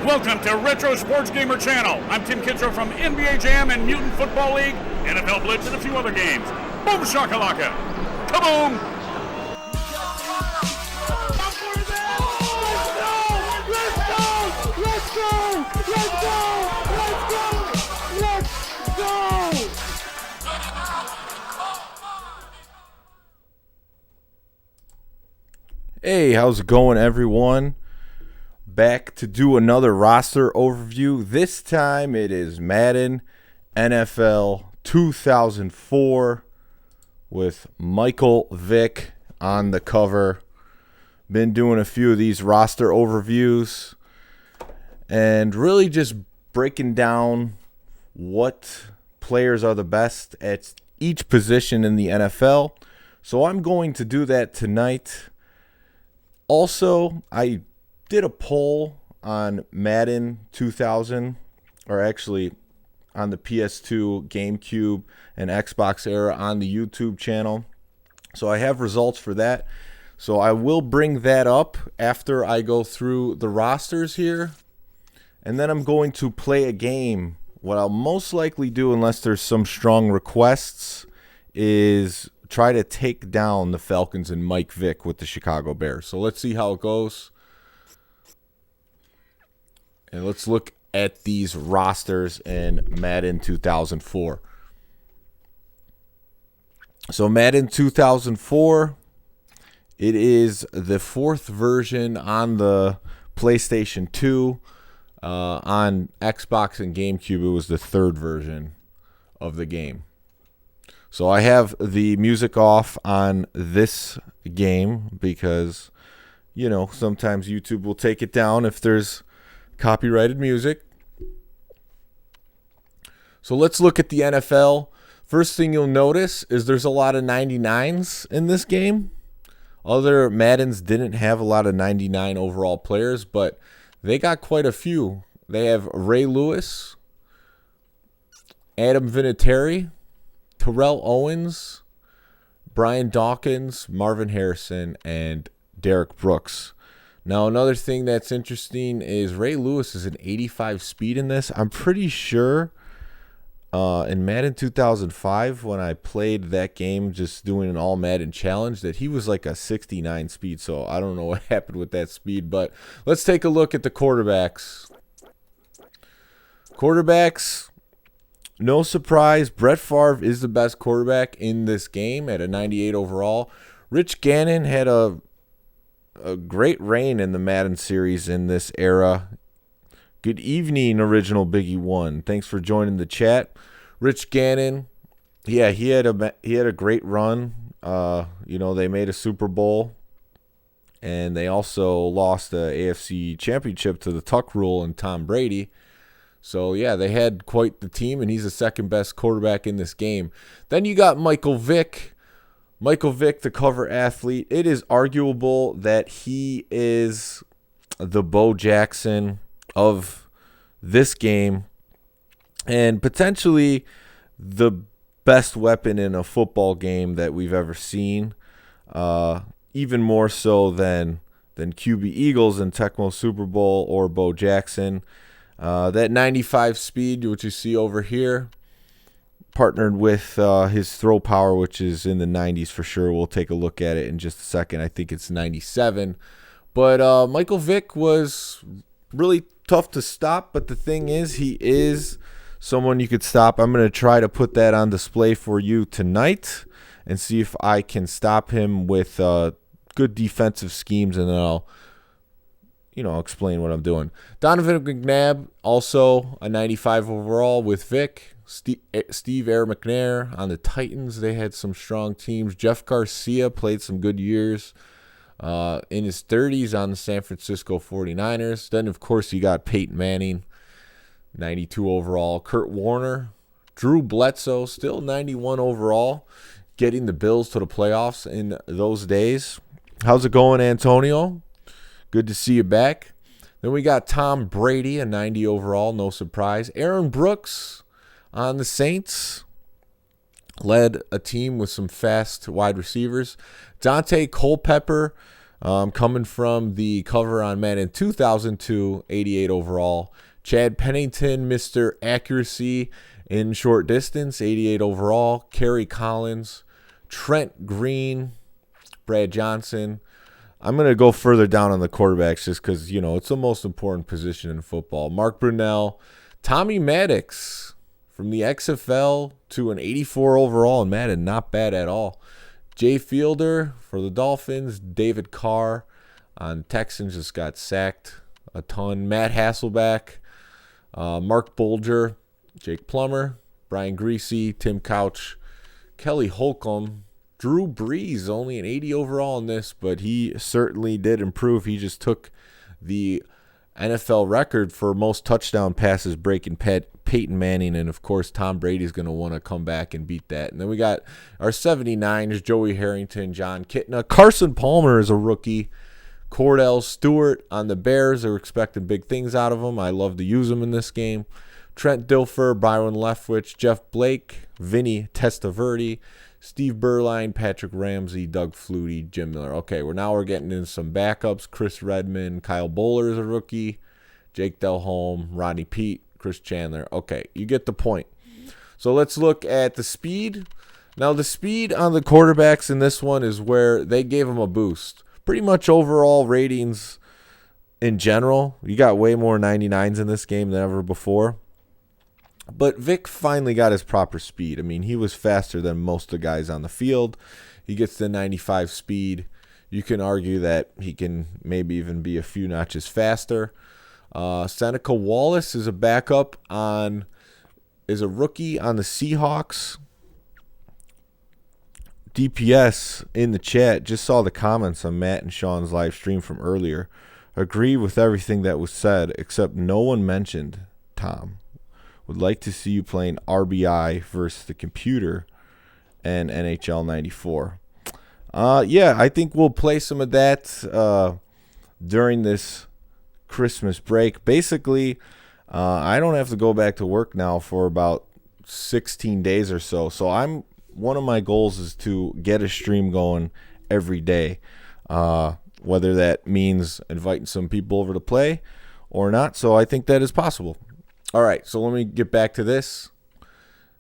Welcome to Retro Sports Gamer Channel. I'm Tim Kittrow from NBA Jam and Mutant Football League, NFL Blitz, and a few other games. Boom shakalaka! Kaboom! Hey, how's it going, everyone? Back to do another roster overview. This time it is Madden NFL 2004 with Michael Vick on the cover. Been doing a few of these roster overviews and really just breaking down what players are the best at each position in the NFL. So I'm going to do that tonight. Also, I did a poll on Madden 2000, or actually on the PS2, GameCube, and Xbox era on the YouTube channel. So I have results for that. So I will bring that up after I go through the rosters here. And then I'm going to play a game. What I'll most likely do, unless there's some strong requests, is try to take down the Falcons and Mike Vick with the Chicago Bears. So let's see how it goes. And let's look at these rosters in Madden 2004. So Madden 2004, it is the fourth version on the PlayStation 2. On Xbox and GameCube, it was the third version of the game. So I have the music off on this game because, you know, sometimes YouTube will take it down if there's copyrighted music. So let's look at the NFL. First thing you'll notice is there's a lot of 99s in this game. Other Maddens didn't have a lot of 99 overall players, but they got quite a few. They have Ray Lewis, Adam Vinatieri, Terrell Owens, Brian Dawkins, Marvin Harrison, and Derek Brooks. Now, another thing that's interesting is Ray Lewis is an 85 speed in this. I'm pretty sure in Madden 2005, when I played that game just doing an all Madden challenge, that he was like a 69 speed. So I don't know what happened with that speed. But let's take a look at the quarterbacks. No surprise, Brett Favre is the best quarterback in this game at a 98 overall. Rich Gannon had a great reign in the Madden series in this era. Good evening, Original Biggie One. Thanks for joining the chat. Rich Gannon, yeah, he had a great run. They made a Super Bowl, and they also lost the AFC Championship to the Tuck Rule and Tom Brady. So, yeah, they had quite the team, and he's the second best quarterback in this game. Then you got Michael Vick. Michael Vick, the cover athlete. It is arguable that he is the Bo Jackson of this game and potentially the best weapon in a football game that we've ever seen. Even more so than QB Eagles in Tecmo Super Bowl or Bo Jackson. That 95 speed, which you see over here, partnered with his throw power, which is in the 90s for sure. We'll take a look at it in just a second. I think it's 97. But Michael Vick was really tough to stop. But the thing is, he is someone you could stop. I'm going to try to put that on display for you tonight and see if I can stop him with good defensive schemes, and then I'll explain what I'm doing. Donovan McNabb, also a 95 overall with Vick. Steve Air McNair on the Titans. They had some strong teams. Jeff Garcia played some good years in his 30s on the San Francisco 49ers. Then, of course, you got Peyton Manning, 92 overall. Kurt Warner. Drew Bledsoe, still 91 overall, getting the Bills to the playoffs in those days. How's it going, Antonio? Good to see you back. Then we got Tom Brady, a 90 overall, no surprise. Aaron Brooks on the Saints led a team with some fast wide receivers. Dante Culpepper Coming from the cover on Madden 2002, 88 overall. Chad Pennington, Mr. Accuracy in short distance, 88 overall. Kerry Collins, Trent Green, Brad Johnson. I'm going to go further down on the quarterbacks just because, it's the most important position in football. Mark Brunell, Tommy Maddox from the XFL to an 84 overall in Madden. Not bad at all. Jay Fielder for the Dolphins. David Carr on Texans just got sacked a ton. Matt Hasselbeck, Mark Bolger, Jake Plummer, Brian Greasy, Tim Couch, Kelly Holcomb, Drew Brees, only an 80 overall in this, but he certainly did improve. He just took the NFL record for most touchdown passes, breaking Peyton Manning, and of course Tom Brady's going to want to come back and beat that. And then we got our 79ers, Joey Harrington, John Kitna. Carson Palmer is a rookie. Cordell Stewart on the Bears. They're expecting big things out of him. I love to use him in this game. Trent Dilfer, Byron Leftwich, Jeff Blake, Vinny Testaverde, Steve Berline, Patrick Ramsey, Doug Flutie, Jim Miller. Okay, we're getting into some backups. Chris Redmond, Kyle Bowler is a rookie. Jake Delhomme, Rodney Peete, Chris Chandler. Okay, you get the point. So let's look at the speed. Now, the speed on the quarterbacks in this one is where they gave them a boost. Pretty much overall ratings in general. You got way more 99s in this game than ever before. But Vic finally got his proper speed. I mean, he was faster than most of the guys on the field. He gets the 95 speed. You can argue that he can maybe even be a few notches faster. Seneca Wallace is a rookie on the Seahawks. DPS in the chat, just saw the comments on Matt and Sean's live stream from earlier. Agree with everything that was said, except no one mentioned Tom. Would like to see you playing RBI versus the computer and NHL 94. Yeah, I think we'll play some of that during this Christmas break. Basically, I don't have to go back to work now for about 16 days or so. So one of my goals is to get a stream going every day, whether that means inviting some people over to play or not. So I think that is possible. All right, so let me get back to this.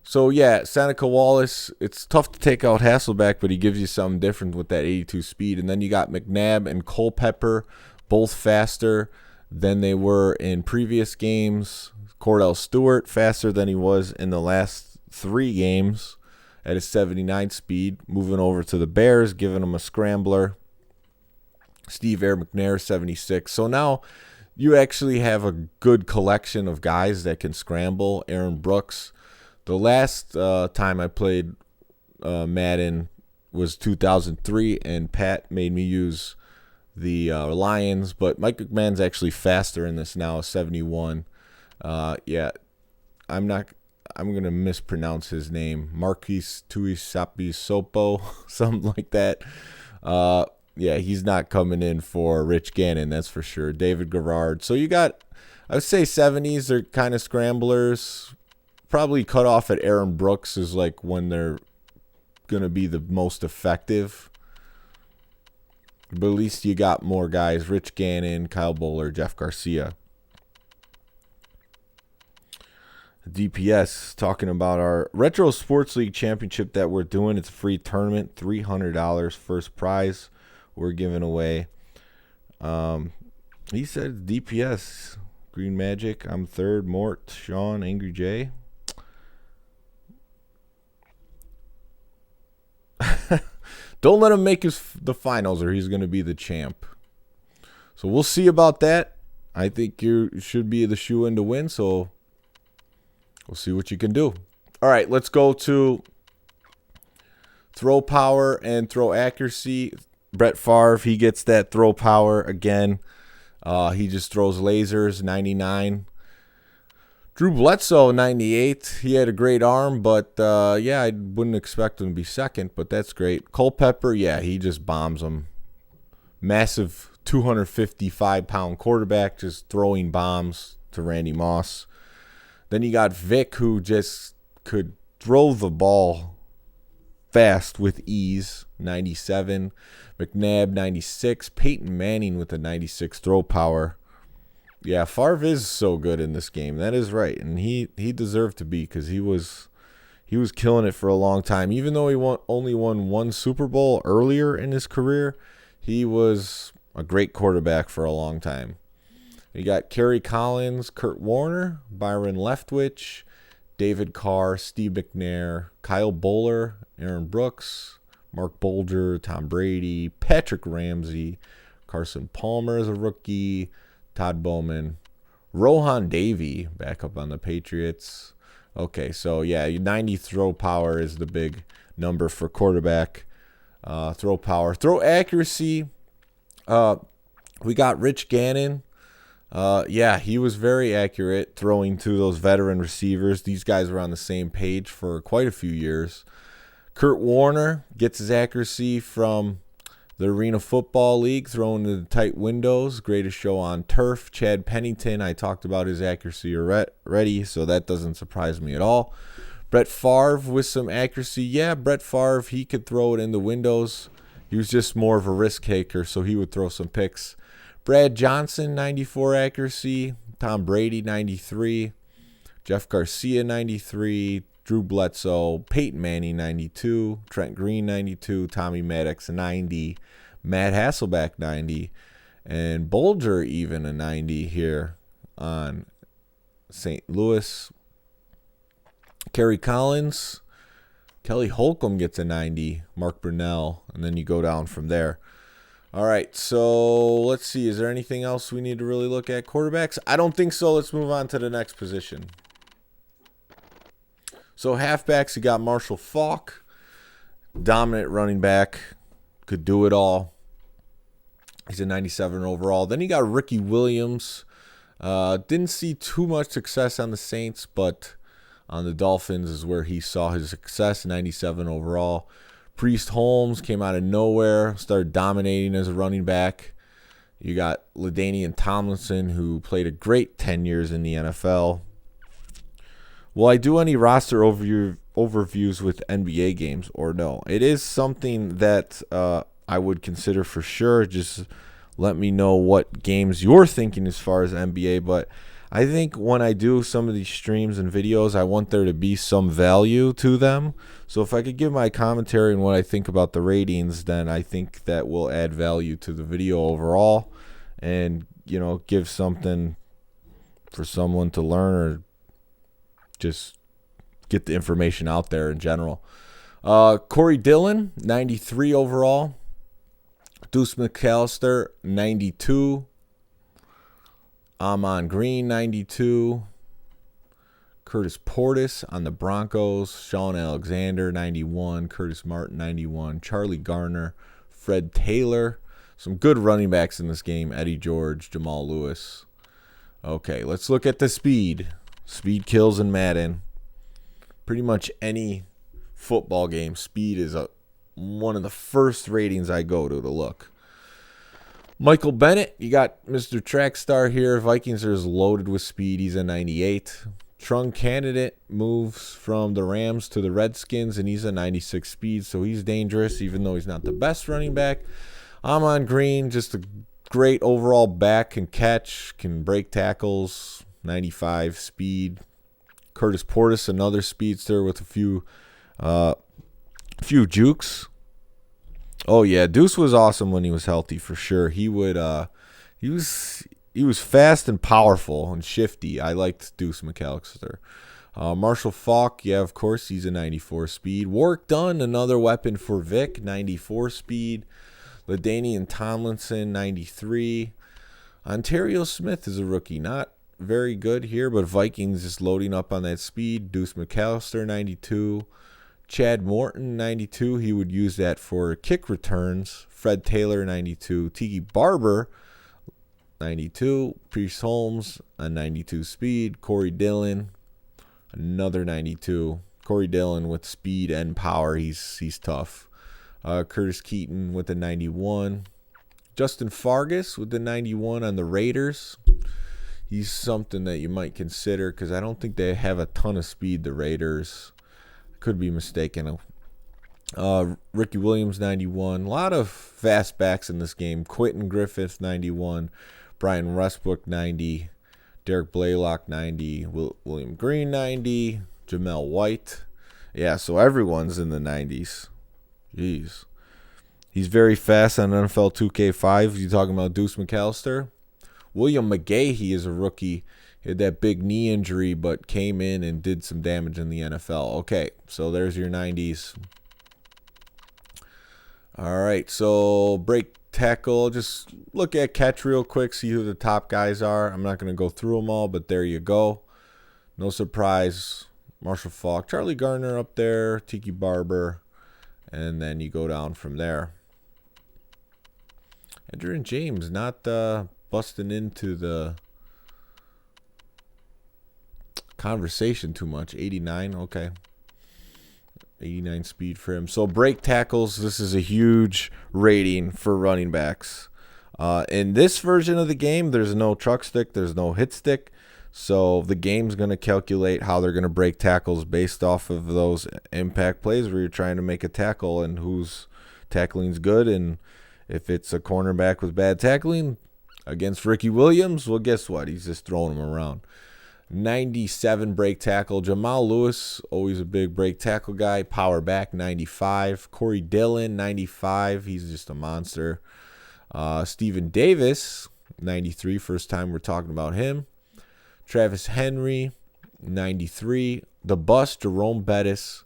So, yeah, Seneca Wallace, it's tough to take out Hasselbeck, but he gives you something different with that 82 speed. And then you got McNabb and Culpepper, both faster than they were in previous games. Cordell Stewart, faster than he was in the last 3 games at a 79 speed. Moving over to the Bears, giving him a scrambler. Steve Air McNair, 76. So now you actually have a good collection of guys that can scramble. Aaron Brooks. The last time I played Madden was 2003, and Pat made me use the Lions. But Mike McMahon's actually faster in this now, 71. Yeah, I'm going to mispronounce his name. Marquis Tuisapi-Sopo, something like that. Yeah, he's not coming in for Rich Gannon, that's for sure. David Garrard. So you got, I would say 70s, they're kind of scramblers. Probably cut off at Aaron Brooks is like when they're going to be the most effective. But at least you got more guys. Rich Gannon, Kyle Bowler, Jeff Garcia. DPS talking about our Retro Sports League Championship that we're doing. It's a free tournament, $300 first prize we're giving away. He said DPS, Green Magic. I'm third. Mort, Sean, Angry J. Don't let him make the finals or he's going to be the champ. So we'll see about that. I think you should be the shoe-in to win, so we'll see what you can do. All right, let's go to throw power and throw accuracy. Brett Favre, he gets that throw power again. He just throws lasers, 99. Drew Bledsoe, 98. He had a great arm, but yeah, I wouldn't expect him to be second, but that's great. Culpepper, yeah, he just bombs them. Massive 255-pound quarterback just throwing bombs to Randy Moss. Then you got Vic, who just could throw the ball fast with ease, 97. McNabb, 96. Peyton Manning with a 96 throw power. Yeah, Favre is so good in this game. That is right, and he deserved to be because he was killing it for a long time. Even though he only won one Super Bowl earlier in his career, he was a great quarterback for a long time. You got Kerry Collins, Kurt Warner, Byron Leftwich, David Carr, Steve McNair, Kyle Bowler, Aaron Brooks, Mark Bolger, Tom Brady, Patrick Ramsey, Carson Palmer as a rookie, Todd Bowman, Rohan Davey back up on the Patriots. Okay, so yeah, 90 throw power is the big number for quarterback. Throw power. Throw accuracy. We got Rich Gannon. Yeah, he was very accurate throwing to those veteran receivers. These guys were on the same page for quite a few years. Kurt Warner gets his accuracy from the Arena Football League, throwing to the tight windows. Greatest show on turf. Chad Pennington, I talked about his accuracy already, so that doesn't surprise me at all. Brett Favre with some accuracy. Yeah, Brett Favre, he could throw it in the windows. He was just more of a risk taker, so he would throw some picks. Brad Johnson, 94 accuracy. Tom Brady, 93. Jeff Garcia, 93. Drew Bledsoe. Peyton Manning, 92. Trent Green, 92. Tommy Maddox, 90. Matt Hasselbeck, 90. And Bolger, even a 90 here on St. Louis. Kerry Collins. Kelly Holcomb gets a 90. Mark Brunell. And then you go down from there. All right, so let's see. Is there anything else we need to really look at? Quarterbacks? I don't think so. Let's move on to the next position. So halfbacks, you got Marshall Faulk. Dominant running back. Could do it all. He's a 97 overall. Then you got Ricky Williams. Didn't see too much success on the Saints, but on the Dolphins is where he saw his success, 97 overall. Priest Holmes came out of nowhere, started dominating as a running back. You got LaDainian Tomlinson, who played a great 10 years in the NFL. Will I do any roster overviews with NBA games or no? It is something that I would consider for sure. Just let me know what games you're thinking as far as NBA. But I think when I do some of these streams and videos, I want there to be some value to them. So if I could give my commentary and what I think about the ratings, then I think that will add value to the video overall and, you know, give something for someone to learn or just get the information out there in general. Corey Dillon, 93 overall. Deuce McAllister, 92. Amon Green, 92. Curtis Portis on the Broncos. Sean Alexander, 91. Curtis Martin, 91. Charlie Garner. Fred Taylor. Some good running backs in this game. Eddie George, Jamal Lewis. Okay, let's look at the speed. Speed kills in Madden. Pretty much any football game, speed is one of the first ratings I go to look. Michael Bennett, you got Mr. Track Star here. Vikings are loaded with speed. He's a 98. Trung Candidate moves from the Rams to the Redskins, and he's a 96 speed, so he's dangerous, even though he's not the best running back. Amon Green, just a great overall back, can catch, can break tackles, 95 speed. Curtis Portis, another speedster with a few jukes. Oh yeah, Deuce was awesome when he was healthy for sure. He was fast and powerful and shifty. I liked Deuce McAllister. Marshall Faulk, yeah, of course, he's a 94 speed. Warwick Dunn, another weapon for Vic, 94 speed. LaDainian Tomlinson, 93. Ontario Smith is a rookie, not very good here, but Vikings just loading up on that speed. Deuce McAllister, 92. Chad Morton, 92. He would use that for kick returns. Fred Taylor, 92. Tiki Barber, 92. Priest Holmes, a 92 speed. Corey Dillon, another 92. Corey Dillon with speed and power. He's tough. Curtis Keaton with the 91. Justin Fargas with the 91 on the Raiders. He's something that you might consider because I don't think they have a ton of speed, the Raiders. Could be mistaken. Ricky Williams, 91. A lot of fast backs in this game. Quentin Griffith, 91. Brian Westbrook, 90. Derek Blaylock, 90. William Green, 90. Jamel White. Yeah, so everyone's in the 90s. Jeez. He's very fast on NFL 2K5. You talking about Deuce McAllister? William McGahee is a rookie. He had that big knee injury, but came in and did some damage in the NFL. Okay, so there's your 90s. All right, so break tackle. Just look at catch real quick, see who the top guys are. I'm not going to go through them all, but there you go. No surprise. Marshall Faulk, Charlie Garner up there, Tiki Barber, and then you go down from there. Adrian James not busting into the conversation too much. 89, okay. 89 speed for him. So break tackles, this is a huge rating for running backs. In this version of the game, there's no truck stick, there's no hit stick. So the game's going to calculate how they're going to break tackles based off of those impact plays where you're trying to make a tackle and whose tackling's good. And if it's a cornerback with bad tackling against Ricky Williams, well, guess what? He's just throwing them around. 97 break tackle. Jamal Lewis, always a big break tackle guy. Power back, 95. Corey Dillon, 95. He's just a monster. Steven Davis, 93. First time we're talking about him. Travis Henry, 93. The bust, Jerome Bettis,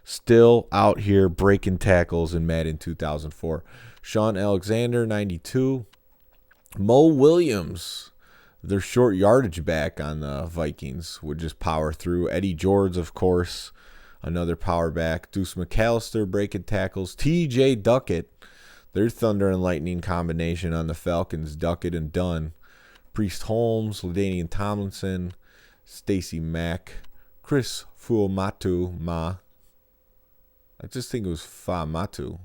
still out here breaking tackles in Madden 2004. Sean Alexander, 92. Mo Williams, their short yardage back on the Vikings, would just power through. Eddie George, of course, another power back. Deuce McAllister breaking tackles. TJ Duckett, their thunder and lightning combination on the Falcons. Duckett and Dunn. Priest Holmes, LaDainian Tomlinson, Stacy Mack, Chris Fuamatu Ma. I just think it was Famatu.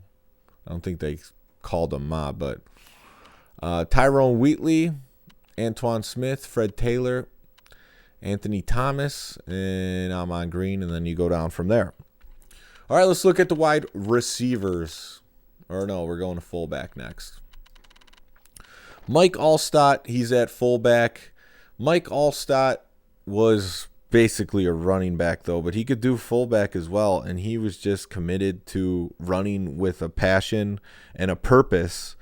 I don't think they called him Ma, but Tyrone Wheatley, Antoine Smith, Fred Taylor, Anthony Thomas, and Amon Green, and then you go down from there. All right, let's look at the wide receivers. Or no, we're going to fullback next. Mike Allstott, he's at fullback. Mike Allstott was basically a running back, though, but he could do fullback as well, and he was just committed to running with a passion and a purpose.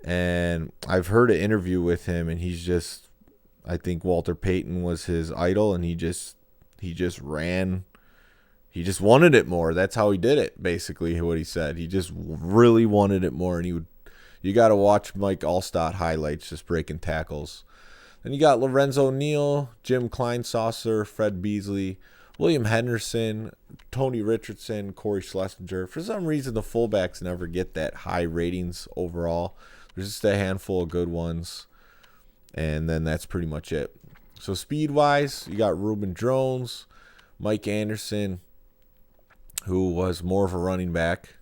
And I've heard an interview with him, and he's just, I think Walter Payton was his idol, and he just ran. He just wanted it more. That's how he did it, basically, what he said. He just really wanted it more, and you got to watch Mike Allstott highlights just breaking tackles. Then you got Lorenzo Neal, Jim Kleinsaucer, Fred Beasley, William Henderson, Tony Richardson, Corey Schlesinger. For some reason, the fullbacks never get that high ratings overall. There's just a handful of good ones, and then that's pretty much it. So speed-wise, you got Reuben Jones, Mike Anderson, who was more of a running back.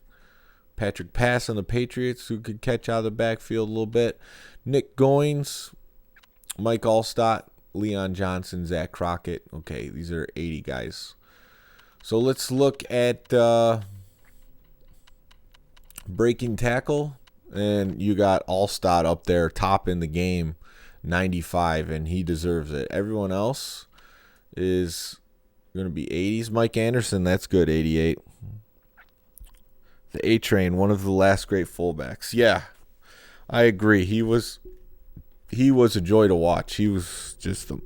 Patrick Pass on the Patriots, who could catch out of the backfield a little bit. Nick Goins, Mike Allstott, Leon Johnson, Zach Crockett. Okay, these are 80 guys. So let's look at breaking tackle. And you got Allstott up there, top in the game, 95, and he deserves it. Everyone else is going to be 80s. Mike Anderson, that's good, 88. The A-Train, one of the last great fullbacks. Yeah, I agree. He was a joy to watch. He was just an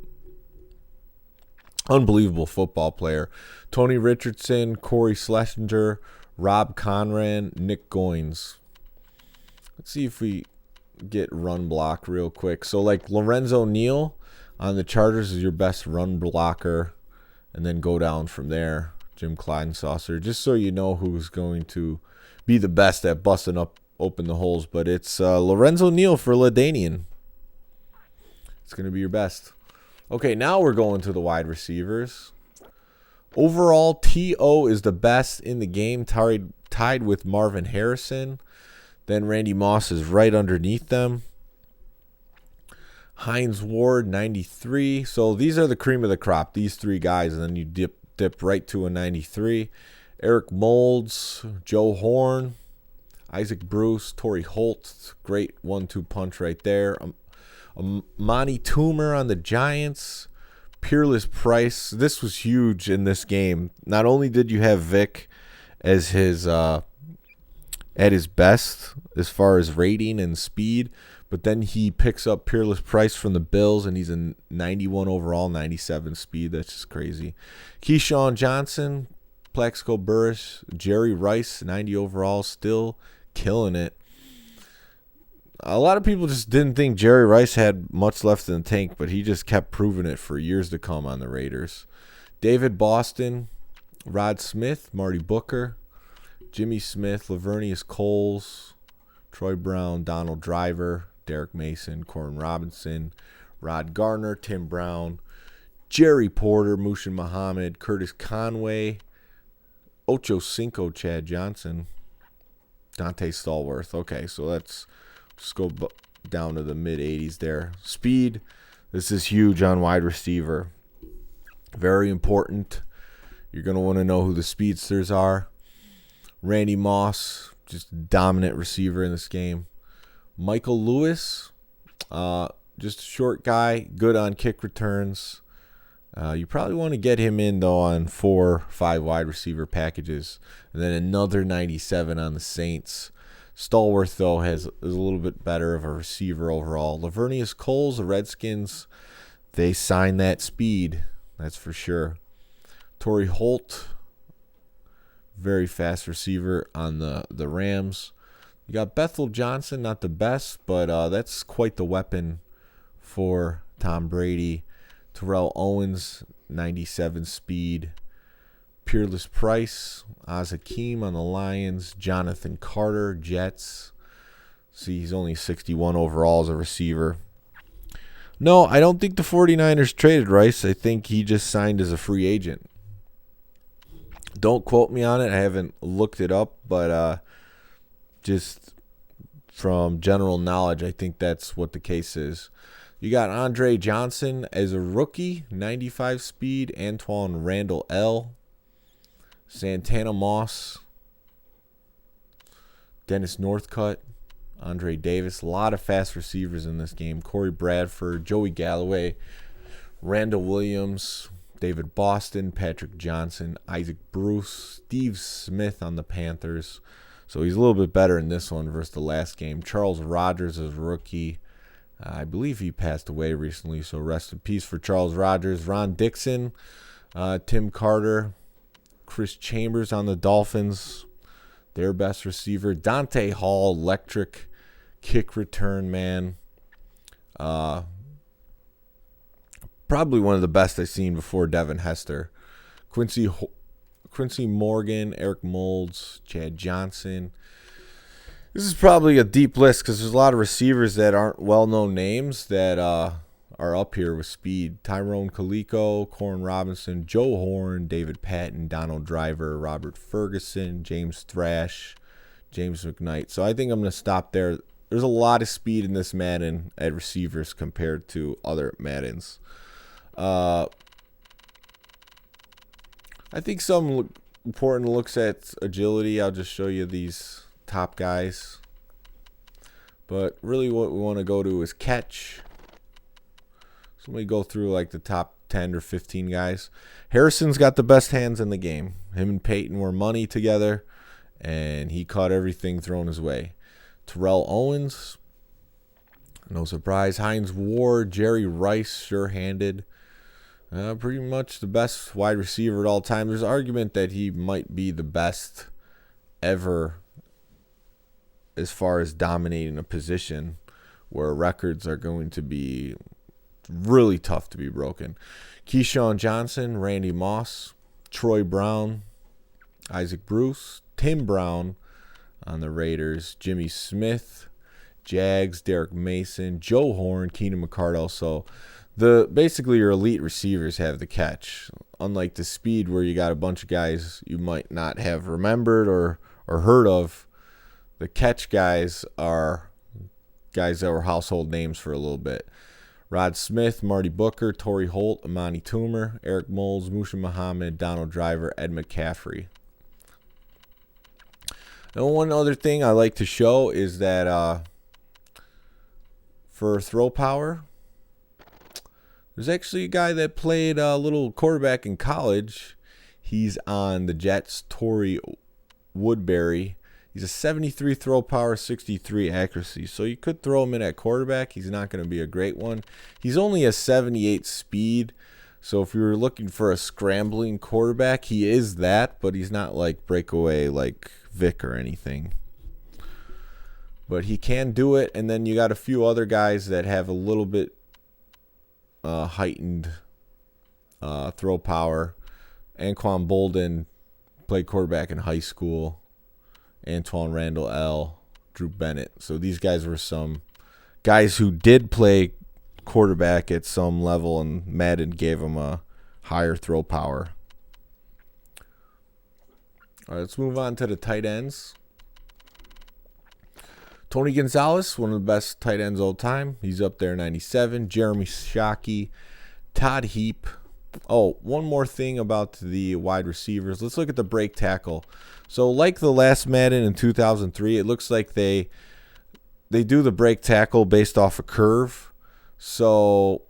unbelievable football player. Tony Richardson, Corey Schlesinger, Rob Conran, Nick Goins. Let's see if we get run block real quick. So, like Lorenzo Neal on the Chargers is your best run blocker, and then go down from there. Jim Kleinsaucer, just so you know who's going to be the best at busting open the holes. But it's Lorenzo Neal for LaDainian. It's going to be your best. Okay, now we're going to the wide receivers. Overall, T.O. is the best in the game, tied with Marvin Harrison. Then Randy Moss is right underneath them. Hines Ward, 93. So these are the cream of the crop, these three guys. And then you dip right to a 93. Eric Moulds, Joe Horn, Isaac Bruce, Torrey Holt. Great 1-2 punch right there. Monty Toomer on the Giants. Peerless Price. This was huge in this game. Not only did you have Vic as his at his best as far as rating and speed, but then he picks up Peerless Price from the Bills, and he's a 91 overall, 97 speed. That's just crazy. Keyshawn Johnson, Plaxico Burress, Jerry Rice, 90 overall, still killing it. A lot of people just didn't think Jerry Rice had much left in the tank, but he just kept proving it for years to come on the Raiders. David Boston, Rod Smith, Marty Booker, Jimmy Smith, Lavernius Coles, Troy Brown, Donald Driver, Derek Mason, Corin Robinson, Rod Gardner, Tim Brown, Jerry Porter, Mushin Muhammad, Curtis Conway, Ocho Cinco, Chad Johnson, Dante Stallworth. Okay, so let's just go down to the mid-80s there. Speed, this is huge on wide receiver. Very important. You're going to want to know who the speedsters are. Randy Moss, just dominant receiver in this game. Michael Lewis, just a short guy, good on kick returns. You probably want to get him in, though, on 4-5 wide receiver packages. And then another 97 on the Saints. Stallworth, though, is a little bit better of a receiver overall. Lavernius Coles, the Redskins, they signed that speed. That's for sure. Torrey Holt, very fast receiver on the Rams. You got Bethel Johnson, not the best, but that's quite the weapon for Tom Brady. Terrell Owens, 97 speed. Peerless Price, Oz Hakeem on the Lions. Jonathan Carter, Jets. See, he's only 61 overall as a receiver. No, I don't think the 49ers traded Rice. I think he just signed as a free agent. Don't quote me on it. I haven't looked it up, but just from general knowledge, I think that's what the case is. You got Andre Johnson as a rookie, 95 speed. Antoine Randall L. Santana Moss. Dennis Northcutt. Andre Davis. A lot of fast receivers in this game. Corey Bradford. Joey Galloway. Randall Williams. David Boston. Patrick Johnson. Isaac Bruce. Steve Smith on the Panthers. So he's a little bit better in this one versus the last game. Charles Rogers as rookie. I believe he passed away recently, so rest in peace for Charles Rogers. Ron Dixon, Tim Carter, Chris Chambers on the Dolphins, their best receiver. Dante Hall, electric kick return man. Probably one of the best I've seen before Devin Hester. Quincy Morgan, Eric Moulds, Chad Johnson. This is probably a deep list because there's a lot of receivers that aren't well-known names that are up here with speed. Tyrone Calico, Corin Robinson, Joe Horn, David Patton, Donald Driver, Robert Ferguson, James Thrash, James McKnight. So I think I'm going to stop there. There's a lot of speed in this Madden at receivers compared to other Maddens. I think some important looks at agility. I'll just show you these top guys, but really what we want to go to is catch. So let me go through like the top 10 or 15 guys. Harrison's got the best hands in the game. Him and Peyton were money together, and he caught everything thrown his way. Terrell Owens, no surprise. Hines Ward, Jerry Rice, sure-handed. Pretty much the best wide receiver at all time. There's an argument that he might be the best ever as far as dominating a position, where records are going to be really tough to be broken. Keyshawn Johnson, Randy Moss, Troy Brown, Isaac Bruce, Tim Brown on the Raiders, Jimmy Smith, Jags, Derek Mason, Joe Horn, Keenan McCardell. So basically your elite receivers have the catch. Unlike the speed where you got a bunch of guys you might not have remembered or heard of, the catch guys are guys that were household names for a little bit. Rod Smith, Marty Booker, Torrey Holt, Amani Toomer, Eric Moulds, Musha Muhammad, Donald Driver, Ed McCaffrey. And one other thing I like to show is that for throw power, there's actually a guy that played a little quarterback in college. He's on the Jets, Torrey Woodbury. He's a 73 throw power, 63 accuracy. So you could throw him in at quarterback. He's not going to be a great one. He's only a 78 speed. So if you were looking for a scrambling quarterback, he is that, but he's not like breakaway like Vic or anything. But he can do it. And then you got a few other guys that have a little bit heightened throw power. Anquan Bolden played quarterback in high school. Antoine Randall L. Drew Bennett. So these guys were some guys who did play quarterback at some level, and Madden gave them a higher throw power. All right, let's move on to the tight ends. Tony Gonzalez, one of the best tight ends all time. He's up there, 97. Jeremy Shockey, Todd Heap. Oh, one more thing about the wide receivers. Let's look at the break tackle. So like the last Madden in 2003, it looks like they do the break tackle based off a curve. So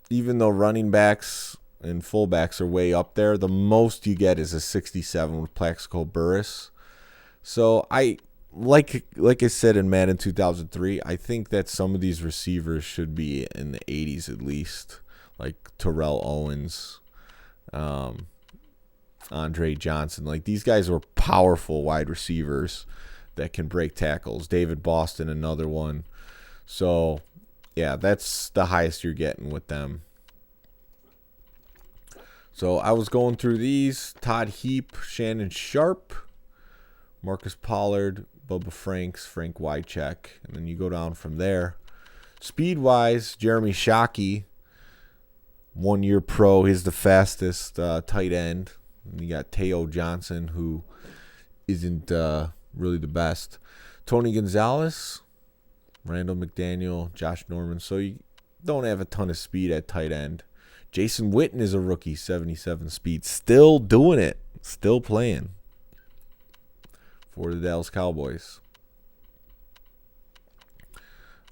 even though running backs and fullbacks are way up there, the most you get is a 67 with Plaxico Burress. So I like I said in Madden 2003, I think that some of these receivers should be in the 80s at least, like Terrell Owens, Andre Johnson. Like these guys were powerful wide receivers that can break tackles. David Boston, another one. So yeah, that's the highest you're getting with them. So I was going through these. Todd Heap, Shannon Sharp, Marcus Pollard, Bubba Franks, Frank Wycheck. And then you go down from there. Speed-wise, Jeremy Shockey, 1 year pro. He's the fastest tight end. And you got Teo Johnson, who isn't really the best. Tony Gonzalez, Randall McDaniel, Josh Norman. So you don't have a ton of speed at tight end. Jason Witten is a rookie, 77 speed. Still doing it. Still playing for the Dallas Cowboys.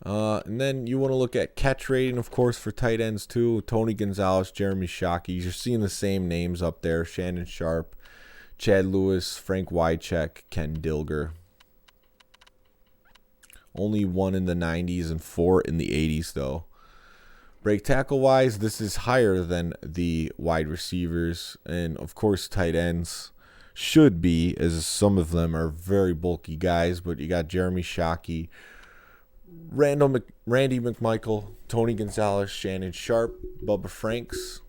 And then you want to look at catch rating, of course, for tight ends too. Tony Gonzalez, Jeremy Shockey. You're seeing the same names up there. Shannon Sharp, Chad Lewis, Frank Wycheck, Ken Dilger. Only 1 in the 90s and 4 in the 80s, though. Break tackle-wise, this is higher than the wide receivers. And, of course, tight ends should be, as some of them are very bulky guys. But you got Jeremy Shockey, Randy McMichael, Tony Gonzalez, Shannon Sharp, Bubba Franks,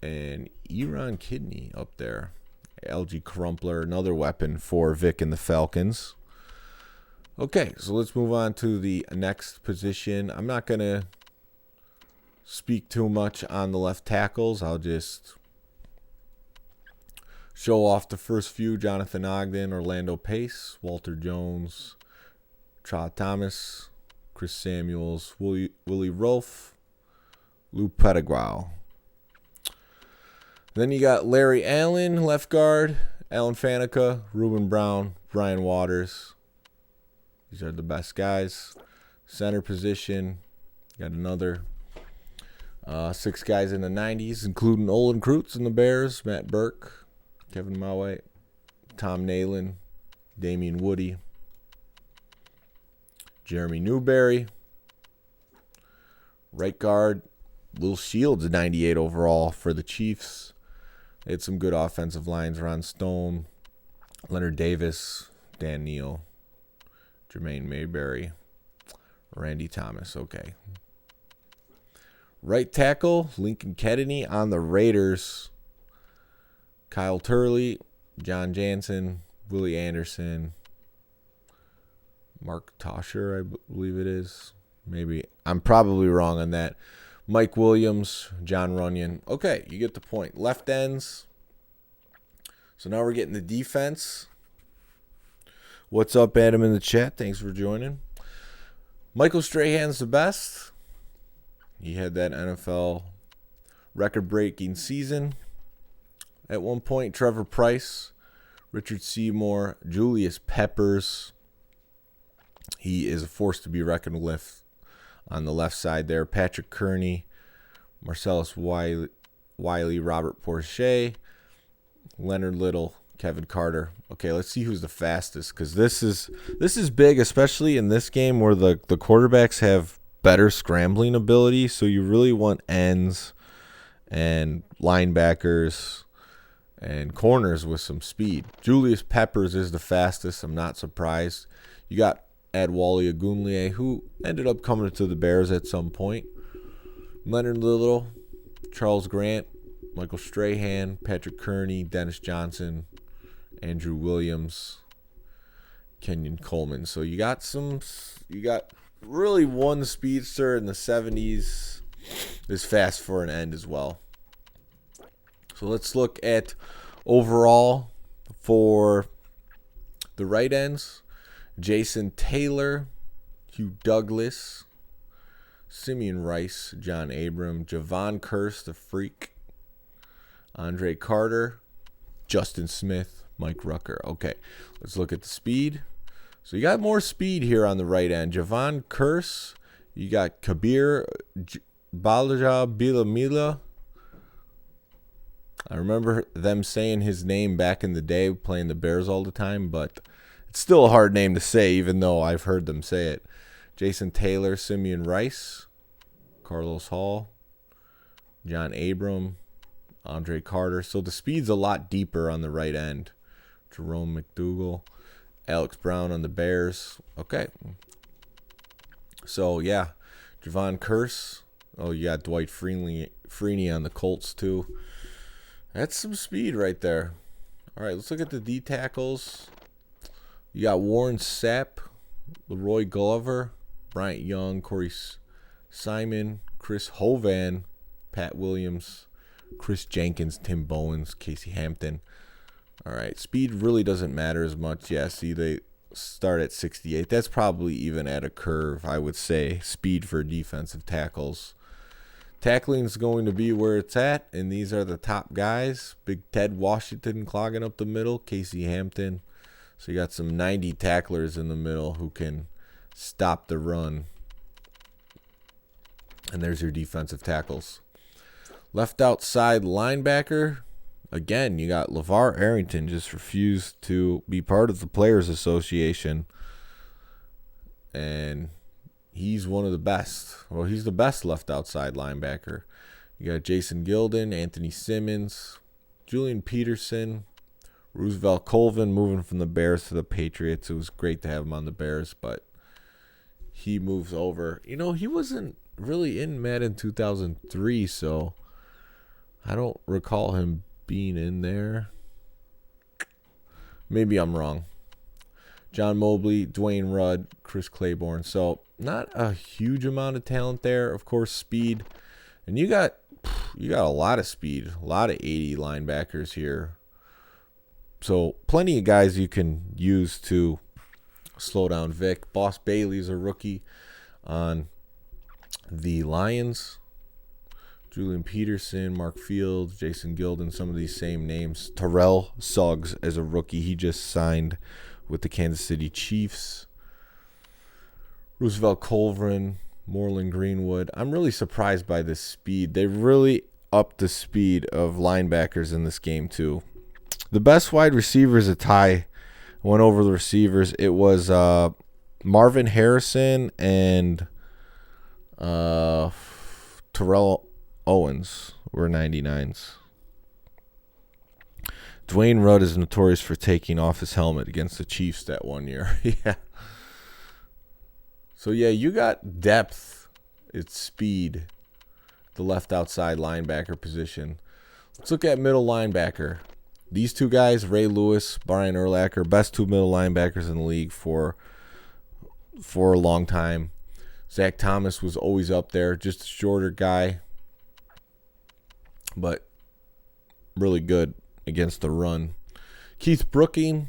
and Eron Kidney up there. LG Crumpler, another weapon for Vic and the Falcons. Okay, so let's move on to the next position. I'm not going to speak too much on the left tackles. I'll just show off the first few. Jonathan Ogden, Orlando Pace, Walter Jones, Trot Thomas, Chris Samuels, Willie Rolfe, Lou Pettigrew. Then you got Larry Allen, left guard, Alan Faneca, Reuben Brown, Brian Waters. These are the best guys. Center position, got another 6 guys in the 90s, including Olin Kreutz in the Bears, Matt Burke, Kevin Moway, Tom Nalen, Damian Woody, Jeremy Newberry. Right guard, Will Shields, 98 overall for the Chiefs. They had some good offensive lines. Ron Stone, Leonard Davis, Dan Neal, Jermaine Mayberry, Randy Thomas. Okay. Right tackle, Lincoln Kennedy on the Raiders. Kyle Turley, John Jansen, Willie Anderson, Mark Tosher, I believe it is. Maybe. I'm probably wrong on that. Mike Williams, John Runyon. Okay, you get the point. Left ends. So now we're getting the defense. What's up, Adam, in the chat? Thanks for joining. Michael Strahan's the best. He had that NFL record-breaking season. At one point, Trevor Price, Richard Seymour, Julius Peppers. He is a force to be reckoned with on the left side there. Patrick Kearney, Marcellus Wiley, Robert Porcher, Leonard Little, Kevin Carter. Okay, let's see who's the fastest, because this is big, especially in this game where the quarterbacks have better scrambling ability. So you really want ends and linebackers and corners with some speed. Julius Peppers is the fastest. I'm not surprised. You got Adwale Ogunleye, who ended up coming to the Bears at some point. Leonard Little, Charles Grant, Michael Strahan, Patrick Kearney, Dennis Johnson, Andrew Williams, Kenyon Coleman. So you got really one speedster in the 70s is fast for an end as well. So let's look at overall for the right ends. Jason Taylor, Hugh Douglas, Simeon Rice, John Abram, Javon Curse, the Freak, Andre Carter, Justin Smith, Mike Rucker. Okay, let's look at the speed. So you got more speed here on the right end. Javon Curse, you got Kabir Balaja Bilamila. I remember them saying his name back in the day playing the Bears all the time, but it's still a hard name to say, even though I've heard them say it. Jason Taylor, Simeon Rice, Carlos Hall, John Abram, Andre Carter. So the speed's a lot deeper on the right end. Jerome McDougal, Alex Brown on the Bears. Okay. So, yeah, Javon Curse. Oh, you got Dwight Freeney on the Colts, too. That's some speed right there. All right, let's look at the D tackles. You got Warren Sapp, Leroy Glover, Bryant Young, Corey Simon, Chris Hovan, Pat Williams, Chris Jenkins, Tim Bowens, Casey Hampton. All right, speed really doesn't matter as much. Yeah, see, they start at 68. That's probably even at a curve, I would say, speed for defensive tackles. Tackling is going to be where it's at, and these are the top guys. Big Ted Washington clogging up the middle, Casey Hampton. So you got some 90 tacklers in the middle who can stop the run. And there's your defensive tackles. Left outside linebacker. Again, you got LeVar Arrington just refused to be part of the Players Association. And he's one of the best. Well, he's the best left outside linebacker. You got Jason Gilden, Anthony Simmons, Julian Peterson, Roosevelt Colvin moving from the Bears to the Patriots. It was great to have him on the Bears, but he moves over. You know, he wasn't really in Madden 2003, so I don't recall him being in there. Maybe I'm wrong. John Mobley, Dwayne Rudd, Chris Claiborne. So not a huge amount of talent there. Of course, speed. And you got a lot of speed, a lot of 80 linebackers here. So plenty of guys you can use to slow down Vic. Boss Bailey's a rookie on the Lions. Julian Peterson, Mark Fields, Jason Gilden, some of these same names. Terrell Suggs as a rookie. He just signed with the Kansas City Chiefs. Roosevelt Colvin, Moreland Greenwood. I'm really surprised by this speed. They really upped the speed of linebackers in this game too. The best wide receiver is a tie. Went over the receivers. It was Marvin Harrison and Terrell Owens were 99s. Dwayne Rudd is notorious for taking off his helmet against the Chiefs that one year. Yeah. So, yeah, you got depth. It's speed. The left outside linebacker position. Let's look at middle linebacker. These two guys, Ray Lewis, Brian Urlacher, best two middle linebackers in the league for a long time. Zach Thomas was always up there, just a shorter guy, but really good against the run. Keith Brooking,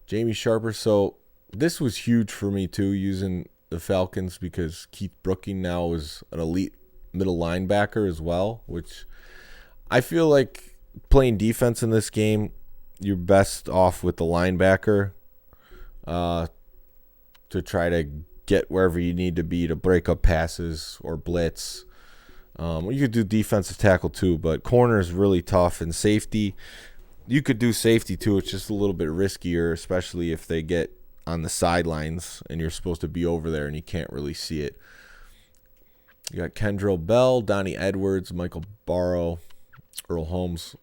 Jamie Sharper. So this was huge for me too, using the Falcons, because Keith Brooking now is an elite middle linebacker as well, which I feel like playing defense in this game, you're best off with the linebacker to try to get wherever you need to be to break up passes or blitz. You could do defensive tackle too, but corner is really tough. And safety, you could do safety too. It's just a little bit riskier, especially if they get on the sidelines and you're supposed to be over there and you can't really see it. You got Kendrell Bell, Donnie Edwards, Michael Barrow, Earl Holmes.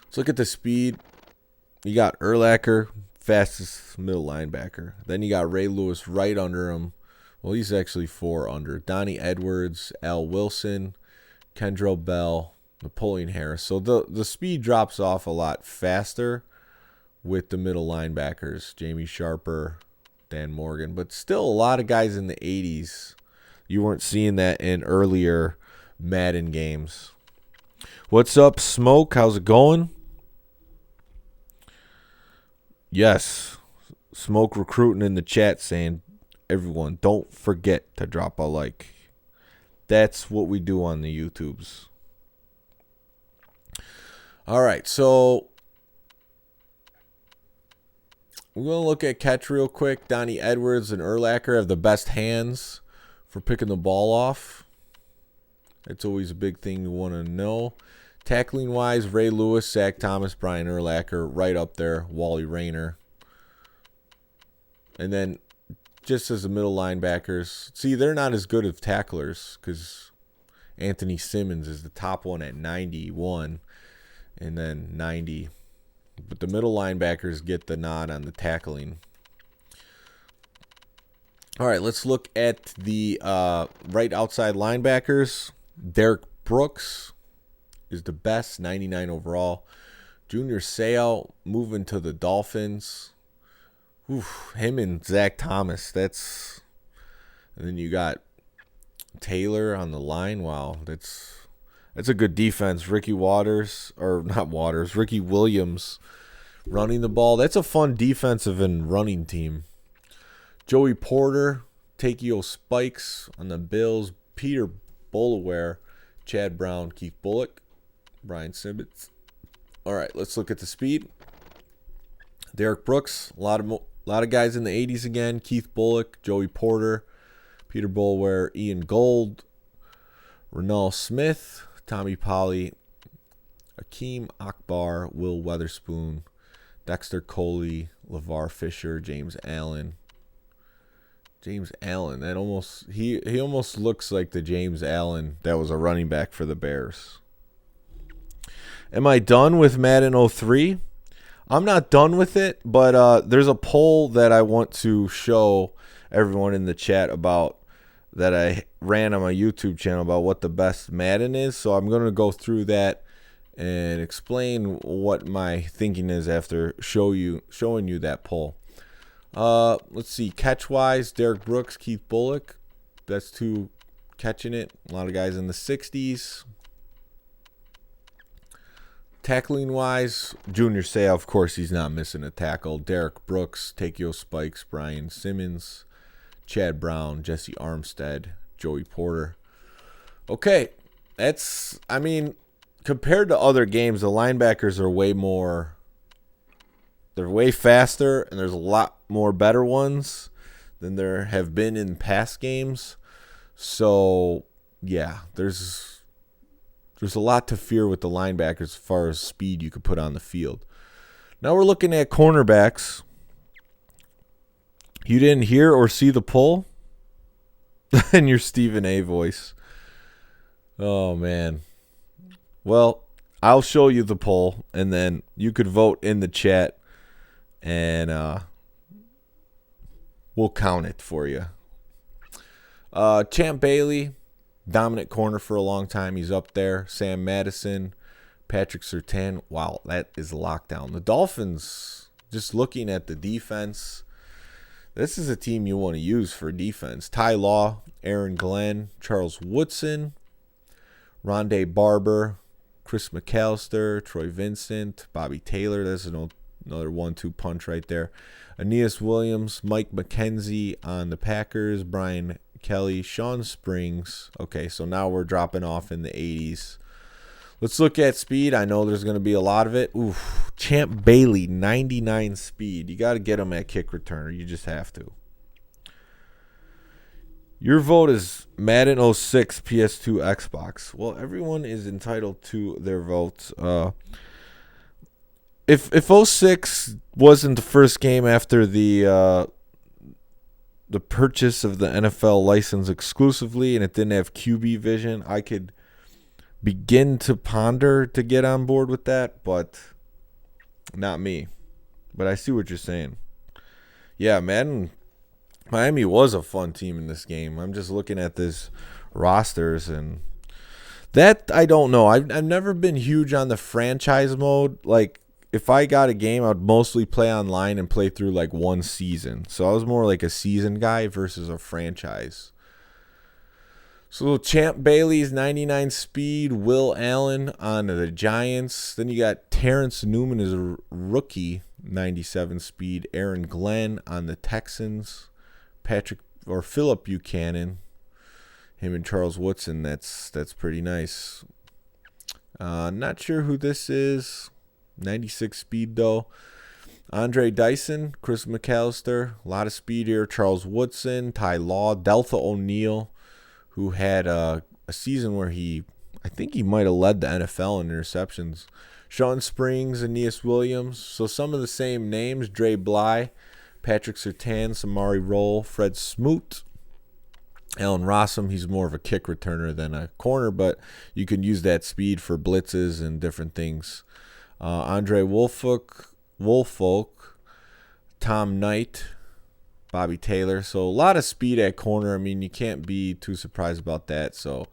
Let's look at the speed. You got Urlacher, fastest middle linebacker. Then you got Ray Lewis right under him. Well, he's actually 4 under. Donnie Edwards, Al Wilson, Kendrell Bell, Napoleon Harris. So the speed drops off a lot faster with the middle linebackers, Jamie Sharper, Dan Morgan. But still a lot of guys in the 80s. You weren't seeing that in earlier Madden games. What's up, Smoke? How's it going? Yes, Smoke recruiting in the chat saying, everyone, don't forget to drop a like. That's what we do on the YouTubes. All right, so we're going to look at catch real quick. Donnie Edwards and Urlacher have the best hands for picking the ball off. That's always a big thing you want to know. Tackling-wise, Ray Lewis, Zach Thomas, Brian Urlacher, right up there, Wally Rayner. And then just as the middle linebackers, see, they're not as good as tacklers because Anthony Simmons is the top one at 91 and then 90. But the middle linebackers get the nod on the tackling. All right, let's look at the right outside linebackers. Derek Brooks is the best, 99 overall. Junior Seau moving to the Dolphins. Oof, him and Zach Thomas. And then you got Taylor on the line. Wow, that's a good defense. Ricky Williams running the ball. That's a fun defensive and running team. Joey Porter, Takeo Spikes on the Bills. Peter Bolaware, Chad Brown, Keith Bullock, Brian Simmons. All right, let's look at the speed. Derek Brooks, a lot of guys in the 80s again. Keith Bullock, Joey Porter, Peter Bolaware, Ian Gold, Renal Smith, Tommy Polly, Akeem Akbar, Will Weatherspoon, Dexter Coley, LeVar Fisher, James Allen. That almost he almost looks like the James Allen that was a running back for the Bears. Am I done with Madden 03? I'm not done with it, but there's a poll that I want to show everyone in the chat about that I ran on my YouTube channel about what the best Madden is. So I'm going to go through that and explain what my thinking is after showing you that poll. Let's see. Catch-wise, Derek Brooks, Keith Bullock. That's 2 catching it. A lot of guys in the 60s. Tackling-wise, Junior Seau, of course, he's not missing a tackle. Derek Brooks, Takeo Spikes, Brian Simmons, Chad Brown, Jesse Armstead, Joey Porter. Okay, compared to other games, the linebackers are they're way faster, and there's a lot more better ones than there have been in past games. So, yeah, there's a lot to fear with the linebackers as far as speed you could put on the field. Now we're looking at cornerbacks. You didn't hear or see the poll? In your Stephen A voice. Oh, man. Well, I'll show you the poll, and then you could vote in the chat, and we'll count it for you. Champ Bailey, dominant corner for a long time. He's up there. Sam Madison, Patrick Surtain. Wow, that is lockdown. The Dolphins, just looking at the defense, this is a team you want to use for defense. Ty Law, Aaron Glenn, Charles Woodson, Rondé Barber, Chris McAllister, Troy Vincent, Bobby Taylor. That's another 1-2 punch right there. Aeneas Williams, Mike McKenzie on the Packers, Brian Kelly, Sean Springs. Okay, so now we're dropping off in the 80s. Let's look at speed. I know there's going to be a lot of it. Oof. Champ Bailey, 99 speed. You got to get him at kick returner. You just have to. Your vote is Madden 06 PS2 Xbox. Well, everyone is entitled to their votes. If 06 wasn't the first game after the purchase of the NFL license exclusively and it didn't have QB vision, I could begin to ponder to get on board with that, but not me. But I see what you're saying. Yeah, Miami was a fun team in this game. I'm just looking at this rosters, and that I don't know. I've never been huge on the franchise mode. Like, if I got a game, I'd mostly play online and play through like one season. So I was more like a season guy versus a franchise. So Champ Bailey's 99 speed, Will Allen on the Giants. Then you got Terrence Newman as a rookie, 97 speed. Aaron Glenn on the Texans. Philip Buchanan, him and Charles Woodson. That's pretty nice. Not sure who this is. 96 speed though. Andre Dyson, Chris McAllister, a lot of speed here. Charles Woodson, Ty Law, Deltha O'Neal, who had a season where I think he might have led the NFL in interceptions. Sean Springs, Aeneas Williams. So some of the same names. Dre Bly, Patrick Surtain, Samari Roll, Fred Smoot, Allen Rossum. He's more of a kick returner than a corner, but you can use that speed for blitzes and different things. Andre Woolfolk, Tom Knight, Bobby Taylor. So a lot of speed at corner. I mean, you can't be too surprised about that. So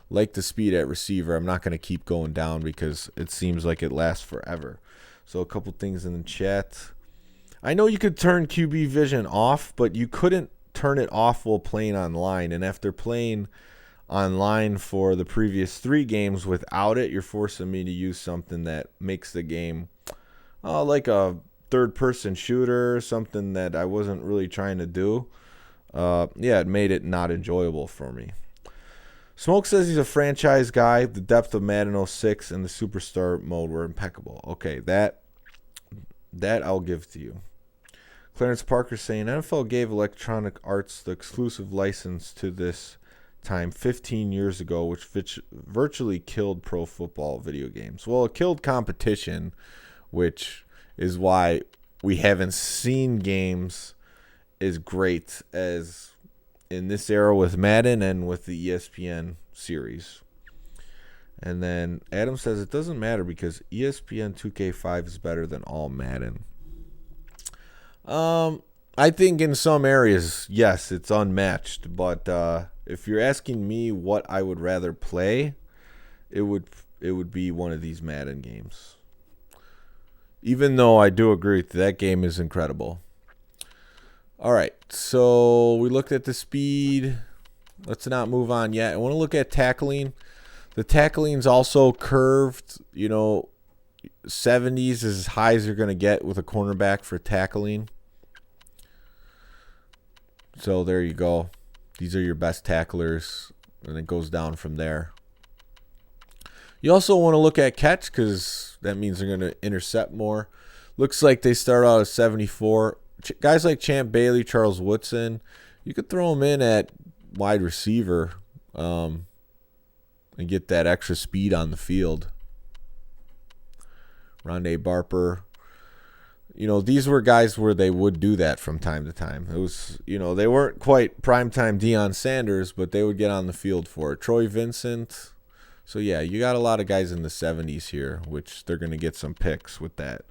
like the speed at receiver, I'm not going to keep going down because it seems like it lasts forever. So a couple things in the chat. I know you could turn QB vision off, but you couldn't turn it off while playing online. And after playing online for the previous 3 games without it, you're forcing me to use something that makes the game like a third-person shooter, something that I wasn't really trying to do. It made it not enjoyable for me. Smoke says he's a franchise guy. The depth of Madden 06 and the Superstar mode were impeccable. Okay, that I'll give to you. Clarence Parker saying NFL gave Electronic Arts the exclusive license to this time 15 years ago, which virtually killed pro football video games. Well, it killed competition, which is why we haven't seen games as great as in this era with Madden and with the ESPN series. And then Adam says it doesn't matter because ESPN 2K5 is better than all Madden. I think in some areas, yes, it's unmatched. But if you're asking me what I would rather play, it would be one of these Madden games. Even though I do agree that game is incredible. All right, so we looked at the speed. Let's not move on yet. I want to look at tackling. The tackling's also curved. 70s is as high as you're going to get with a cornerback for tackling. So there you go. These are your best tacklers, and it goes down from there. You also want to look at catch because that means they're going to intercept more. Looks like they start out at 74. Guys like Champ Bailey, Charles Woodson, you could throw them in at wide receiver and get that extra speed on the field. Rondé Barber. These were guys where they would do that from time to time. It was, they weren't quite primetime Deion Sanders, but they would get on the field for it. Troy Vincent. So, yeah, you got a lot of guys in the 70s here, which they're going to get some picks with that.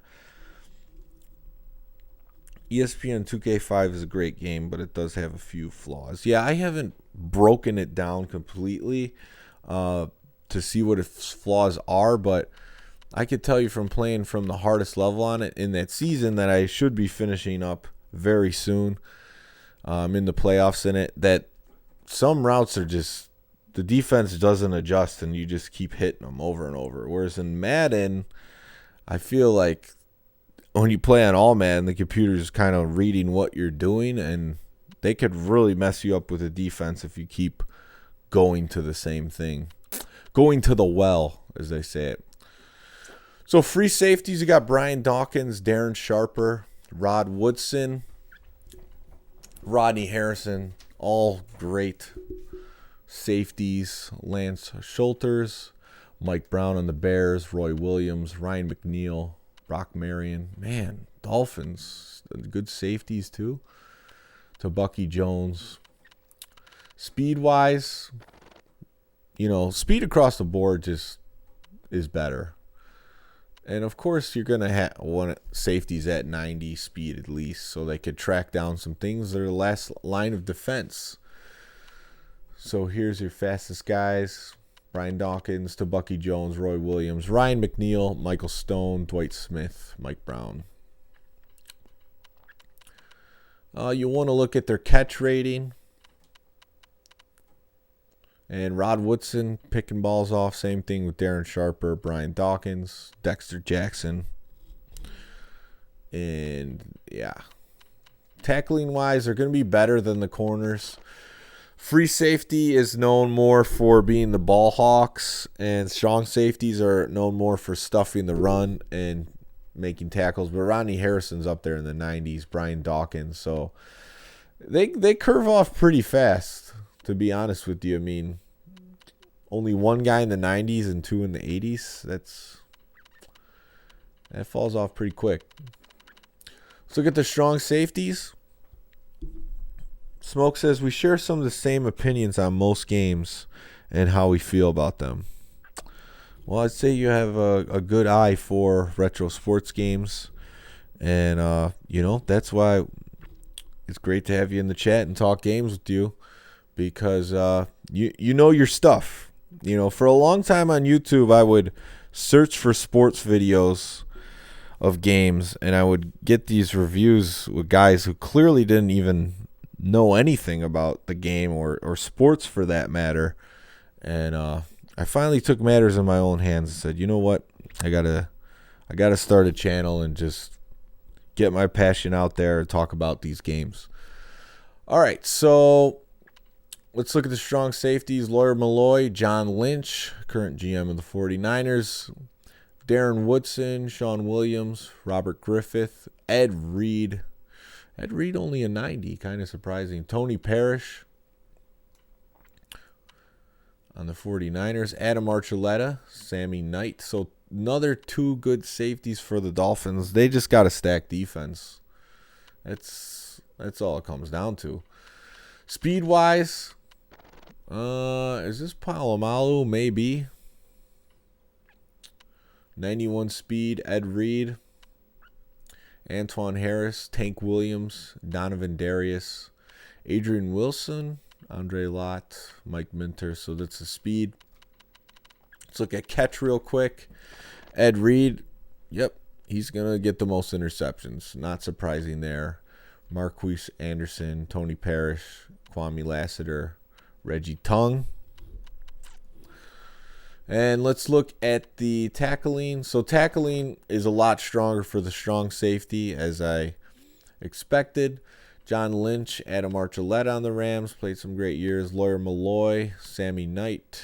ESPN 2K5 is a great game, but it does have a few flaws. Yeah, I haven't broken it down completely to see what its flaws are, but I could tell you from playing from the hardest level on it in that season that I should be finishing up very soon in the playoffs in it, that some routes are just, the defense doesn't adjust and you just keep hitting them over and over. Whereas in Madden, I feel like when you play on all Madden, the computer's kind of reading what you're doing, and they could really mess you up with a defense if you keep going to the same thing. Going to the well. as they say it. So free safeties, you got Brian Dawkins, Darren Sharper, Rod Woodson, Rodney Harrison, all great safeties. Lance Schulters, Mike Brown on the Bears, Roy Williams, Ryan McNeil, Brock Marion. Man, Dolphins, good safeties too. To Bucky Jones. Speed-wise, speed across the board just is better. And, of course, you're going to want safeties at 90 speed at least so they could track down some things. They're the last line of defense. So here's your fastest guys. Brian Dawkins to Bucky Jones, Roy Williams, Ryan McNeil, Michael Stone, Dwight Smith, Mike Brown. You want to look at their catch rating. And Rod Woodson picking balls off. Same thing with Darren Sharper, Brian Dawkins, Dexter Jackson. And, yeah. Tackling-wise, they're going to be better than the corners. Free safety is known more for being the ball hawks. And strong safeties are known more for stuffing the run and making tackles. But Rodney Harrison's up there in the 90s. Brian Dawkins. So they curve off pretty fast. To be honest with you, I mean, only one guy in the 90s and two in the 80s. That falls off pretty quick. Let's look at the strong safeties. Smoke says we share some of the same opinions on most games and how we feel about them. Well, I'd say you have a good eye for retro sports games, and that's why it's great to have you in the chat and talk games with you. Because you know your stuff. For a long time on YouTube, I would search for sports videos of games, and I would get these reviews with guys who clearly didn't even know anything about the game or sports for that matter. And I finally took matters in my own hands and said, you know what? I gotta start a channel and just get my passion out there and talk about these games. All right, so let's look at the strong safeties. Lawyer Malloy, John Lynch, current GM of the 49ers. Darren Woodson, Sean Williams, Robert Griffith, Ed Reed. Ed Reed only a 90, kind of surprising. Tony Parrish on the 49ers. Adam Archuleta, Sammy Knight. So another two good safeties for the Dolphins. They just got to stack defense. That's all it comes down to. Speed-wise, is this Palomalu? Maybe. 91 speed, Ed Reed. Antoine Harris, Tank Williams, Donovan Darius, Adrian Wilson, Andre Lott, Mike Minter. So that's the speed. Let's look at catch real quick. Ed Reed, yep, he's going to get the most interceptions. Not surprising there. Marquise Anderson, Tony Parrish, Kwame Lassiter, Reggie Tongue. And let's look at the tackling. So tackling is a lot stronger for the strong safety, as I expected. John Lynch, Adam Archuleta on the Rams, played some great years. Lawyer Malloy, Sammy Knight,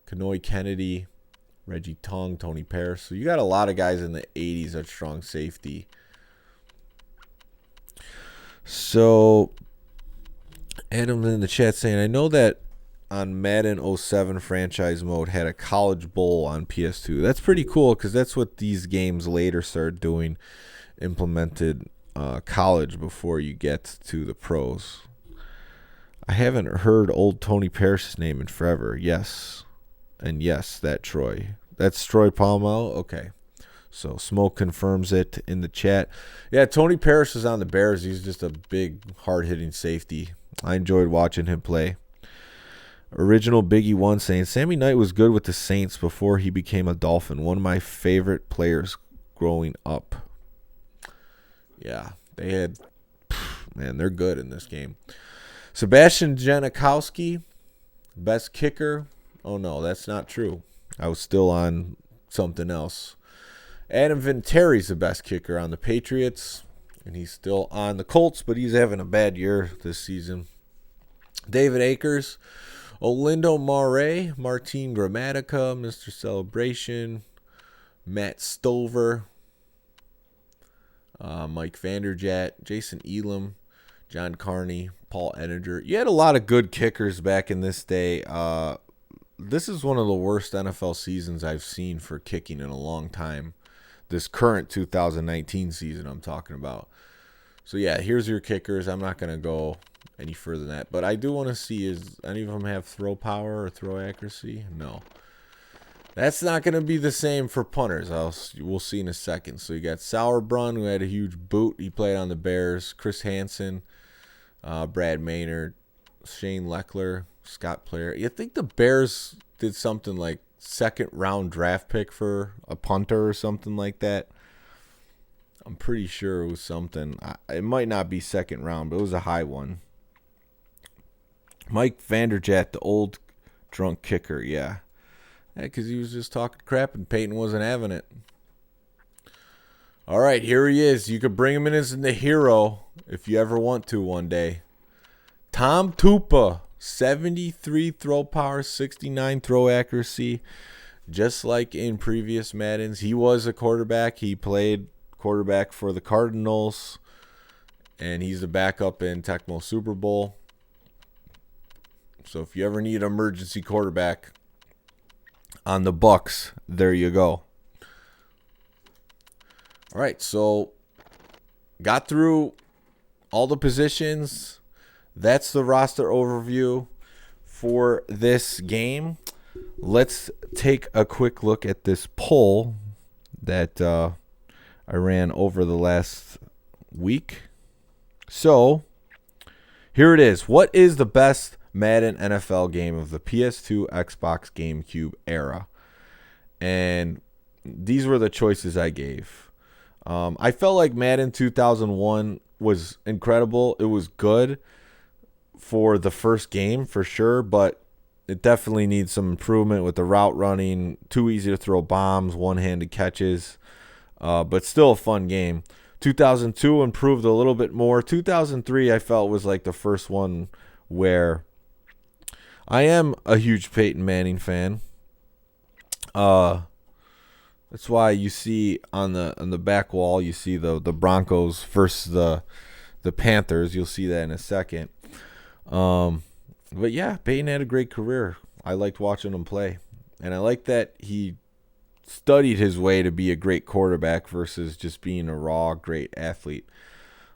Kanoy Kennedy, Reggie Tongue, Tony Parrish. So you got a lot of guys in the 80s at strong safety. So Adam's in the chat saying, I know that on Madden 07 franchise mode had a college bowl on PS2. That's pretty cool because that's what these games later started doing, implemented college before you get to the pros. I haven't heard old Tony Parrish's name in forever. Yes. And yes, that's Troy Palmo. Okay. So Smoke confirms it in the chat. Yeah, Tony Parrish is on the Bears. He's just a big, hard-hitting safety. I enjoyed watching him play. Original Biggie One saying, Sammy Knight was good with the Saints before he became a Dolphin. One of my favorite players growing up. Yeah, they're good in this game. Sebastian Janikowski, best kicker. Oh, no, that's not true. I was still on something else. Adam Vinatieri's the best kicker on the Patriots, and he's still on the Colts, but he's having a bad year this season. David Akers, Olindo Mare, Martin Gramatica, Mr. Celebration, Matt Stover, Mike Vanderjagt, Jason Elam, John Carney, Paul Ettinger. You had a lot of good kickers back in this day. This is one of the worst NFL seasons I've seen for kicking in a long time. This current 2019 season I'm talking about. So, yeah, here's your kickers. I'm not going to go any further than that. But I do want to see, is any of them have throw power or throw accuracy? No. That's not going to be the same for punters. We'll see in a second. So, you got Sauerbrunn, who had a huge boot. He played on the Bears. Chris Hansen, Brad Maynard, Shane Leckler, Scott Player. You think the Bears did something like second-round draft pick for a punter or something like that? I'm pretty sure it was something. It might not be second round, but it was a high one. Mike Vanderjagt, the old drunk kicker, yeah. Because he was just talking crap and Peyton wasn't having it. All right, here he is. You could bring him in as the hero if you ever want to one day. Tom Tupa, 73 throw power, 69 throw accuracy. Just like in previous Maddens, he was a quarterback. He played quarterback for the Cardinals, and he's the backup in Tecmo Super Bowl. So if you ever need an emergency quarterback on the Bucks, there you go. All right, so got through all the positions. That's the roster overview for this game. Let's take a quick look at this poll that I ran over the last week. So, here it is. What is the best Madden NFL game of the PS2, Xbox, GameCube era? And these were the choices I gave. I felt like Madden 2001 was incredible. It was good for the first game, for sure, but it definitely needs some improvement with the route running, too easy to throw bombs, one-handed catches. But still a fun game. 2002 improved a little bit more. 2003 I felt was like the first one where I am a huge Peyton Manning fan. That's why you see on the back wall, you see the Broncos versus the Panthers. You'll see that in a second. But yeah, Peyton had a great career. I liked watching him play. And I like that he studied his way to be a great quarterback versus just being a raw, great athlete.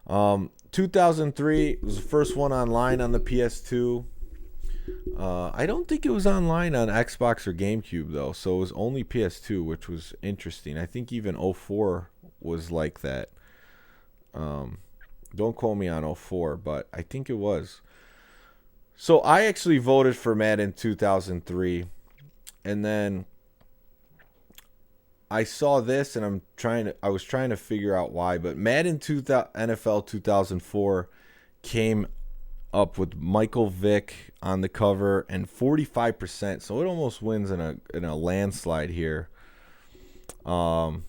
2003 was the first one online on the PS2. I don't think it was online on Xbox or GameCube, though, so it was only PS2, which was interesting. I think even 04 was like that. Don't quote me on 04, but I think it was. So I actually voted for Madden 2003, and then I saw this, and I was trying to figure out why, but Madden NFL 2004 came up with Michael Vick on the cover and 45%, so it almost wins in a landslide here. Well,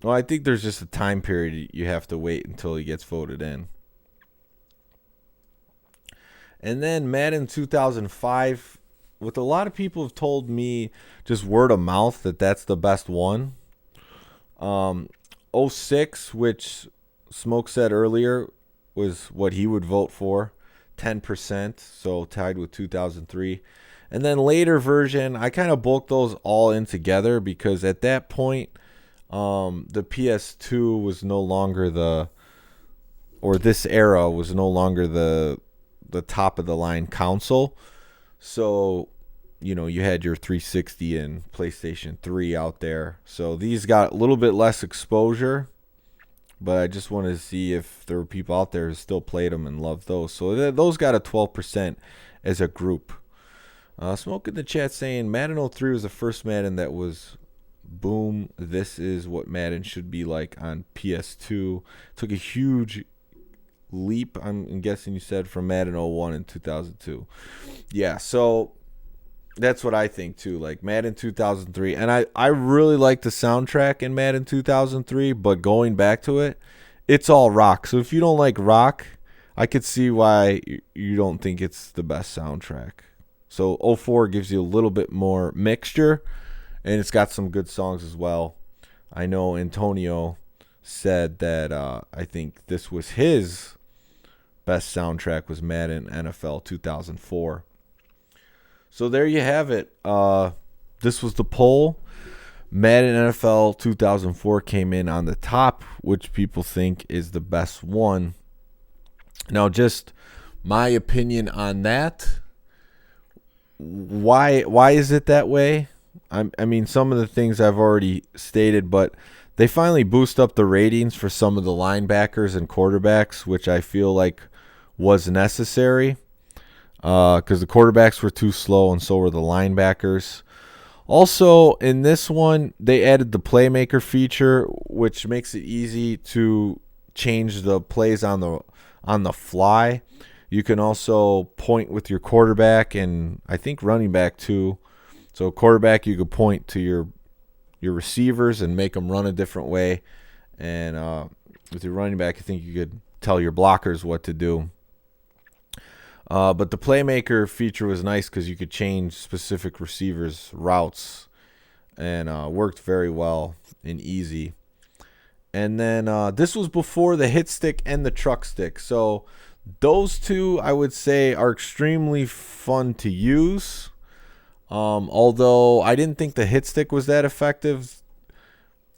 I think there's just a time period you have to wait until he gets voted in. And then Madden 2005, with a lot of people have told me just word of mouth that that's the best one. 06, which Smoke said earlier, was what he would vote for, 10%, so tied with 2003. And then later version, I kind of bulked those all in together because at that point, the PS2 was no longer this era was no longer the top of the line console. So, you had your 360 and PlayStation 3 out there. So these got a little bit less exposure, but I just wanted to see if there were people out there who still played them and loved those. So those got a 12% as a group. Smoke in the chat saying Madden 03 was the first Madden that was boom. This is what Madden should be like on PS2. Took a huge leap, I'm guessing you said, from Madden 01 in 2002. Yeah, so that's what I think too. Like Madden 2003, and I really like the soundtrack in Madden 2003, but going back to it, it's all rock. So if you don't like rock, I could see why you don't think it's the best soundtrack. So 04 gives you a little bit more mixture, and it's got some good songs as well. I know Antonio said that I think this was his best soundtrack was Madden NFL 2004. So there you have it. This was the poll. Madden NFL 2004 came in on the top, which people think is the best one. Now, just my opinion on that. Why is it that way? I mean, some of the things I've already stated, but they finally boost up the ratings for some of the linebackers and quarterbacks, which I feel like was necessary because the quarterbacks were too slow and so were the linebackers. Also, in this one, they added the playmaker feature, which makes it easy to change the plays on the fly. You can also point with your quarterback and I think running back too. So quarterback, you could point to your receivers and make them run a different way. And with your running back, I think you could tell your blockers what to do. But the playmaker feature was nice because you could change specific receivers' routes and worked very well and easy. And then this was before the hit stick and the truck stick. So those two, I would say, are extremely fun to use. Although I didn't think the hit stick was that effective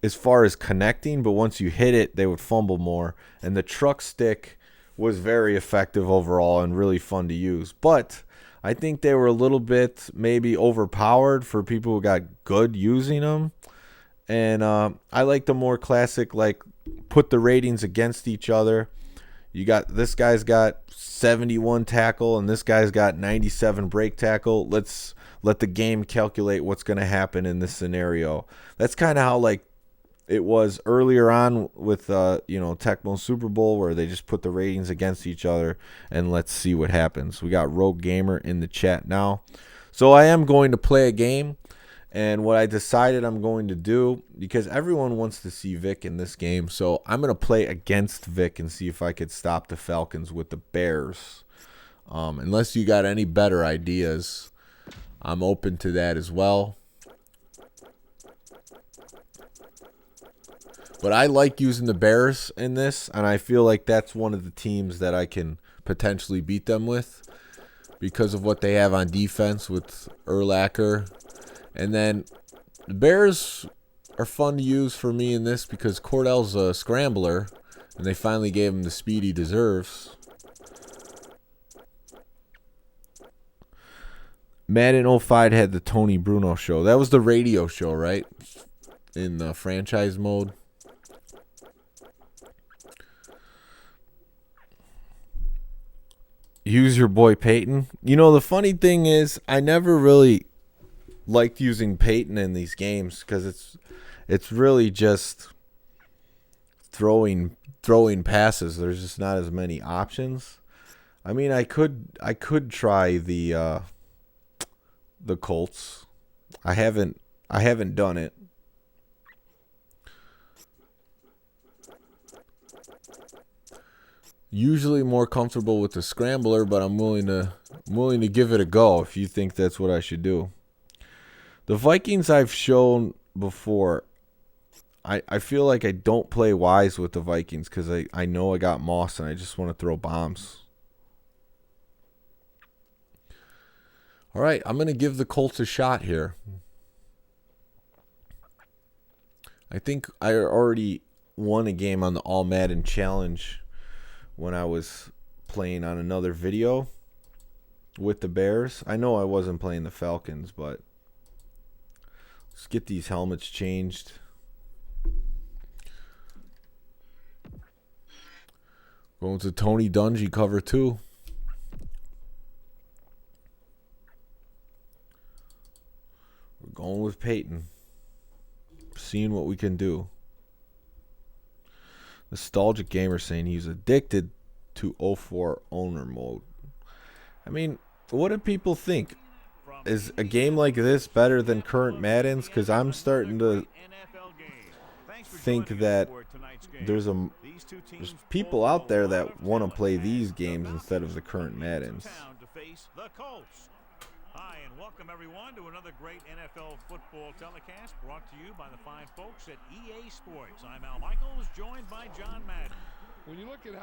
as far as connecting, but once you hit it, they would fumble more. And the truck stick was very effective overall and really fun to use. But I think they were a little bit maybe overpowered for people who got good using them. And I like the more classic, like put the ratings against each other. You got this guy's got 71 tackle and this guy's got 97 break tackle. Let's let the game calculate what's going to happen in this scenario. That's kind of how like it was earlier on with Tecmo Super Bowl, where they just put the ratings against each other and let's see what happens. We got Rogue Gamer in the chat now. So I am going to play a game. And what I decided I'm going to do, because everyone wants to see Vic in this game, so I'm going to play against Vic and see if I could stop the Falcons with the Bears. Unless you got any better ideas, I'm open to that as well. But I like using the Bears in this, and I feel like that's one of the teams that I can potentially beat them with because of what they have on defense with Urlacher. And then the Bears are fun to use for me in this because Cordell's a scrambler, and they finally gave him the speed he deserves. Madden 05 had the Tony Bruno show. That was the radio show, right? In the franchise mode. Use your boy Peyton. You know, the funny thing is, I never really liked using Peyton in these games because it's really just throwing passes. There's just not as many options. I mean, I could try the Colts. I haven't done it. Usually more comfortable with the scrambler, but I'm willing to give it a go if you think that's what I should do. The Vikings I've shown before. I feel like I don't play wise with the Vikings because I know I got Moss and I just want to throw bombs. All right, I'm going to give the Colts a shot here. I think I already won a game on the All Madden Challenge when I was playing on another video with the Bears. I know I wasn't playing the Falcons, but let's get these helmets changed. Going to Tony Dungy cover 2. We're going with Peyton. Seeing what we can do. Nostalgic Gamer saying he's addicted to 04 owner mode. I mean, what do people think? Is a game like this better than current Maddens? Because I'm starting to think that there's people out there that want to play these games instead of the current Maddens. The Colts. Hi, and welcome everyone to another great NFL football telecast brought to you by the fine folks at EA Sports. I'm Al Michaels, joined by John Madden.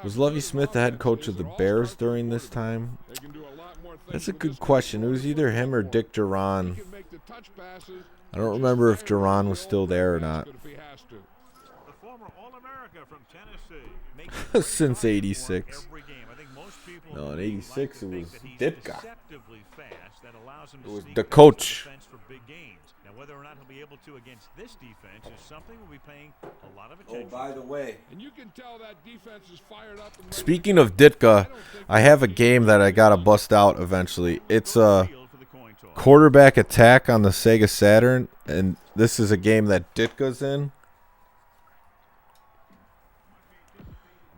Was Lovie Smith the head coach of the Bears during this time? That's a good question. It was either him or Dick Duran. I don't remember if Duran was still there or not. The former All-America from Tennessee. Since 86. No, in 86 it was Ditka. It was the coach. Now, whether or not he'll be able to against this defense is something we'll be paying a lot of attention. Oh, by the way. And you can tell that defense is fired up. Speaking of Ditka, I have a game that I gotta bust out eventually. It's a quarterback attack on the Sega Saturn, and this is a game that Ditka's in.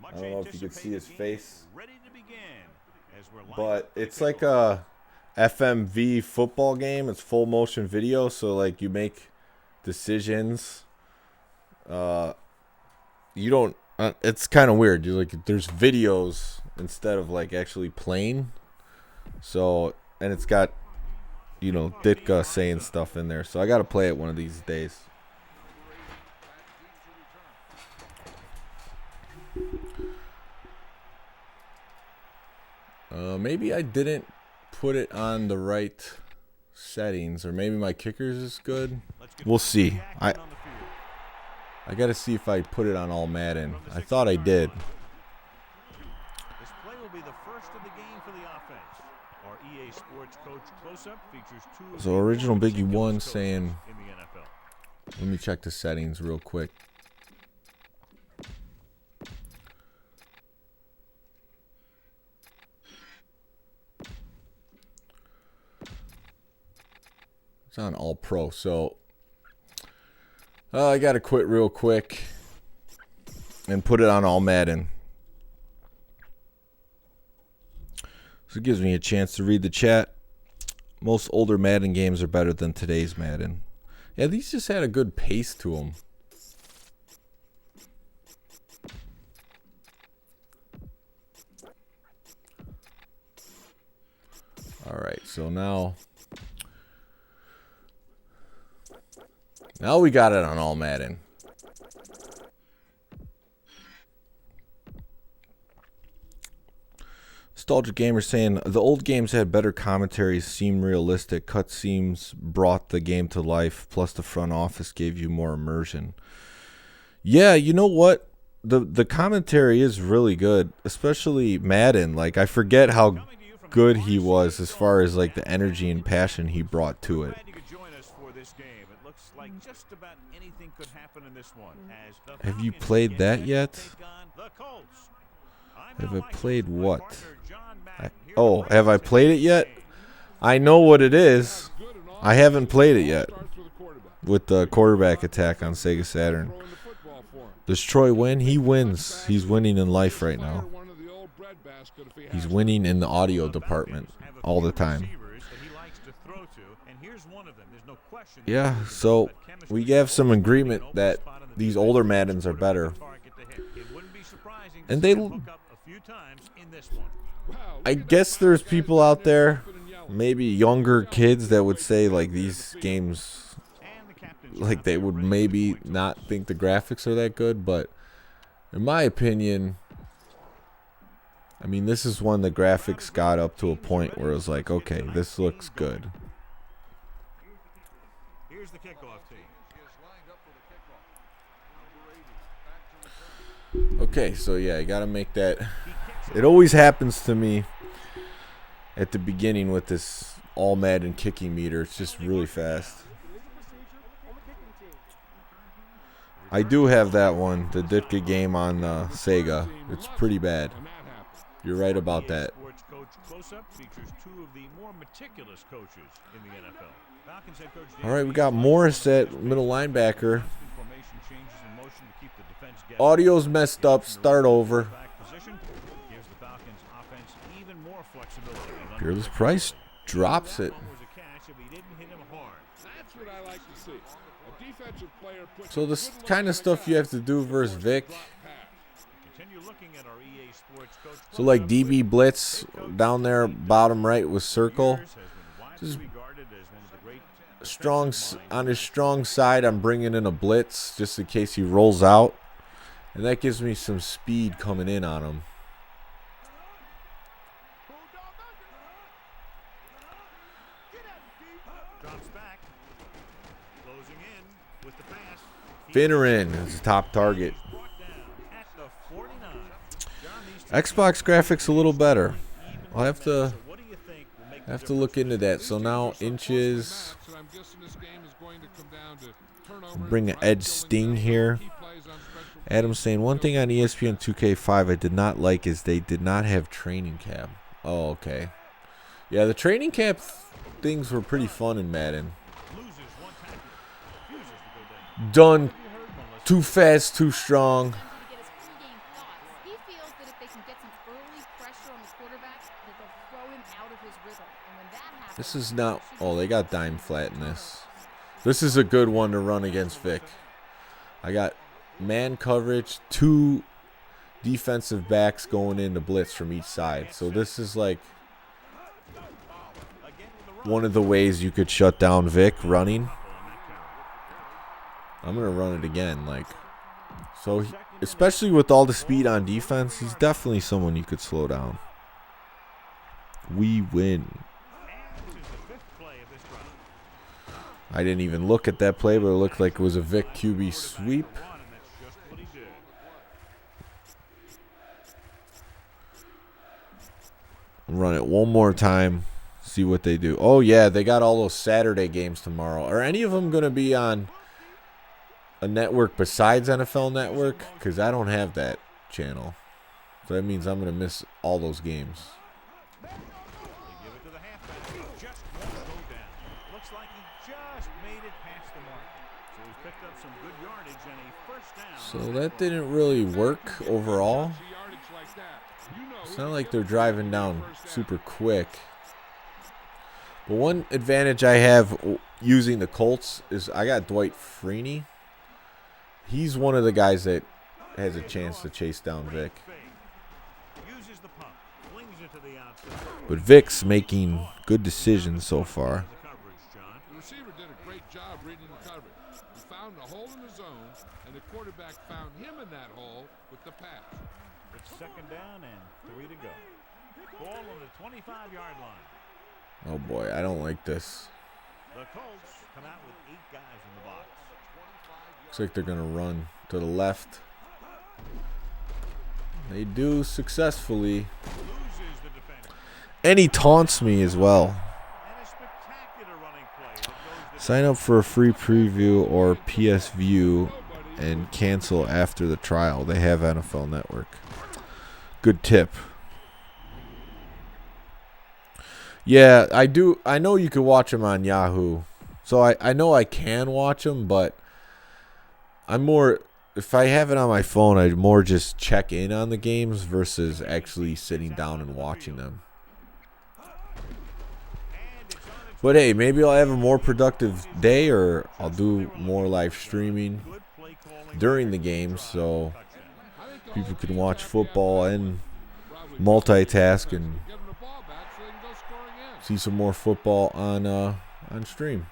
I don't know if you can see his face, but it's like a FMV football game. It's full motion video, so like you make decisions. You don't. It's kind of weird. You like there's videos instead of like actually playing. So and it's got, you know, Ditka saying stuff in there. So I got to play it one of these days. Maybe I didn't put it on the right settings, or maybe my kickers is good. We'll see. I got to see if I put it on all Madden. I thought I did. This play will be the first of the game for the offense. Our EA Sports Coach Close-Up features two. So original Biggie 1 saying, let me check the settings real quick. It's on all pro, so I gotta quit real quick and put it on all Madden. So it gives me a chance to read the chat. Most older Madden games are better than today's Madden. Yeah, these just had a good pace to them. All right, so now we got it on all Madden. Nostalgia Gamer saying the old games had better commentaries, seemed realistic, cutscenes brought the game to life, plus the front office gave you more immersion. Yeah, you know what? The commentary is really good, especially Madden. Like, I forget how good he was as far as like the energy and passion he brought to it. Have you played that yet? Have I played what? Have I played it yet? I know what it is. I haven't played it yet. With the quarterback attack on Sega Saturn. Does Troy win? He wins. He's winning in life right now. He's winning in the audio department all the time. Yeah, so we have some agreement that these older Maddens are better. And I guess there's people out there, maybe younger kids, that would say like these games, like they would maybe not think the graphics are that good, but in my opinion, I mean, this is when the graphics got up to a point where it was like, okay, this looks good. Here's the kickoff team. Okay, so yeah, you gotta make that. It always happens to me at the beginning with this all Madden kicking meter. It's just really fast. I do have that one, the Ditka game on Sega. It's pretty bad. You're right about that. All right, we got Morris at middle linebacker. Audio's messed up. Start over. Peerless Price drops it. That's what I like to see. A defensive player puts So a this good look kind on of the stuff you guy have to do versus before Vic. drop pass. Continue looking at our EA Sports coach. So like DB blitz down there, bottom right with circle. Just strong on his strong side. I'm bringing in a blitz just in case he rolls out, and that gives me some speed coming in on him. Drops back. Closing in with the pass. Finneran is the top target. Brought down at the 49. Xbox graphics a little better. I'll have to What do you think will make the look into that. So now inches. And I'm guessing this game is going to come down to turnover, Bring an edge sting here. key plays on special Adam's saying one thing on ESPN 2K5 I did not like is they did not have training camp. Oh, okay. Yeah, the training camp things were pretty fun in Madden. loses one tackle. Refuses to go down. Done too fast, too strong. To get his pregame thoughts, he feels that if they can get some early pressure on the quarterback, that they'll throw him out of his rhythm. And when that happens, This is not. Oh, they got dime flat in this. This is a good one to run against Vic. I got man coverage, 2 defensive backs going into blitz from each side. So this is like one of the ways you could shut down Vic running. I'm going to run it again. So especially with all the speed on defense, he's definitely someone you could slow down. We win. I didn't even look at that play, but it looked like it was a Vic QB sweep. Run it one more time. See what they do. Oh, yeah, they got all those Saturday games tomorrow. Are any of them going to be on a network besides NFL Network? Because I don't have that channel. So that means I'm going to miss all those games. They give it to the halfback. He just won't go down. Looks like he just made it past the mark. So he's picked up some good yardage and a first down. So that didn't really work overall. It's not like they're driving down super quick. But one advantage I have using the Colts is I got Dwight Freeney. He's one of the guys that has a chance to chase down Vic. Uses the pump. Flings it to the outside. But Vic's making good decisions so far. The coverage, John. The receiver did a great job reading the coverage. He found a hole in the zone, and the quarterback found him in that hole with the pass. It's second down and 3 to go. Ball on the 25-yard line. Oh boy, I don't like this. The Colts come out with 8 guys in the box. Looks like they're going to run to the left. They do successfully. Loses the defender. And he taunts me as well. And a spectacular running play that goes to Sign up for a free preview or PS View and cancel after the trial. They have NFL Network. Good tip. Yeah, I do. I know you can watch them on Yahoo. So I know I can watch them, but I'm more, if I have it on my phone, I more just check in on the games versus actually sitting down and watching them. But hey, maybe I'll have a more productive day, or I'll do more live streaming during the games so people can watch football and multitask and see some more football on stream.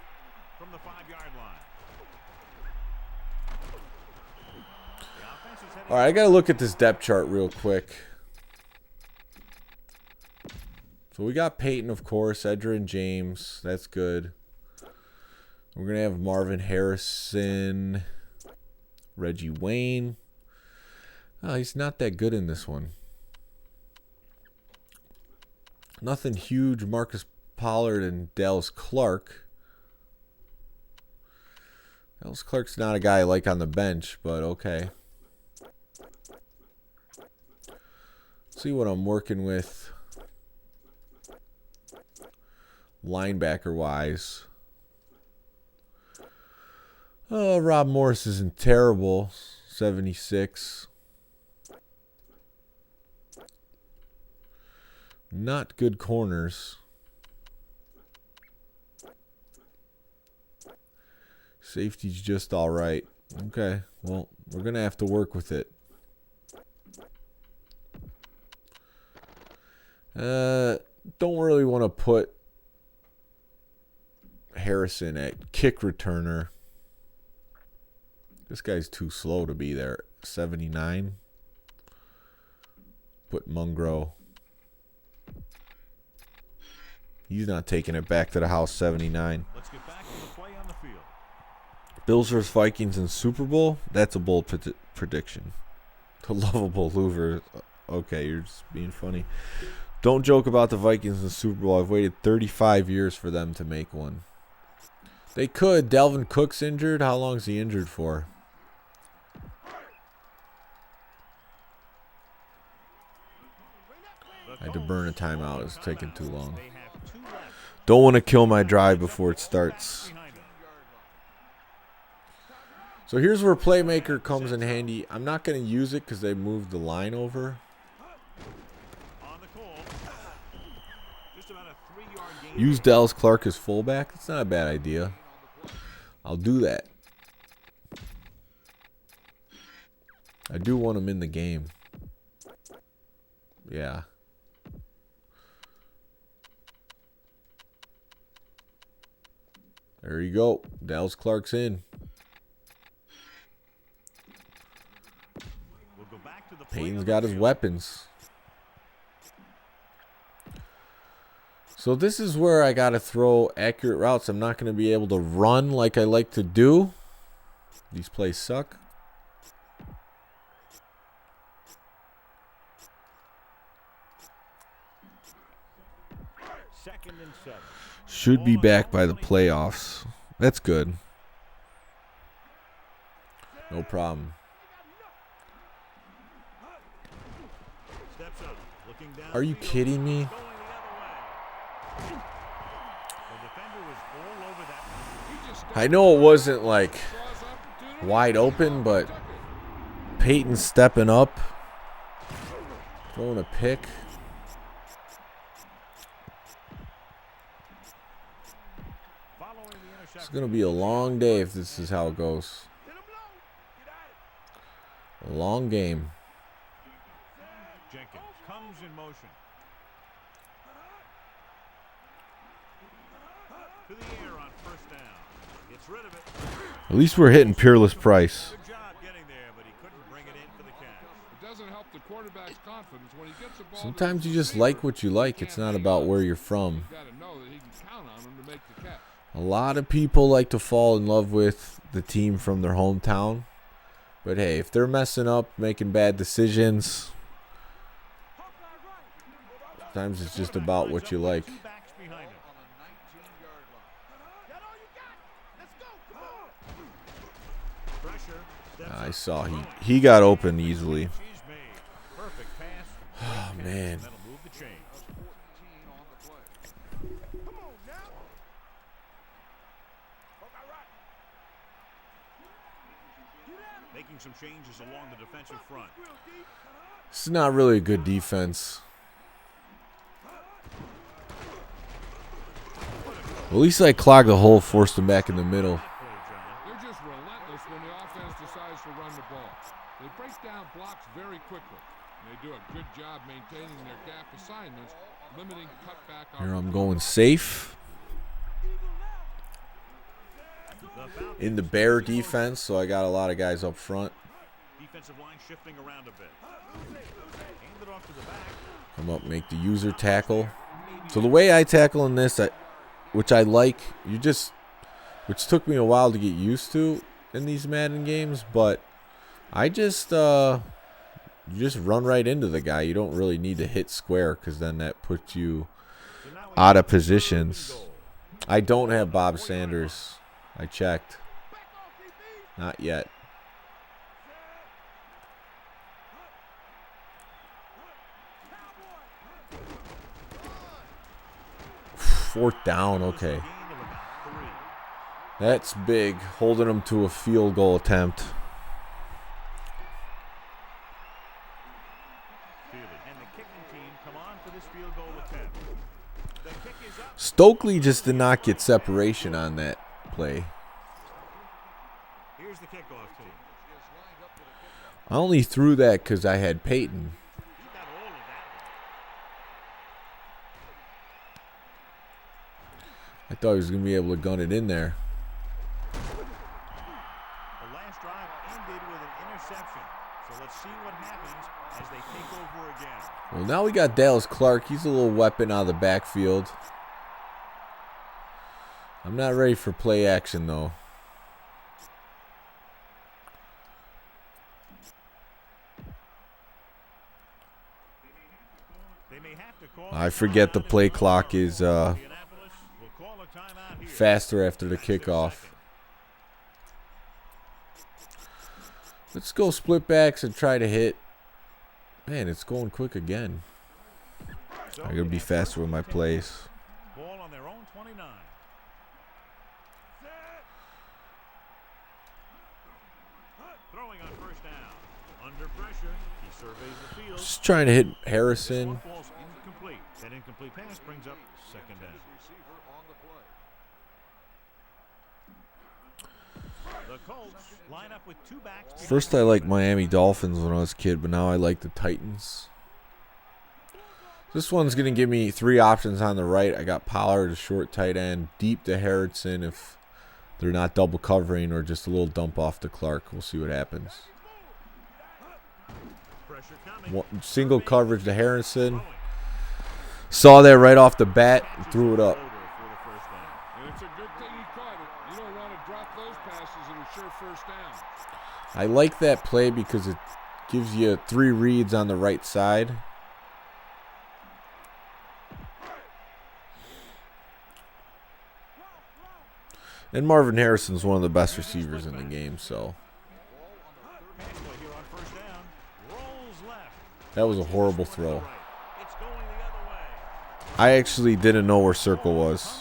from the 5-yard line. All right, I got to look at this depth chart real quick. So we got Peyton, of course, Edgerrin James. That's good. We're going to have Marvin Harrison, Reggie Wayne. Oh, he's not that good in this one. Nothing huge. Marcus Pollard and Dallas Clark. Dallas Clark's not a guy I like on the bench, but okay. See what I'm working with linebacker-wise. Oh, Rob Morris isn't terrible. 76. Not good corners. Safety's just all right. Okay, well, we're going to have to work with it. Don't really want to put Harrison at kick returner. This guy's too slow to be there. 79. Put Mungro. He's not taking it back to the house. 79. Let's get back to the play on the field. Bills vs. Vikings in Super Bowl. That's a bold prediction. The lovable Louver. Okay, you're just being funny. Don't joke about the Vikings in the Super Bowl. I've waited 35 years for them to make one. They could. Dalvin Cook's injured. How long is he injured for? I had to burn a timeout. It's taking too long. Don't want to kill my drive before it starts. So here's where Playmaker comes in handy. I'm not going to use it because they moved the line over. Use Dallas Clark as fullback. That's not a bad idea. I'll do that. I do want him in the game. Yeah. There you go. Dallas Clark's in. Payton's got his weapons. So this is where I got to throw accurate routes. I'm not going to be able to run like I like to do. These plays suck. Should be back by the playoffs. That's good. No problem. Are you kidding me? I know it wasn't like wide open, but Peyton stepping up, throwing a pick. It's going to be a long day if this is how it goes. A long game. Jenkins comes in motion. To the air on first down. Gets rid of it. At least we're hitting Peerless Price. Good job getting there, but he couldn't bring it in for the catch. It doesn't help the quarterback's confidence when he gets the ball. Sometimes you just like what you like. It's not about where you're from. You got to know that he can count on him to make the catch. A lot of people like to fall in love with the team from their hometown. But hey, if they're messing up, making bad decisions, sometimes it's just about what you like. I saw he got open easily. Oh, man. Making some changes along the defensive front. This is not really a good defense. At least I clogged the hole, forced him back in the middle. They're just relentless when the offense decides to run the ball. They break down blocks very quickly. And they do a good job maintaining their gap assignments, limiting cutback. Here I'm going safe. In the Bear defense, so I got a lot of guys up front. Defensive line shifting around a bit. Hand it off to the back. Come up, make the user tackle. So the way I tackle in this, which I like, which took me a while to get used to in these Madden games, but I just you just run right into the guy. You don't really need to hit square because then that puts you out of positions. I don't have Bob Sanders. I checked. Not yet. Fourth down, okay. That's big, holding them to a field goal attempt. Stokely just did not get separation on that play. I only threw that because I had Peyton. I thought he was going to be able to gun it in there. The last drive ended with an interception. So let's see what happens as they take over again. Well, now we got Dallas Clark. He's a little weapon out of the backfield. I'm not ready for play action, though. I forget the play clock is faster after the kickoff. Let's go split backs and try to hit. Man, it's going quick again. I gotta be faster with my plays. Ball on their own 29. Throwing on first down. Under pressure, he surveys the field. Just trying to hit Harrison. Ball's incomplete. That incomplete pass brings up second down. The Colts line up with two backs. First I liked Miami Dolphins when I was a kid, but now I like the Titans. This one's going to give me three options on the right. I got Pollard, a short tight end, deep to Harrison if they're not double covering, or just a little dump off to Clark. We'll see what happens. Single coverage to Harrison. Saw that right off the bat and threw it up. And it's a good thing he caught it. You don't want to drop those passes and a sure first down. I like that play because it gives you three reads on the right side. And Marvin Harrison's one of the best receivers in the game, so. That was a horrible throw. I actually didn't know where circle was.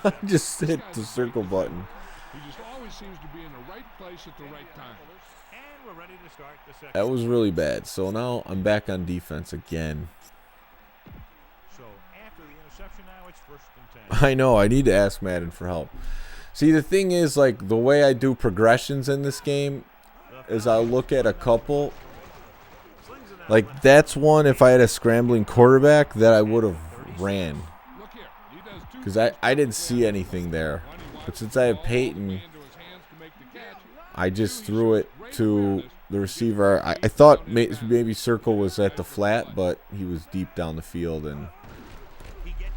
I just hit the circle button. He just always seems to be in the right place at the right time. And we're ready to start the second. That was really bad. So now I'm back on defense again. So after the interception now it's first and 10. I know. I need to ask Madden for help. See, the thing is, like, the way I do progressions in this game is I'll look at a couple. Like, that's one, if I had a scrambling quarterback, that I would have ran. Because I didn't see anything there. But since I have Peyton, I just threw it to the receiver. I thought maybe circle was at the flat, but he was deep down the field and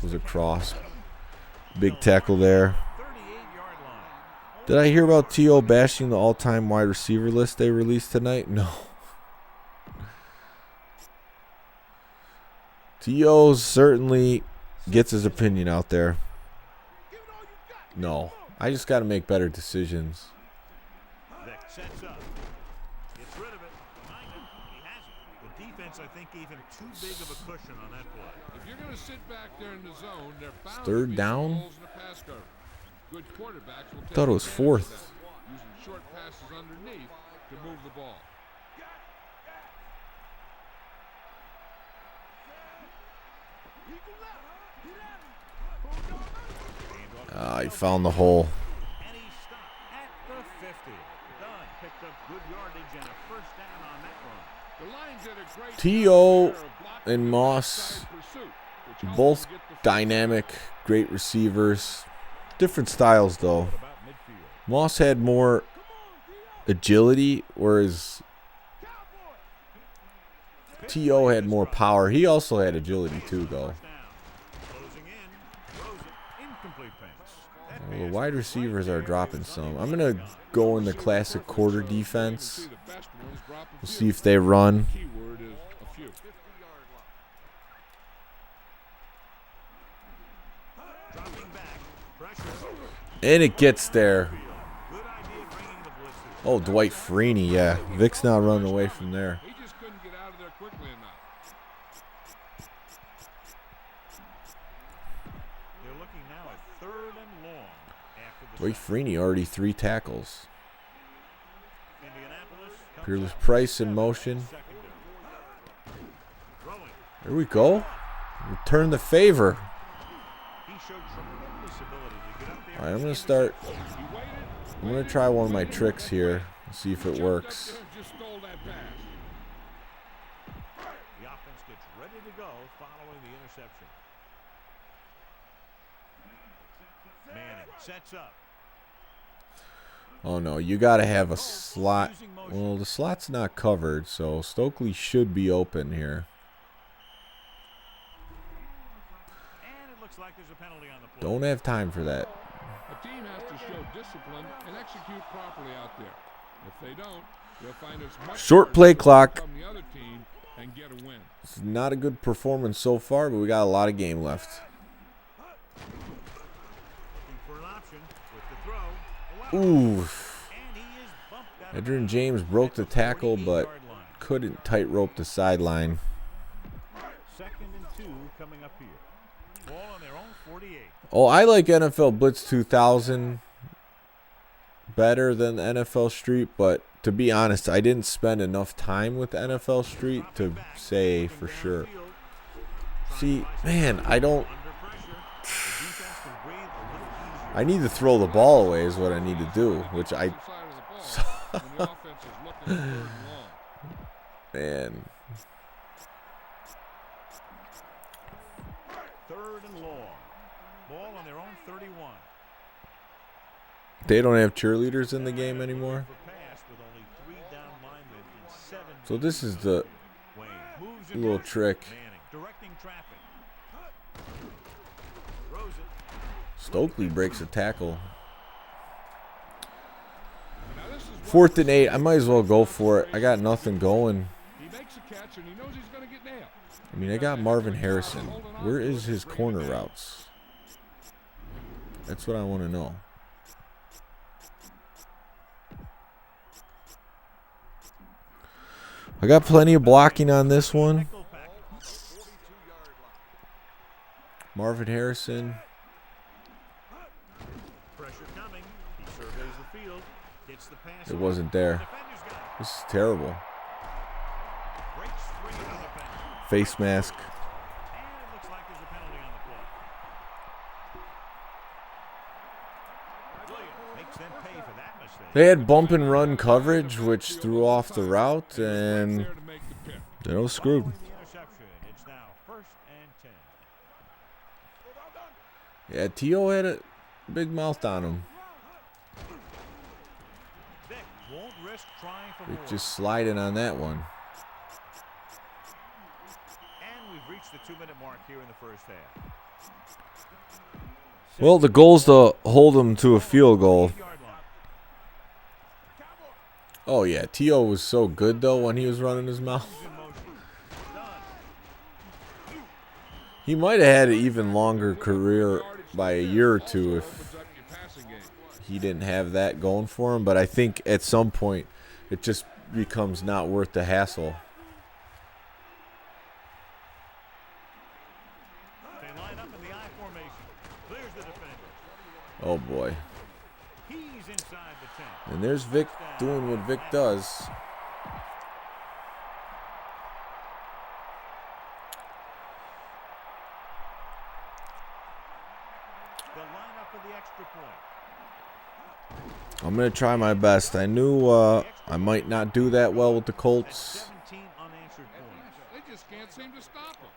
was across. Big tackle there. Did I hear about T.O. bashing the all-time wide receiver list they released tonight? No. T.O. certainly gets his opinion out there. No. I just got to make better decisions. Sets up. Gets rid of it. Behind him. He has it. The defense, I think, even too big of a cushion on that play. If you're going to sit back there in the zone, they're bound Third to be down. holes in the pass coverage. Good quarterbacks will take Thought it was advantage of fourth. that, using short passes underneath to move the ball. He found the hole. And he stopped at the 50. Dunn picked up good yardage and a first down on that run. The Lions did a great T.O. job there of and Moss, blocking pursuit, which helped both them get the dynamic, great receivers. Different styles, though. About midfield. Moss had more agility, whereas T.O. had more power. He also had agility, too, though. Closing in, throws it, incomplete pass. That Well, the pass wide receivers are dropping some. I'm going to go in the classic quarter defense. We'll see if they run. keyword is a few. dropping back. Pressure. And it gets there. Good idea bringing the blitz. Oh, Dwight Freeney, yeah. Vic's not running away from there. He just couldn't get out of there quickly enough. They're looking now at third and long after the Dwight Freeney already 3 tackles. Indianapolis comes Peerless up Price in motion. second down. Throwing. There we go. Return the favor. He showed tremendous ability to get up there. All right, I'm going to start. He waited. I'm going to try one of my tricks here. See if it works. Just stole that pass. The offense gets ready to go following the interception. Manning sets up. Oh no, you got to have a slot. Well, the slot's not covered, so Stokely should be open here. And it looks like there's a penalty on the play. Don't have time for that. A team has to show discipline and execute properly out there. If they don't, they'll find it's much Short play clock. from the other team and get a win. It's not a good performance so far, but we got a lot of game left. For an option with the throw. Ooh. And he is bumped out of Adrian bounds James at broke the the tackle, but 48-yard line. couldn't tightrope the sideline. 2nd and 2 coming up here. Ball on their own 48. Oh, I like NFL Blitz 2000 better than NFL Street, but to be honest, I didn't spend enough time with NFL Street to say for sure. See, man, I don't... I need to throw the ball away is what I need to do, which I... Man. 3rd and long. Ball on their own 31. They don't have cheerleaders in the game anymore. So this is the little trick. Stokely breaks a tackle. 4th and 8. I might as well go for it. I got nothing going. I mean, I got Marvin Harrison. Where is his corner routes? That's what I want to know. I got plenty of blocking on this one. Marvin Harrison. It wasn't there. This is terrible. Face mask. They had bump and run coverage, which threw off the route, and they were screwed. Yeah, T.O. had a big mouth on him. Vic just sliding on that one. And we've reached the 2-minute mark here in the first half. Well, the goal's to hold them to a field goal. Oh, yeah. T.O. was so good, though, when he was running his mouth. He might have had an even longer career by a year or two if he didn't have that going for him. But I think at some point it just becomes not worth the hassle. Oh, boy. And there's Vic doing what Vic does. I'm going to try my best. I knew I might not do that well with the Colts. They just can't seem to stop him.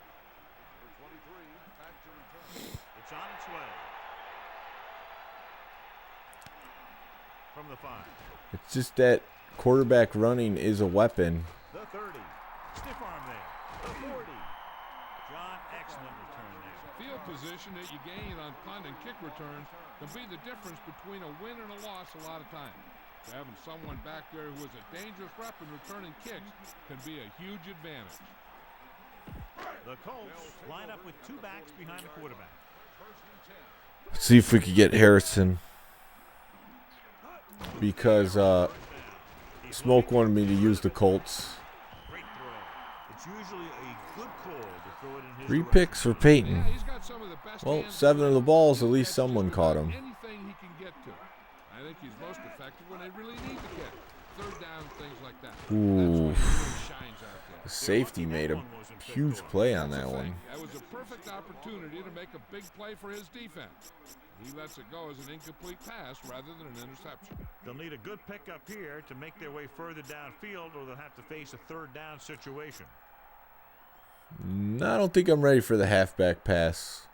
It's on its way. From the 5. It's just that quarterback running is a weapon. The 30. Stiff arm there. The 40. John, excellent return there. Field position that you gain on punt and kick returns can be the difference between a win and a loss a lot of times. Having someone back there who is a dangerous rep in returning kicks can be a huge advantage. The Colts line up with 2 backs behind the quarterback. Let's see if we could get Harrison. Because Smoke wanted me to use the Colts. Great throw. It's usually a good call to throw it in his 3 picks for Peyton. Yeah, he's got some of the best Well, hands 7 of the balls, at least someone caught him. anything he can get to. I think he's most effective when they really need to kick. 3rd down, things like that. Ooh. That's when he really shines out there. The safety made a huge play on that one. That was a perfect opportunity to make a big play for his defense. He lets it go as an incomplete pass rather than an interception. They'll need a good pickup here to make their way further downfield, or they'll have to face a third down situation. I don't think I'm ready for the halfback pass.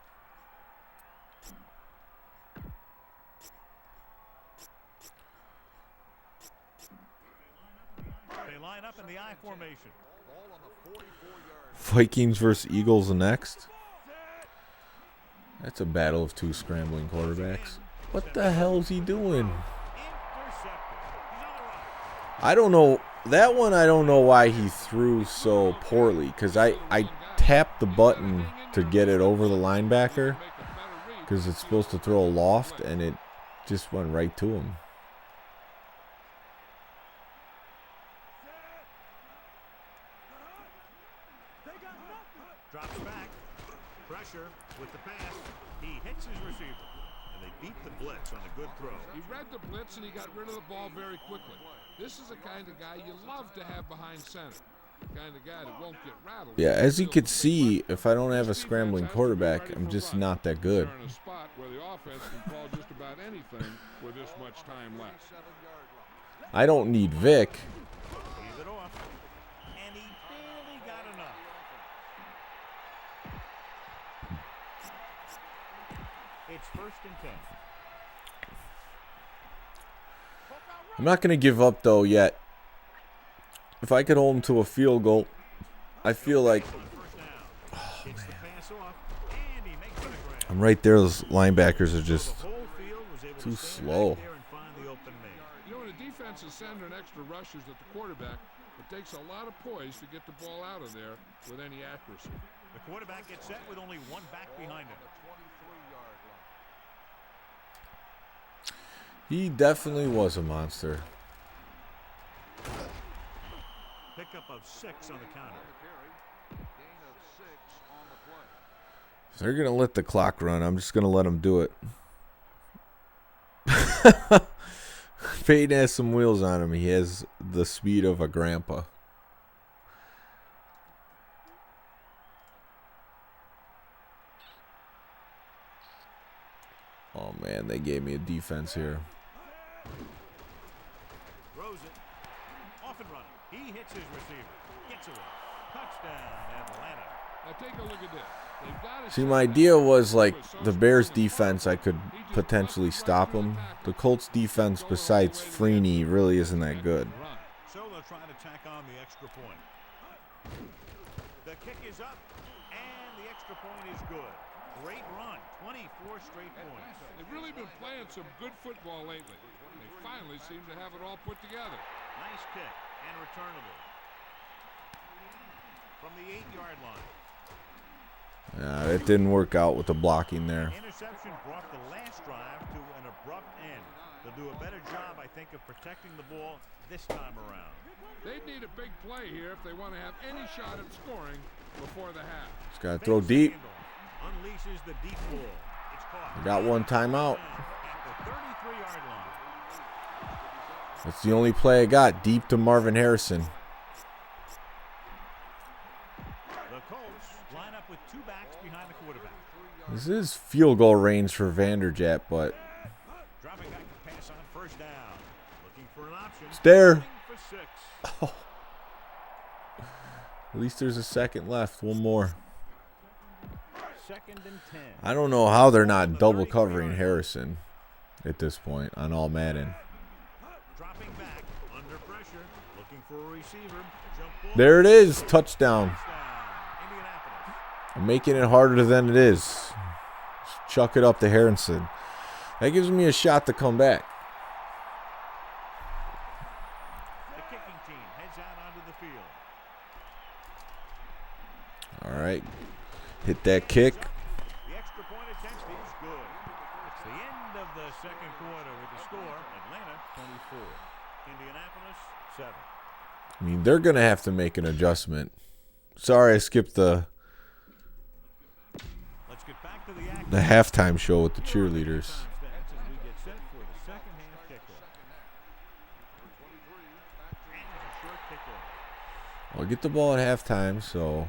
They line up in the I formation. Vikings versus Eagles next. That's a battle of two scrambling quarterbacks. What the hell is he doing? I don't know. That one, I don't know why he threw so poorly. Because I tapped the button to get it over the linebacker. Because it's supposed to throw a loft. And it just went right to him. Drops back. Pressure with the pass. He hits his receiver. And they beat the blitz on a good throw. He read the blitz and he got rid of the ball very quickly. This is the kind of guy you love to have behind center. The kind of guy that won't get rattled. Yeah, as you can see, if I don't have a scrambling quarterback, I'm just not that good. In a spot where the offense can call just about anything with this much time left. I don't need Vic. Gave it off. And he barely got enough. It's 1st and 10. I'm not going to give up, though, yet. If I could hold him to a field goal, I feel like... Oh, man. I'm right there. Those linebackers are just too slow. You know, when a defense is sending extra rushers at the quarterback, it takes a lot of poise to get the ball out of there with any accuracy. The quarterback gets set with only one back behind him. He definitely was a monster. Pickup of 6 on the counter. If they're going to let the clock run, I'm just going to let them do it. Peyton has some wheels on him. He has the speed of a grandpa. Oh, man, they gave me a defense here. Throws it. Off and running. He hits his receiver. Gets away. Touchdown, Atlanta. Now take a look at this. They've got to See, my idea was like the Bears defense, I could potentially stop them. The Colts defense, besides Freeney, really isn't that good. So they'll try to tack on the extra point. The kick is up, and the extra point is good. Great run. 24 straight points. They've really been playing some good football lately. They finally seem to have it all put together. Nice kick and returnable. From the 8-yard line. It didn't work out with the blocking there. Interception brought the last drive to an abrupt end. They'll do a better job, I think, of protecting the ball this time around. They need a big play here if they want to have any shot at scoring before the half. Just got to throw deep. Unleashes the deep ball. It's caught. I got one timeout. At the 33-yard line. That's the only play I got, deep to Marvin Harrison. The Colts line up with 2 backs behind the quarterback. This is field goal range for Vanderjagt, but Dropping back to pass on 1st down. Looking for an option. it's there. For 6. Oh. At least there's a second left. One more. 2nd and 10. I don't know how they're not double covering Harrison at this point on all Madden. Dropping back under pressure. Looking for a receiver. Jump ball. There it is. Touchdown. Touchdown. Indianapolis. I'm making it harder than it is. Just chuck it up to Harrison. That gives me a shot to come back. The kicking team heads out onto the field. All right. Hit that kick. The extra point attempt is good. It's the end of the 2nd quarter with the score. Atlanta 24. Indianapolis 7. I mean, they're going to have to make an adjustment. Sorry, I skipped the Let's get back to the action. the halftime show with the cheerleaders. As we get set for the 2nd half kickoff. And a short kickoff I'll get the ball at halftime, so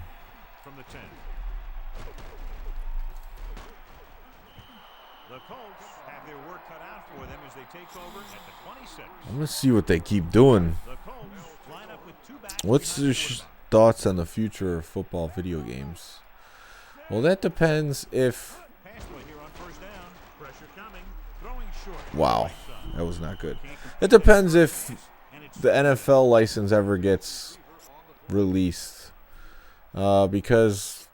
from the 10. The Colts have their work cut out for them as they take over at the 26. I'm going to see what they keep doing. The Colts line up with 2 backs. What's your thoughts on the future of football video games? Well, that depends if... Pass play here on first down. Pressure coming. Throwing short. Wow, that was not good. It depends if the NFL license ever gets released. Because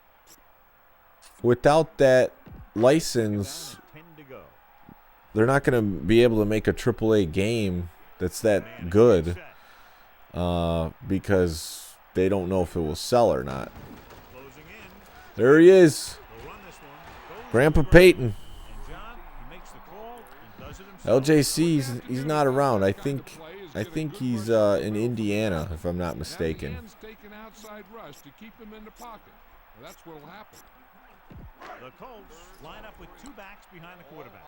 without that license, they're not going to be able to make a AAA game that's that good because they don't know if it will sell or not. There he is, Grandpa Peyton. LJC, he's not around. I think he's in Indiana, if I'm not mistaken. That's what'll happen. The Colts line up with 2 backs behind the quarterback.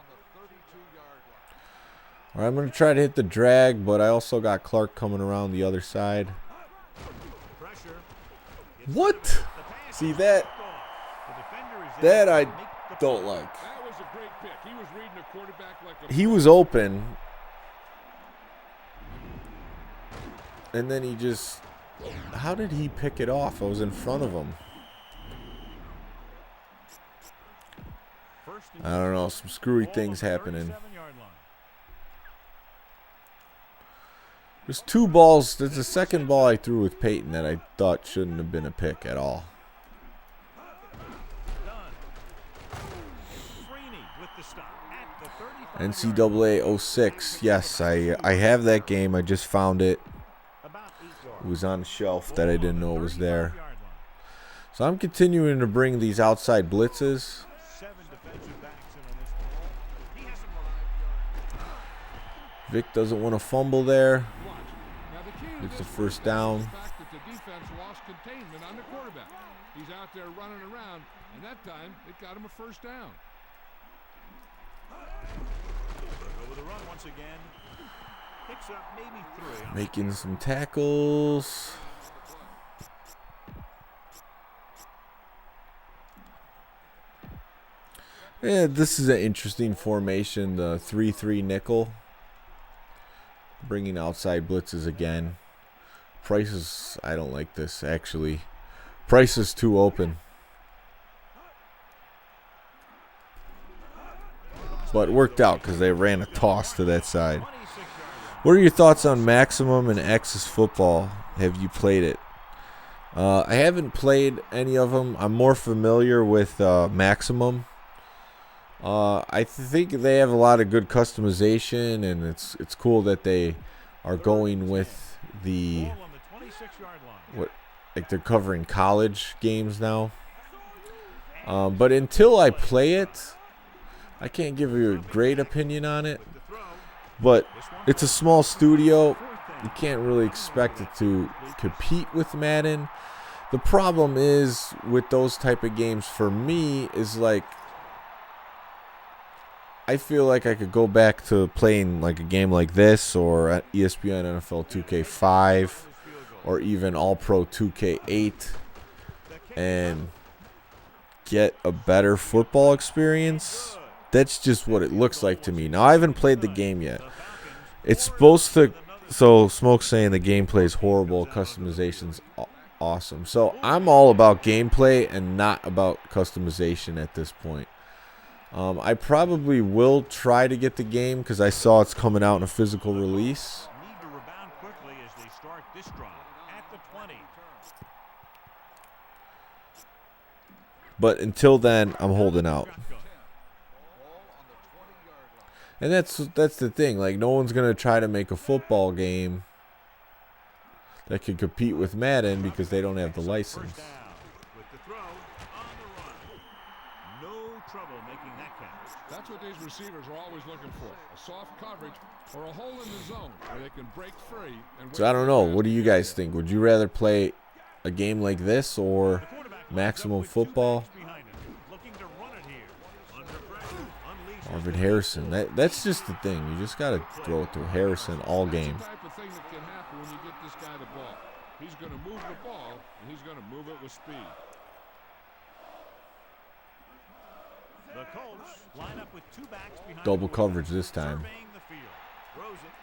All right, I'm going to try to hit the drag, but I also got Clark coming around the other side. What? See, that I don't like. That was a great pick. He was reading the quarterback like a... He was open, and then he just... How did he pick it off? I was in front of him. I don't know, some screwy things happening. There's 2 balls. There's a second ball I threw with Peyton that I thought shouldn't have been a pick at all. NCAA 06. Yes, I have that game. I just found it. It was on the shelf that I didn't know it was there. So I'm continuing to bring these outside blitzes. Vic doesn't want to fumble there. It's the first down. He's out there running around, and that time it got him a first down. Over the run once again. Picks up maybe 3. Making some tackles. Yeah, this is an interesting formation, the 3-3 nickel. Bringing outside blitzes again. Prices, I don't like this, actually. Price is too open. But it worked out because they ran a toss to that side. What are your thoughts on Maximum and Axis Football? Have you played it? I haven't played any of them. I'm more familiar with Maximum. I think they have a lot of good customization, and it's cool that they are going with the like they're covering college games now. But until I play it, I can't give you a great opinion on it. But it's a small studio. You can't really expect it to compete with Madden. The problem is with those type of games for me is like I feel like I could go back to playing like a game like this or at ESPN NFL 2K5 or even All-Pro 2K8 and get a better football experience. That's just what it looks like to me. Now, I haven't played the game yet. It's supposed to... So, Smoke's saying the gameplay is horrible, customization's awesome. So, I'm all about gameplay and not about customization at this point. I probably will try to get the game because I saw it's coming out in a physical release. But until then, I'm holding out. And that's the thing. Like, no one's going to try to make a football game that can compete with Madden because they don't have the license. That's what these receivers are always looking for. A soft coverage or a hole in the zone where they can break free. So I don't know. What do you guys think? Would you rather play a game like this or Maximum Football? Marvin Harrison. That's just the thing. You just got to throw it to Harrison all game. That's the type of thing that can happen when you get this guy the ball. He's going to move the ball, and he's going to move it with speed. The Colts line up with 2 backs behind Double the coverage this time. surveying the field. Throws it.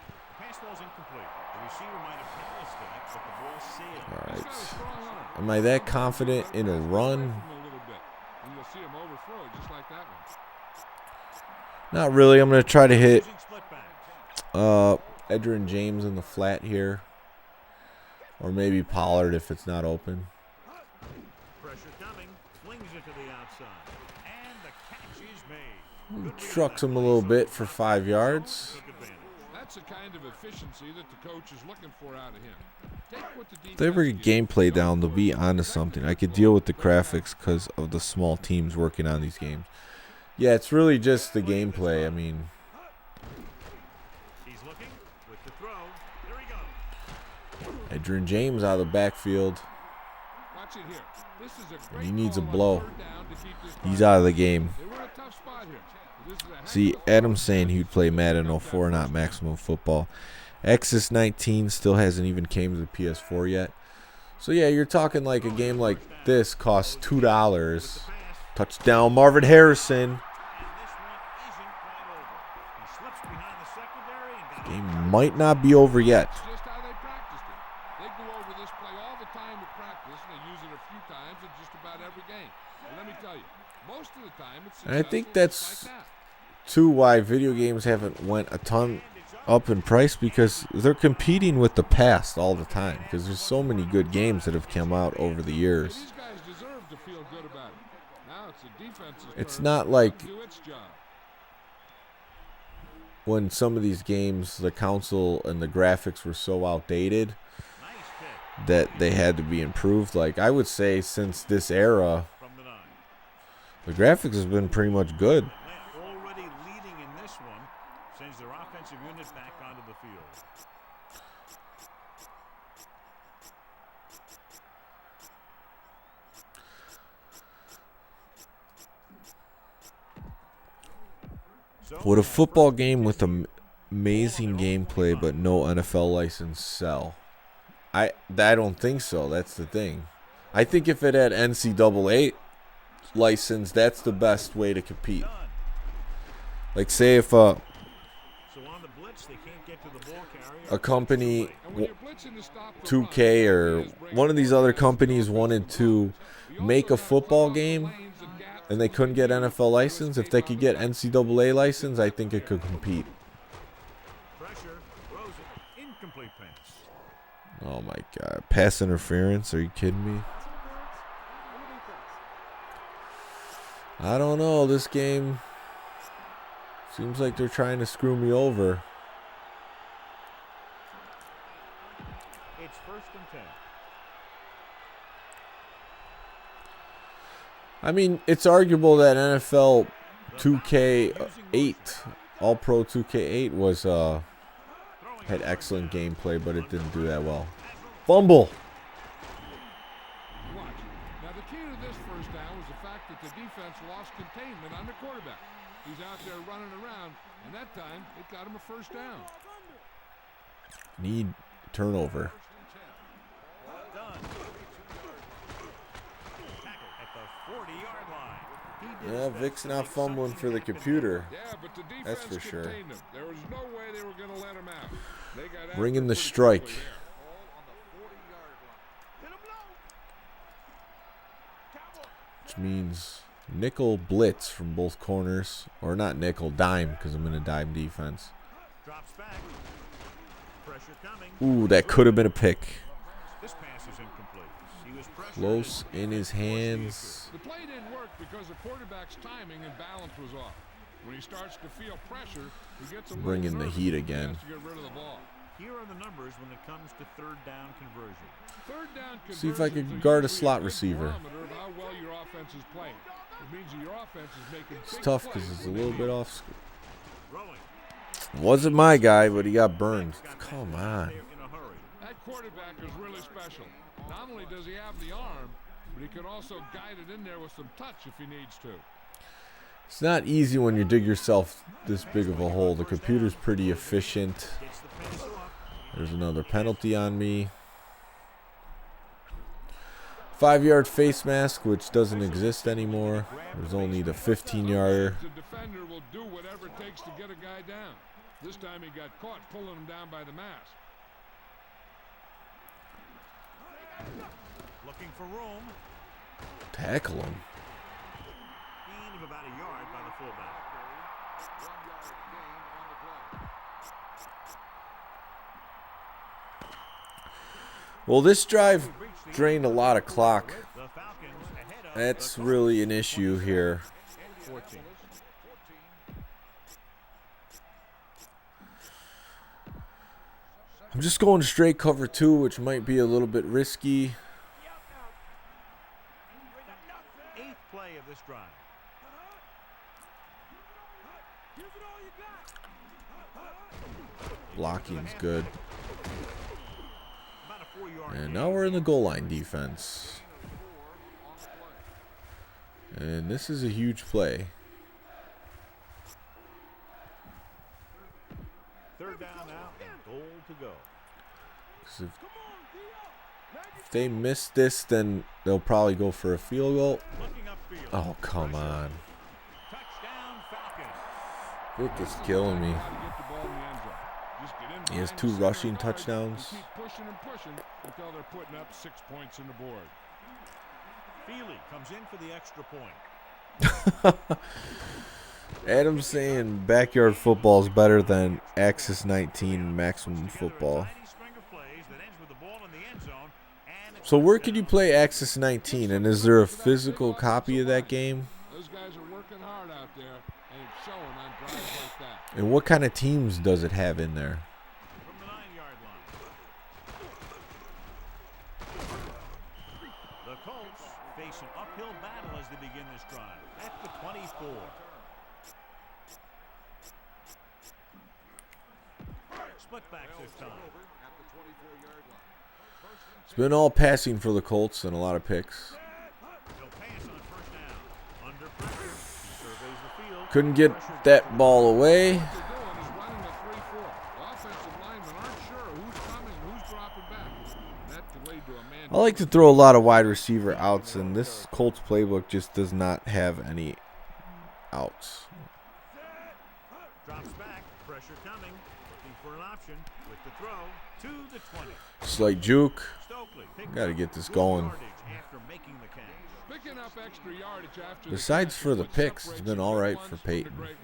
The pass ball's incomplete. The receiver might have passed it, but the ball sailed. All He's got a right. strong arm. Am I that confident in a run? A little bit, and you'll see him overthrow it just like that one. Not really. I'm going to try to hit Using split backs. Edgerrin James in the flat here. Or maybe Pollard if it's not open. Pressure coming. Flings it to the outside. And the catch is made. Good Trucks him a little bit for 5 yards. took advantage. That's the kind of efficiency that the coach is looking for out of him. Take what the If they ever defense get gives. gameplay down, they'll be onto something. I could deal with the graphics because of the small teams working on these games. Yeah, it's really just the gameplay. I mean, He's looking with the throw. There he goes. Edgerrin James out of the backfield. Watch it here. This is a great He needs a call on blow. 3rd down to keep this He's drive. out of the game. They were in a tough spot here. This is a heck See, of a- Adam's saying he'd play Madden 04, not Maximum Football. Exodus 19 still hasn't even came to the PS4 yet. So yeah, you're talking like a game like this costs $2. Touchdown, Marvin Harrison. And this one isn't quite over. He slips behind the secondary and got Game might not be over yet. That's just how they practiced it. They go over this play all the time at practice, and they use it a few times in just about every game. And let me tell you, most of the time it's And I think successful that's just like that. too why video games haven't went a ton up in price, because they're competing with the past all the time, because there's so many good games that have come out over the years. These guys deserve to feel good about it. Now it's the defense's It's turn not to like do its job. when some of these games, the console and the graphics were so outdated nice pick that they had to be improved. Like, I would say since this era, from the 9. the graphics has been pretty much good. Atlanta already leading in this one. Sends their offensive unit back onto the field. So Would a football game with amazing gameplay but no NFL license sell? I don't think so. That's the thing. I think if it had NCAA license, that's the best way to compete. Like, say if so on the blitz, they can't get to the ball carrier. a company, And when you're blitzing to stop the 2K run, or players break one of these the other defense companies and wanted to make a football game and they couldn't get NFL license, if they could get NCAA license, I think it could compete. Pressure. Throws it. Incomplete pass. Oh my God. Pass interference? Are you kidding me? I don't know. This game seems like they're trying to screw me over. It's 1st and 10. I mean, it's arguable that NFL 2K8, All-Pro 2K8 was had excellent gameplay, but it didn't do that well. Fumble. Watch. Now the key to this 1st down was the fact that the defense lost containment on the quarterback. He's out there running around, and that time it got him a 1st down. Need turnover. Done. Tackle at the 40-yard line. He did Yeah, his best Vic's to not make fumbling something for the happen. computer. Yeah, but the defense That's for sure. contained him. There was no way they were going to let him out. They got after Bring in him the pretty strike. quickly there. Which means nickel blitz from both corners. Or not nickel, dime, because I'm in a dime defense. Drops back. Pressure coming. Ooh, that could have been a pick. This pass is incomplete. He was pressured. Close in his hands. The play didn't work because the quarterback's timing and balance was off. When he starts to feel pressure, he gets a little Bring in the nervous. heat He again. has to get rid of the ball. Here are the numbers when it comes to 3rd down conversion. 3rd down See if I conversions can are guard a usually slot good receiver. barometer of how well your offense is playing. It means that your offense is making It's big tough plays because it's a when little they bit need off. Throwing. Wasn't my guy, but he got burned. Got Come back on. there in a hurry. That quarterback is really special. Not only does he have the arm, but he can also guide it in there with some touch if he needs to. It's not easy when you dig yourself this big of a hole. The computer's pretty efficient. Gets the pass off. There's another penalty on me. 5-yard face mask, which doesn't exist anymore. There's only the 15-yarder. The defender will do whatever it takes to get a guy down. This time he got caught pulling him down by the mask. Looking for room. Tackle him. Gain of about a yard by the fullback. Well, this drive drained a lot of clock. The Falcons ahead of That's really an issue here. 14. I'm just going straight cover 2, which might be a little bit risky. Eighth play of this drive. Blocking's good. About a 4-yard And gain. now we're in the goal line defense. And this is a huge play. Third down now and goal to go. 'Cause if they miss this, then they'll probably go for a field goal. Looking upfield. Oh, come on. Touchdown Falcons. Vic is killing me. How to get the ball in the end zone. Just get in He has behind 2 the center rushing guard touchdowns. and keep pushing and pushing until they're putting up 6 points on the board. Feely comes in for the extra point. Adam's saying backyard football is better than Axis 19 maximum football. Tiny string of plays that ends with the ball in the end zone, and it's So where could you play Axis 19? And is there a physical copy of that game? Those guys are working hard out there, and it's showing on drives like that. And what kind of teams does it have in there? from the 9-yard line. The Colts face an uphill battle as they begin this drive. At the 24. Split back this time. It's been all passing for the Colts and a lot of picks. He'll pass on first down. Under pressure. He surveys the field. Couldn't get that ball away. What they're doing is running a 3-4. The offensive linemen aren't sure who's coming, who's dropping back. That could lead to a man. I like to throw a lot of wide receiver outs, and this Colts playbook just does not have any outs. Drops back. Pressure coming. Looking for an option with the throw to the 20. Slight juke. Stokely picks Got to up get this good going. yardage after making the catch. Picking up extra yardage after Besides the for the catch is what picks, it's separates been the all good right ones for from the Peyton. great ones.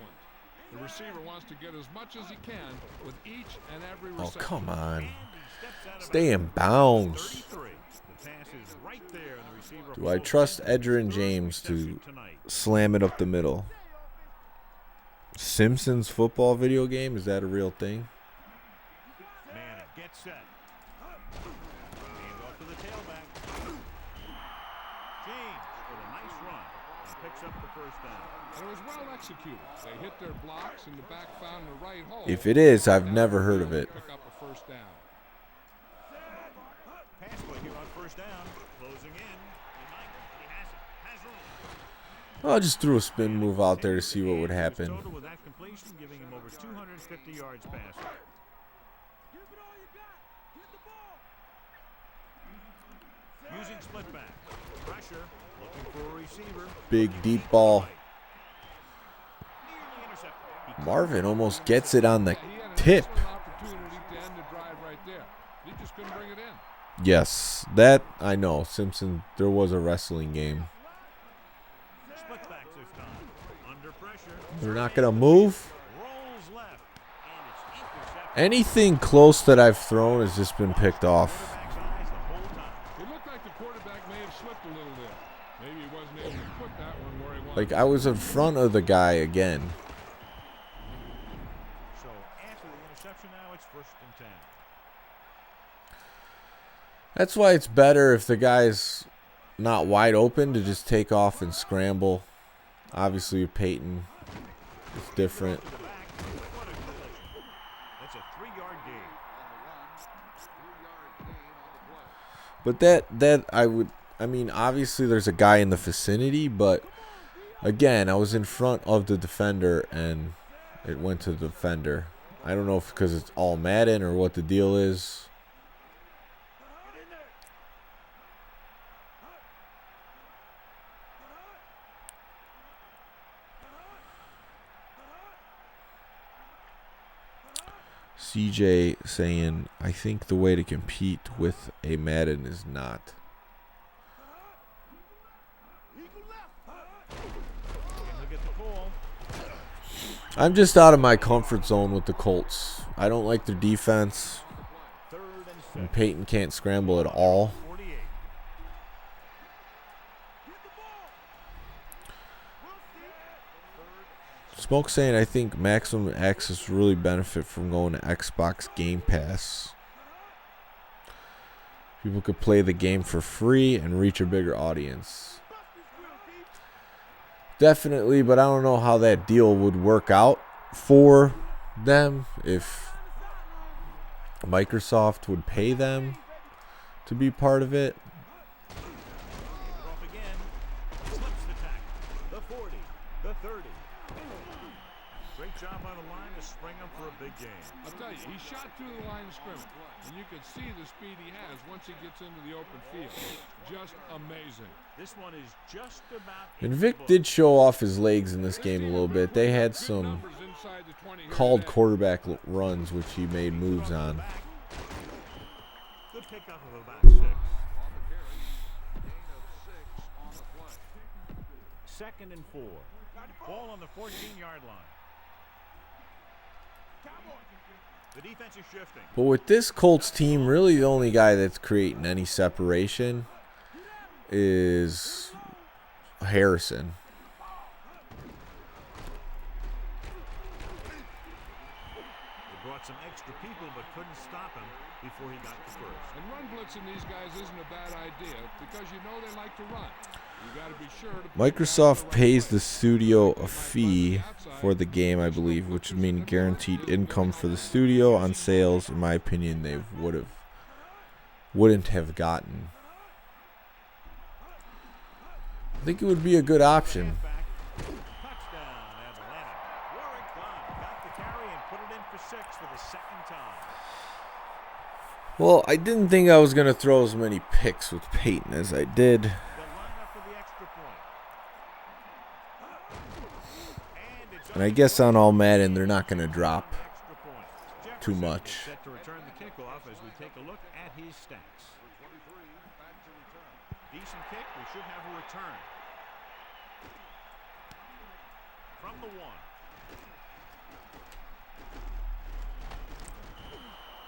The receiver wants to get as much as he can with each and every Oh, reception. come on. And he steps out of Stay in bounds. bounds. 33. The pass is right there, and the receiver Do I holds trust it. Edgerrin Third James to reception tonight. slam it up the middle? Simpsons football video game? Is that a real thing? Manning gets set. Hands off to the tailback. James with a nice run and picks up the first down. And it was well executed. They hit their blocks and the back found the right hole. If it is, I've never heard of it. Pick up a first down. Pass play here on first down. Closing in. He might. He has it. Has room. I just threw a spin move out there to see what would happen. Total with that completion, giving him over 250 yards passing. Using split back. Pressure. Looking for a receiver. Big deep ball. Nearly intercepted. Marvin almost gets it on the He had an tip. excellent opportunity to end the drive right there. He just couldn't bring it in. Yes, that I know. Simpson, there was a wrestling game. Split back this time. Under pressure. They're not going to move. Rolls left. And it's intercepted. Anything close that I've thrown has just been picked off. Back's eyes the whole time. It looked like the quarterback may have slipped a little there. Maybe he wasn't able to put that one where he wanted. Like, I was in front of the guy again. So after the interception now, it's 1st and 10. That's why it's better if the guy's not wide open to just take off and scramble. Obviously, with Peyton, it's different. To the back. What a collision. That's a 3-yard gain. But I mean, obviously there's a guy in the vicinity, but again, I was in front of the defender and it went to the defender. I don't know if because it's all Madden or what the deal is. CJ saying, I think the way to compete with a Madden is not. I'm just out of my comfort zone with the Colts. I don't like their defense. And Peyton can't scramble at all. Smoke saying, I think Maximum Access really benefit from going to Xbox Game Pass. People could play the game for free and reach a bigger audience. Definitely, but I don't know how that deal would work out for them if Microsoft would pay them to be part of it. Great job on the line to spring him for a big game. I'll tell you, he shot through the line of scrimmage, and you can see the speed he has once he gets into the open field. Just amazing. This one is just about. And Vic did show off his legs in this game a little bit. They had some called quarterback runs, which he made moves on. Good pickup of about 6. Second and 4. Ball on the 14-yard line. The defense is shifting. But with this Colts team, really the only guy that's creating any separation is Harrison. They brought some extra people but couldn't stop him before he got to first. And run blitzing these guys isn't a bad idea because you know they like to run. You got to be sure to Microsoft pays the studio a fee for the game, I believe, which would mean guaranteed income for the studio on sales. In my opinion, they wouldn't have gotten. I think it would be a good option. Touchdown, Atlanta. Warwick got the carry and put it in for 6 for the second time. Well, I didn't think I was going to throw as many picks with Peyton as I did. They'll line up for the extra point. And I guess on all Madden, they're not going to drop Extra point. too Jefferson much. is set to return the kickoff as we take a look at his stats. Decent kick. We should have a return. From the 1.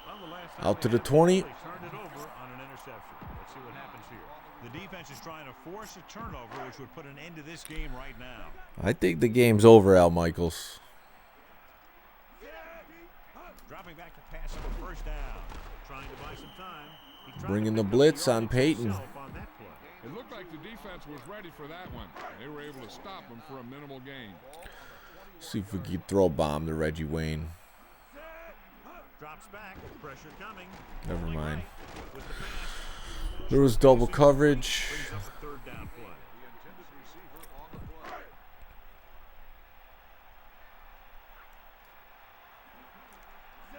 Well, the last time Out to they the had 20. they turned it over on an interception. Let's see what happens here. The defense is trying to force a turnover, which would put an end to this game right now. I think the game's over, Al Michaels. Dropping back to pass on the first down. Trying to buy some time. He tried to Bringing the pick up blitz on yardage Peyton. himself on that play. It looked like the defense was ready for that one. They were able to stop him for a minimal gain. See if we can throw a bomb to Reggie Wayne. Drops back. Pressure coming. Never Rolling mind. right with the pass. There was double coverage. Brings up a third down play.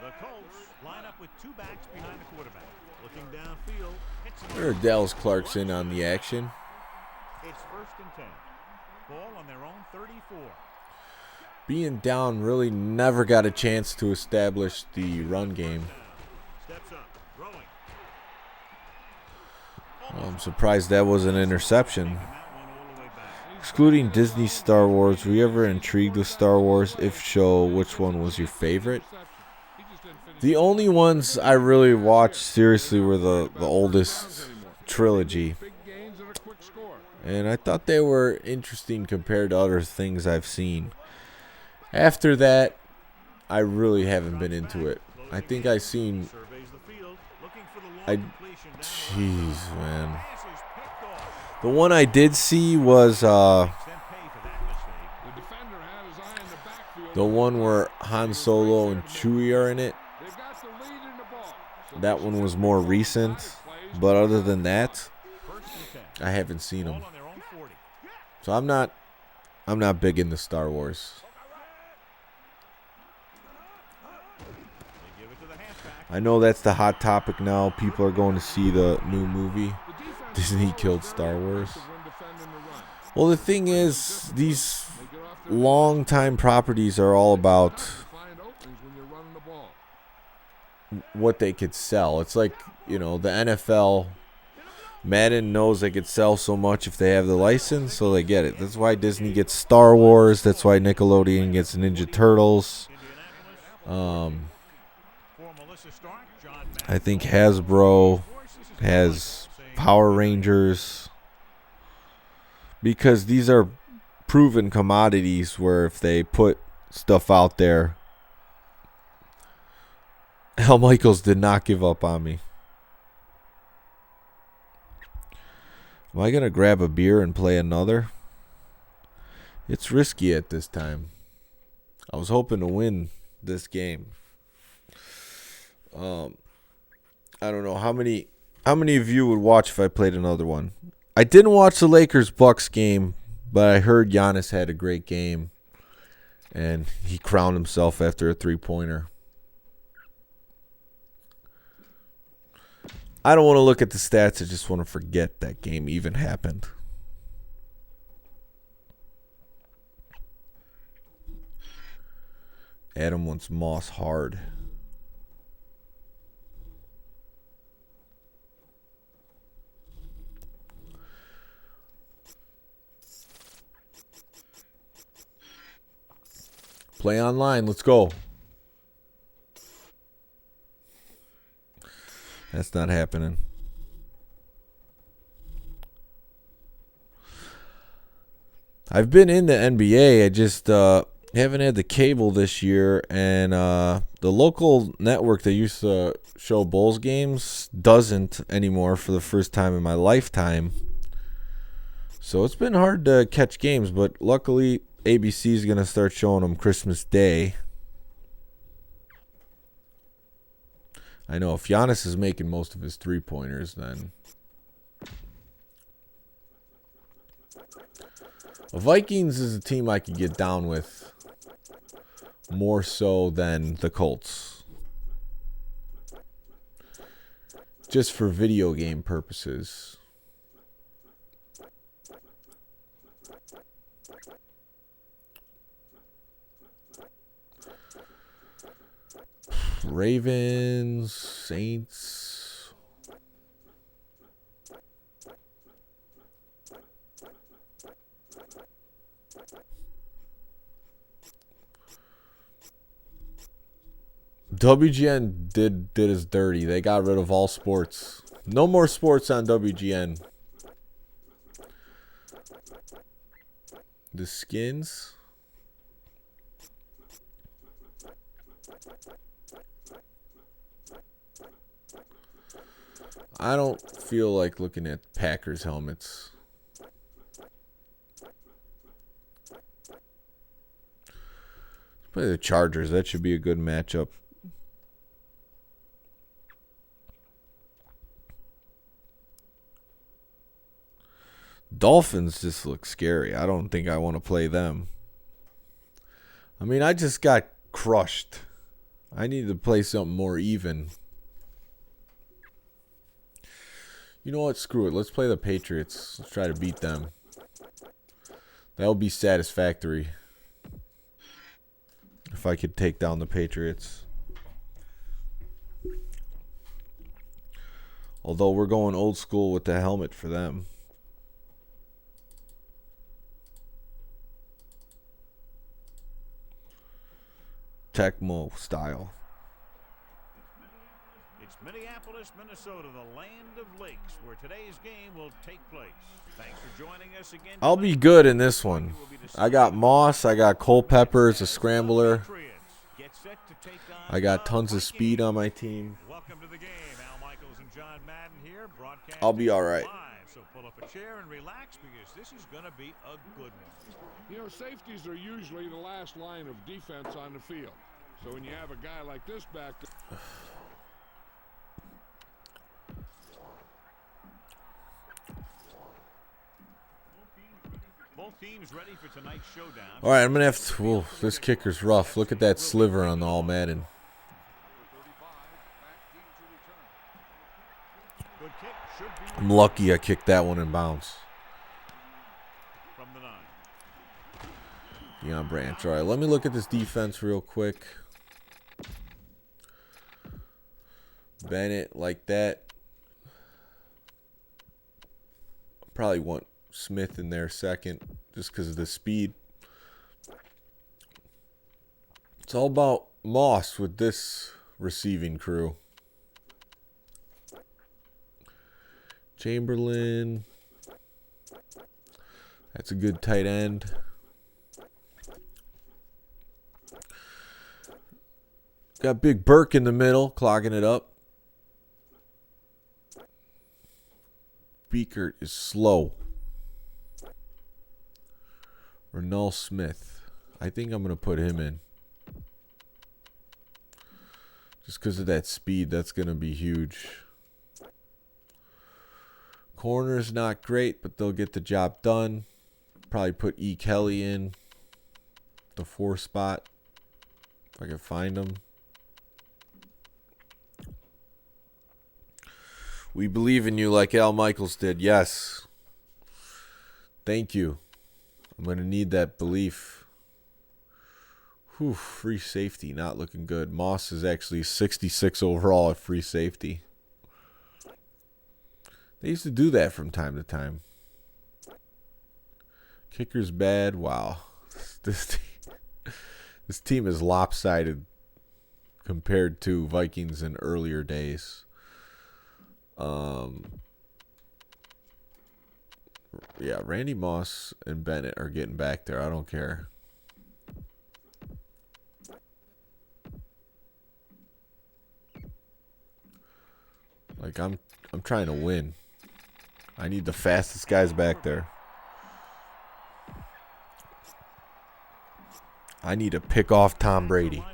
The Colts line up with 2 backs behind the quarterback. Looking downfield. Hits him. There, Dallas Clarkson on the action. It's 1st and 10. Ball on their own 34. Being down really never got a chance to establish the run game. Steps up. Throwing. I'm surprised that was an interception. That one all the way back. Excluding Disney Star Wars, were you ever intrigued with Star Wars? If so, which one was your favorite? He just didn't finish. The only ones I really watched seriously were the oldest trilogy. Big gains and a quick score. And I thought they were interesting compared to other things I've seen. After that, I really haven't been into it. I think I seen. Surveys the field. Looking for the long I. completion down the Jeez, man. pass is picked off. The one I did see was Makes them pay for that mistake. The defender had his eye in the backfield. the one where Han Solo and Chewie are in it. They've got the lead in the ball. So That one was more recent. But other than that, 1st and 10. I haven't seen Ball them. on their own 40. So I'm not big into Star Wars. They give it to the halfback. I know that's the hot topic now. People are going to see the new movie. Disney killed Star Wars. Well, the thing is, these long-time properties are all about Find openings when you're running the ball. what they could sell. It's like, you know, the NFL, Madden knows they could sell so much if they have the license, so they get it. That's why Disney gets Star Wars. That's why Nickelodeon gets Ninja Turtles. I think Hasbro has Power Rangers, because these are proven commodities where if they put stuff out there. Al Michaels did not give up on me. Am I going to grab a beer and play another? It's risky at this time. I was hoping to win this game. I don't know how many of you would watch if I played another one. I didn't watch the Lakers-Bucks game, but I heard Giannis had a great game, and he crowned himself after a three-pointer. I don't want to look at the stats. I just want to forget that game even happened. Adam wants Moss hard. Play online. Let's go. That's not happening. I've been in the NBA. I just haven't had the cable this year. And the local network that used to show Bulls games doesn't anymore for the first time in my lifetime. So it's been hard to catch games. But luckily, ABC is going to start showing them Christmas Day. I know if Giannis is making most of his three-pointers, then the Vikings is a team I could get down with more so than the Colts. Just for video game purposes. Ravens, Saints. WGN did us dirty. They got rid of all sports. No more sports on WGN. The Skins. I don't feel like looking at Packers helmets. Let's play the Chargers. That should be a good matchup. Dolphins just look scary. I don't think I want to play them. I mean, I just got crushed. I need to play something more even. You know what? Screw it. Let's play the Patriots. Let's try to beat them. That'll be satisfactory. If I could take down the Patriots. Although we're going old school with the helmet for them. Tecmo style. It's Minneapolis, Minnesota, the land of lakes, where today's game will take place. Thanks for joining us again. I'll be good in this one. I got Moss. I got Culpepper as a scrambler. I got tons of speed on my team. Welcome to the game. Al Michaels and John Madden here. I'll be all right. So pull up a chair and relax because this is going to be a good one. You know, safeties are usually the last line of defense on the field. So when you have a guy like this back there. Both teams ready for tonight's showdown. All right, I'm going to have to. Whoa, this kicker's rough. Look at that sliver on the All Madden. I'm lucky I kicked that one in bounds. From the 9. Deion Branch. All right, let me look at this defense real quick. Bennett like that. Probably want Smith in there second just because of the speed. It's all about Moss with this receiving crew. Chamberlain. That's a good tight end. Got Big Burke in the middle, clogging it up. Beekert is slow. Renal Smith. I think I'm going to put him in. Just because of that speed, that's going to be huge. Corner's not great, but they'll get the job done. Probably put E. Kelly in the 4 spot. If I can find him. We believe in you like Al Michaels did. Yes. Thank you. I'm going to need that belief. Whew, free safety not looking good. Moss is actually 66 overall at free safety. They used to do that from time to time. Kicker's bad. Wow. This team is lopsided compared to Vikings in earlier days. Yeah, Randy Moss and Bennett are getting back there. I don't care. Like I'm trying to win. I need the fastest guys back there. I need to pick off Tom Brady.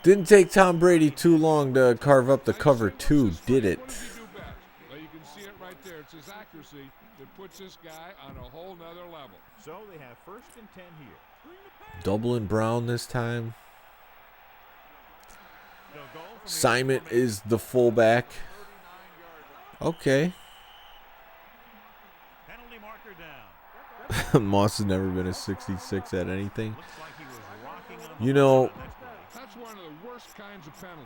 Didn't take Tom Brady too long to carve up the cover 2, did it? Well, you can see it right there. It's his accuracy that puts this guy on a whole nother level. So they have 1st and 10 here. Dublin Brown this time. Simon is the fullback. Okay. Penalty marker down. Moss has never been a 66 at anything. You know, That's one of the worst kinds of penalty.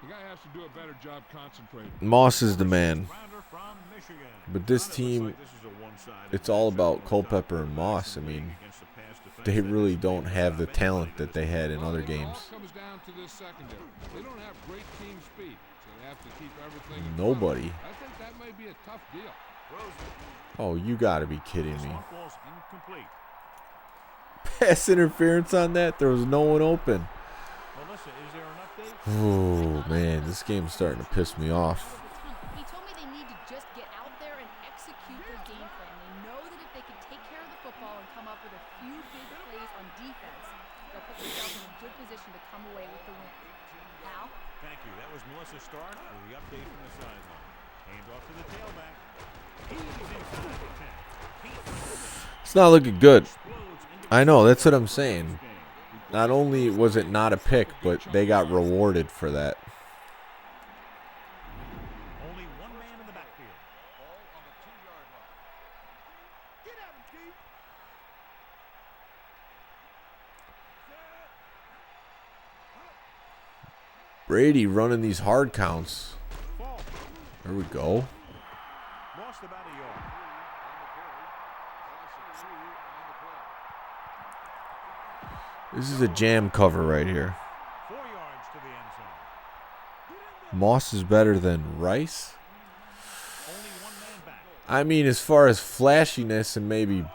The guy has to do a better job concentrating. Moss is the man. But this team, it's all about Culpepper and Moss. I mean, they really don't have the talent that they had in other games. They don't have great team speed, so they have to keep everything in Nobody. front. I think that may be a tough deal. Oh, you gotta be kidding me. Pass interference on that? There was no one open. Oh, man, this game's starting to piss me off. He told me they need to just get out there and execute their game plan. They know that if they can take care of the football and come up with a few big plays on defense, they'll put themselves in a good position to come away with the win. Al? Thank you. That was Melissa Stark with the update from the sideline. Hands off to the tailback. He's inside the 10. It's not looking good. I know, that's what I'm saying. Not only was it not a pick, but they got rewarded for that. Only one man in the backfield. All on the 2-yard line. Get out and keep. Brady running these hard counts. There we go. Lost about a yard. This is a jam cover right here. 4 yards to the end zone. Moss is better than Rice. Only one man back. I mean, as far as flashiness and maybe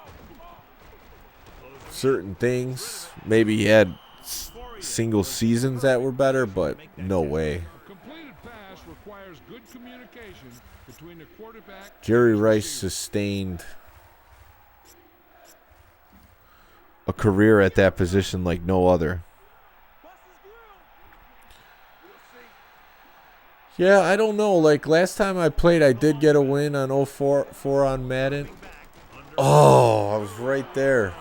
certain things, maybe he had single seasons that were better, but no way. A completed pass requires good communication between the quarterback. Jerry Rice sustained a career at that position like no other. Yeah, I don't know. Like last time I played, I did get a win on 04 on Madden. Oh, I was right there.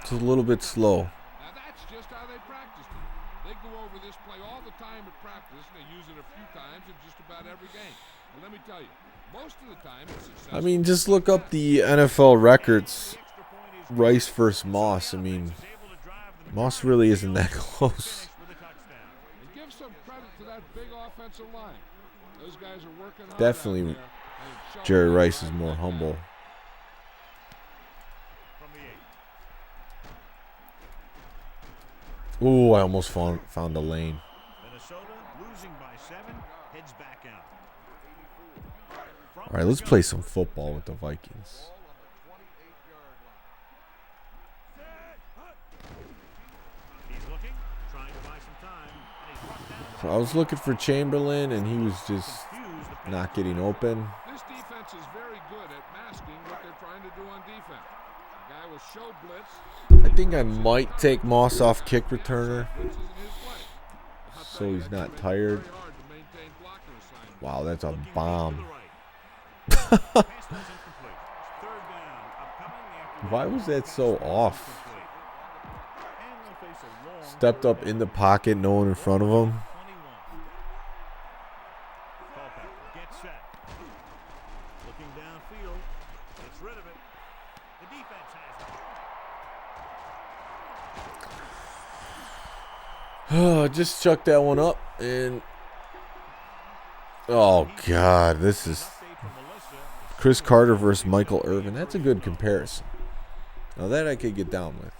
It's a little bit slow. Now that's just how they practiced it. They go over this this play all the time at practice, and they use it a few times in just about every game. And let me tell you, most of the time it's successful. I mean, just look up the NFL records. Rice versus Moss. I mean, Moss really isn't that close. And give some credit to that big offensive line. Those guys are working hard Definitely, out there, and it's Jerry showing Rice right is more now. humble. From the 8. Ooh, I almost found a lane. Minnesota losing by 7, heads back out. All right, let's play some football with the Vikings. He's looking, trying to buy some time, and he's brought down. So I was looking for Chamberlain, and he was just not getting open. This defense is very good at masking what they're trying to do on defense. The guy will show blitz. I think I might take Moss off kick returner, Blitz isn't his way. so he's not tired. Very hard to maintain blocking assignments. Wow, that's a Looking deep bomb. to the right. Pass was incomplete. Third down, upcoming after Why was that so off? incomplete. And they'll face a long Stepped up in the pocket, no one in front of him. 21. Culpepper gets set. Looking downfield. Gets rid of it. The defense has it. Just chuck that one up, and oh god, this is Update from Melissa. Chris Carter versus Michael Irvin. That's a good comparison. Now that I could get down with.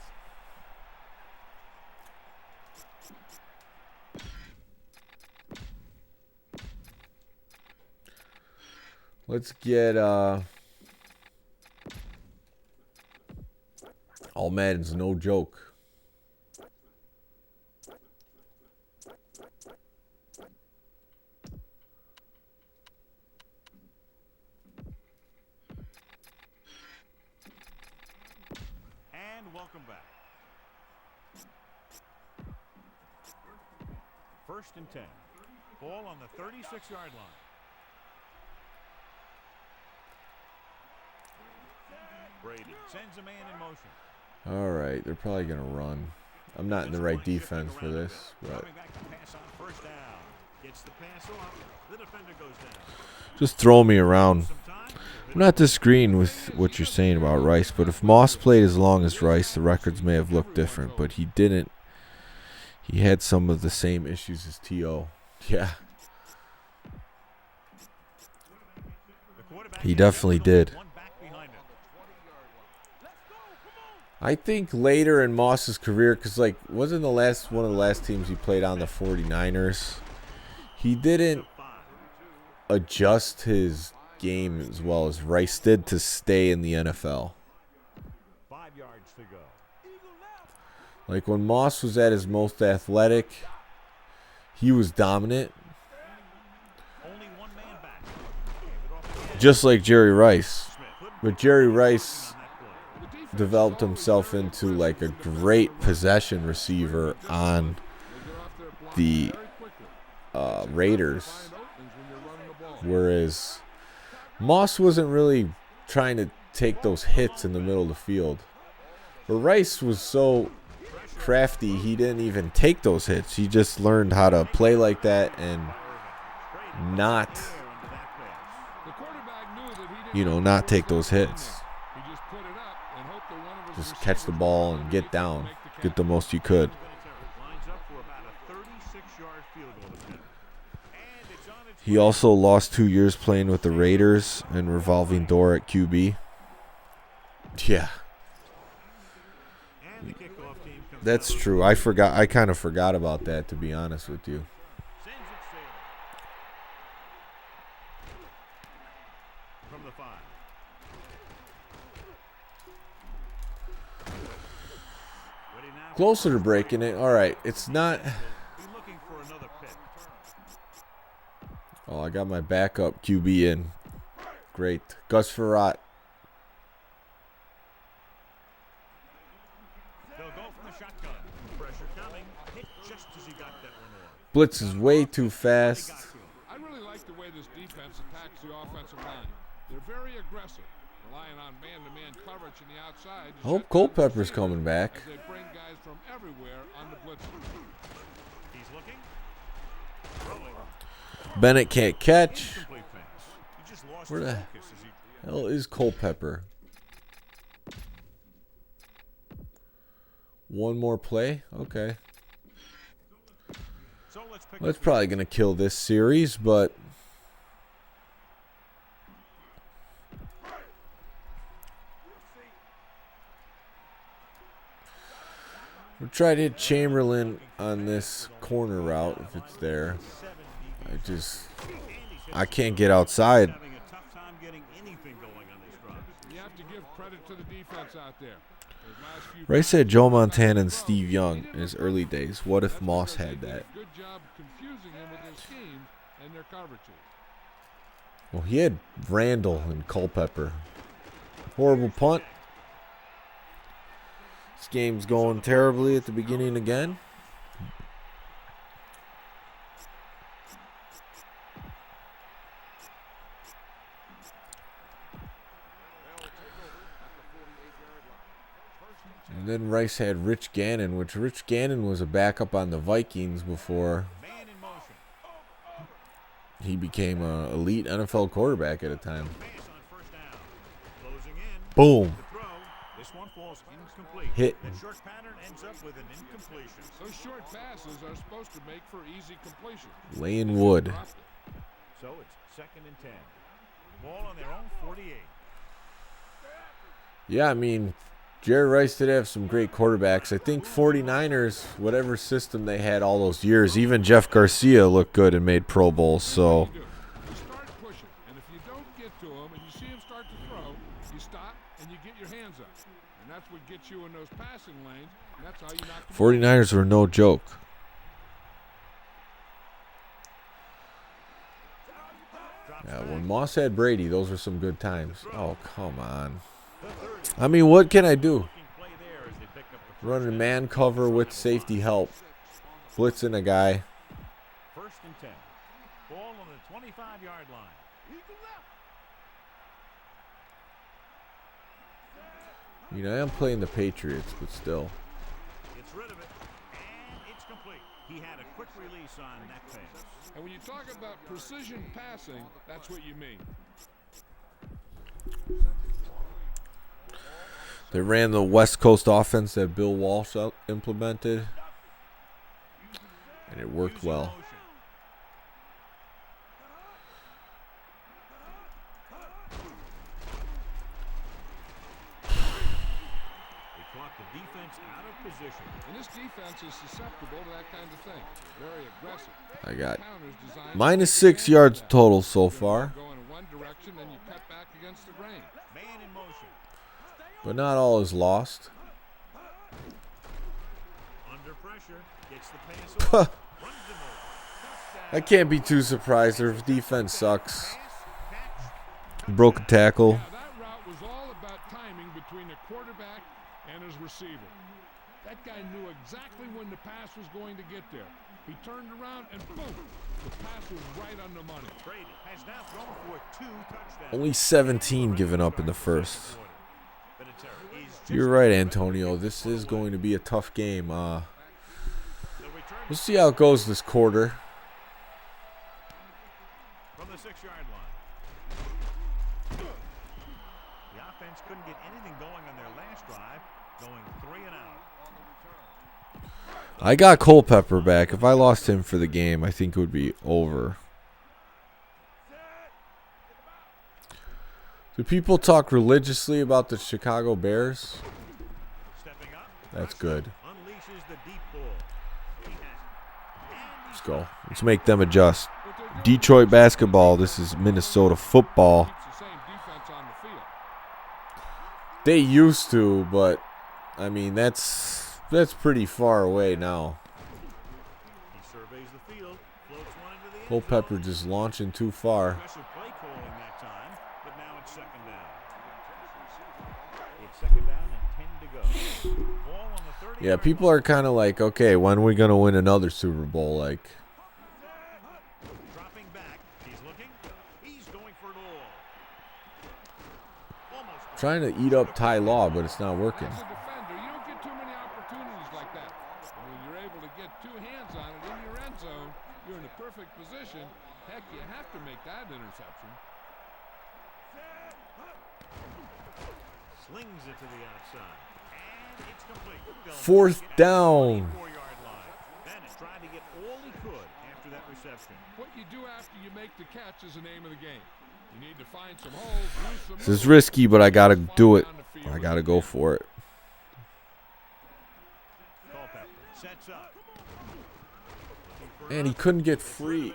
Let's get all Madden's no joke. And welcome back. First and 10. Ball on the 36-yard line. Brady sends a man in motion. All right, they're probably going to run. I'm not in the right defense for this, but Coming back to pass on first down. Gets the pass off. The defender goes down. just throw me around. Some time. I'm not disagreeing with what you're saying about Rice, but if Moss played as long as Rice, the records may have looked different, but he didn't. He had some of the same issues as T.O. Yeah, The quarterback he definitely did. one back behind him. I think later in Moss's career, because like wasn't the last one of the last teams he played on the 49ers, he didn't adjust his game as well as Rice did to stay in the NFL. 5 yards to go. Like when Moss was at his most athletic, he was dominant, Only one man back. Gave it off the edge. just like Jerry Rice. Smith couldn't But Jerry Rice on that play. developed himself into like a great possession receiver on the Raiders, whereas Moss wasn't really trying to take those hits in the middle of the field. But Rice was so crafty, he didn't even take those hits. He just learned how to play like that and not, not take those hits. Just catch the ball and get down, get the most you could. Lines up for about a 36-yard field goal attempt. And it's on its He also lost 2 years playing with the Raiders and revolving door at QB. Yeah, and the kickoff team comes that's out. true. I kind of forgot about that, to be honest with you. Sends it sailing. From the 5. Ready now for Closer to breaking it. All right, it's not. Be looking for another pick. Oh, I got my backup QB in. Great. Gus Frerotte. They'll go from the shotgun. Pressure coming. Hit just as he got that one off. Blitz is way too fast. I really like the way this defense attacks the offensive line. They're very aggressive, relying on man-to-man coverage in the outside. I hope Culpepper's coming back. As they bring guys from everywhere on the blitz. He's looking. Throwing. Bennett can't catch. Incomplete pass. He just lost Where the focus as he hell is Culpepper? One more play? Okay. So let's pick Well, that's probably going to kill this series, but we'll try to hit Chamberlain on this corner route if it's there. I can't get outside. having a tough time getting anything going on this drive. You have to give credit to the defense out there. Those last few Rice had Joe Montana and Steve Young in his early days. What if Moss had that? Good job confusing him with their schemes and their coverages. Well, he had Randall and Culpepper. Horrible punt. This game's going terribly at the beginning again. And then Rice had Rich Gannon, which Rich Gannon was a backup on the Vikings before Man in motion. he became an elite NFL quarterback at a time. Pass on first down. Closing in. Boom. The throw. This one falls incomplete. Hit. That short pattern ends up with an incompletion. Those short passes are supposed to make for easy completion. Laying wood. So it's 2nd and 10. Ball on their own 48. Yeah, I mean, Jerry Rice did have some great quarterbacks. I think 49ers, whatever system they had all those years, even Jeff Garcia looked good and made Pro Bowls. So You start pushing, and if you don't get to him and you see him start to throw, you stop and you get your hands up. And that's what gets you in those passing lanes, and that's how you knock the 49ers were no joke. Yeah, when Moss had Brady, those were some good times. Oh, come on. I mean, what can I do? Play there as they pick up the Running man cover with safety help. Blitzing a guy. 1st and 10. Ball on the 25-yard line. You know, I am playing the Patriots, but still. Gets rid of it, and it's complete. He had a quick release on that pass. And when you talk about precision passing, that's what you mean. They ran the West Coast offense that Bill Walsh implemented, and it worked well. They caught the defense out of position. And this defense is susceptible to that kind of thing. Very aggressive. I got Counters designed -6 yards total so far, go in one direction, then you cut back against the grain. Man in motion. but not all is lost. Under pressure. Gets the pass off. Runs him over. I can't be too surprised. Their defense sucks. Broke a tackle. Yeah, that route was all about timing between the quarterback and his receiver. That guy knew exactly when the pass was going to get there. He turned around and boom, the pass was right on the money. Brady has now thrown for 2 touchdowns. Only 17 given up in the first. Vinatieri is just You're right, Antonio. This is going to be a tough game. the return We'll see how it goes this quarter. from the 6-yard line. The offense couldn't get anything going on their last drive, going 3 and out. I got Culpepper back. If I lost him for the game, I think it would be over. Do people talk religiously about the Chicago Bears? Stepping up. That's good. Unleashes the deep ball. He has it. Let's go. Let's make them adjust. Detroit basketball. This is Minnesota football. It's the same defense on the field. They used to, but I mean that's pretty far away now. He surveys the field, floats one into the end Culpepper just launching too far. Aggressive play calling that time, but now it's 2nd down. It's 2nd down and 10 to go. Ball on the 30. Yeah, people are kind of like, okay, when are we gonna win another Super Bowl? Like, Dropping back. He's looking. He's going for it all. Almost. trying to eat up Ty Law, but it's not working. As a defender, you don't get too many opportunities like that. I mean, you're able to get 2 hands on it in your end you're in a perfect position. Heck, you have to make that interception. Slings it to the outside. And it's complete. Fourth down. 4-yard line. Bennett trying to get all he could after that reception. What you do after you make the catch is the name of the game. You need to find some holes, use some This is risky, but I got to do it. I got to go for it. Culpepper sets up. And he couldn't get free.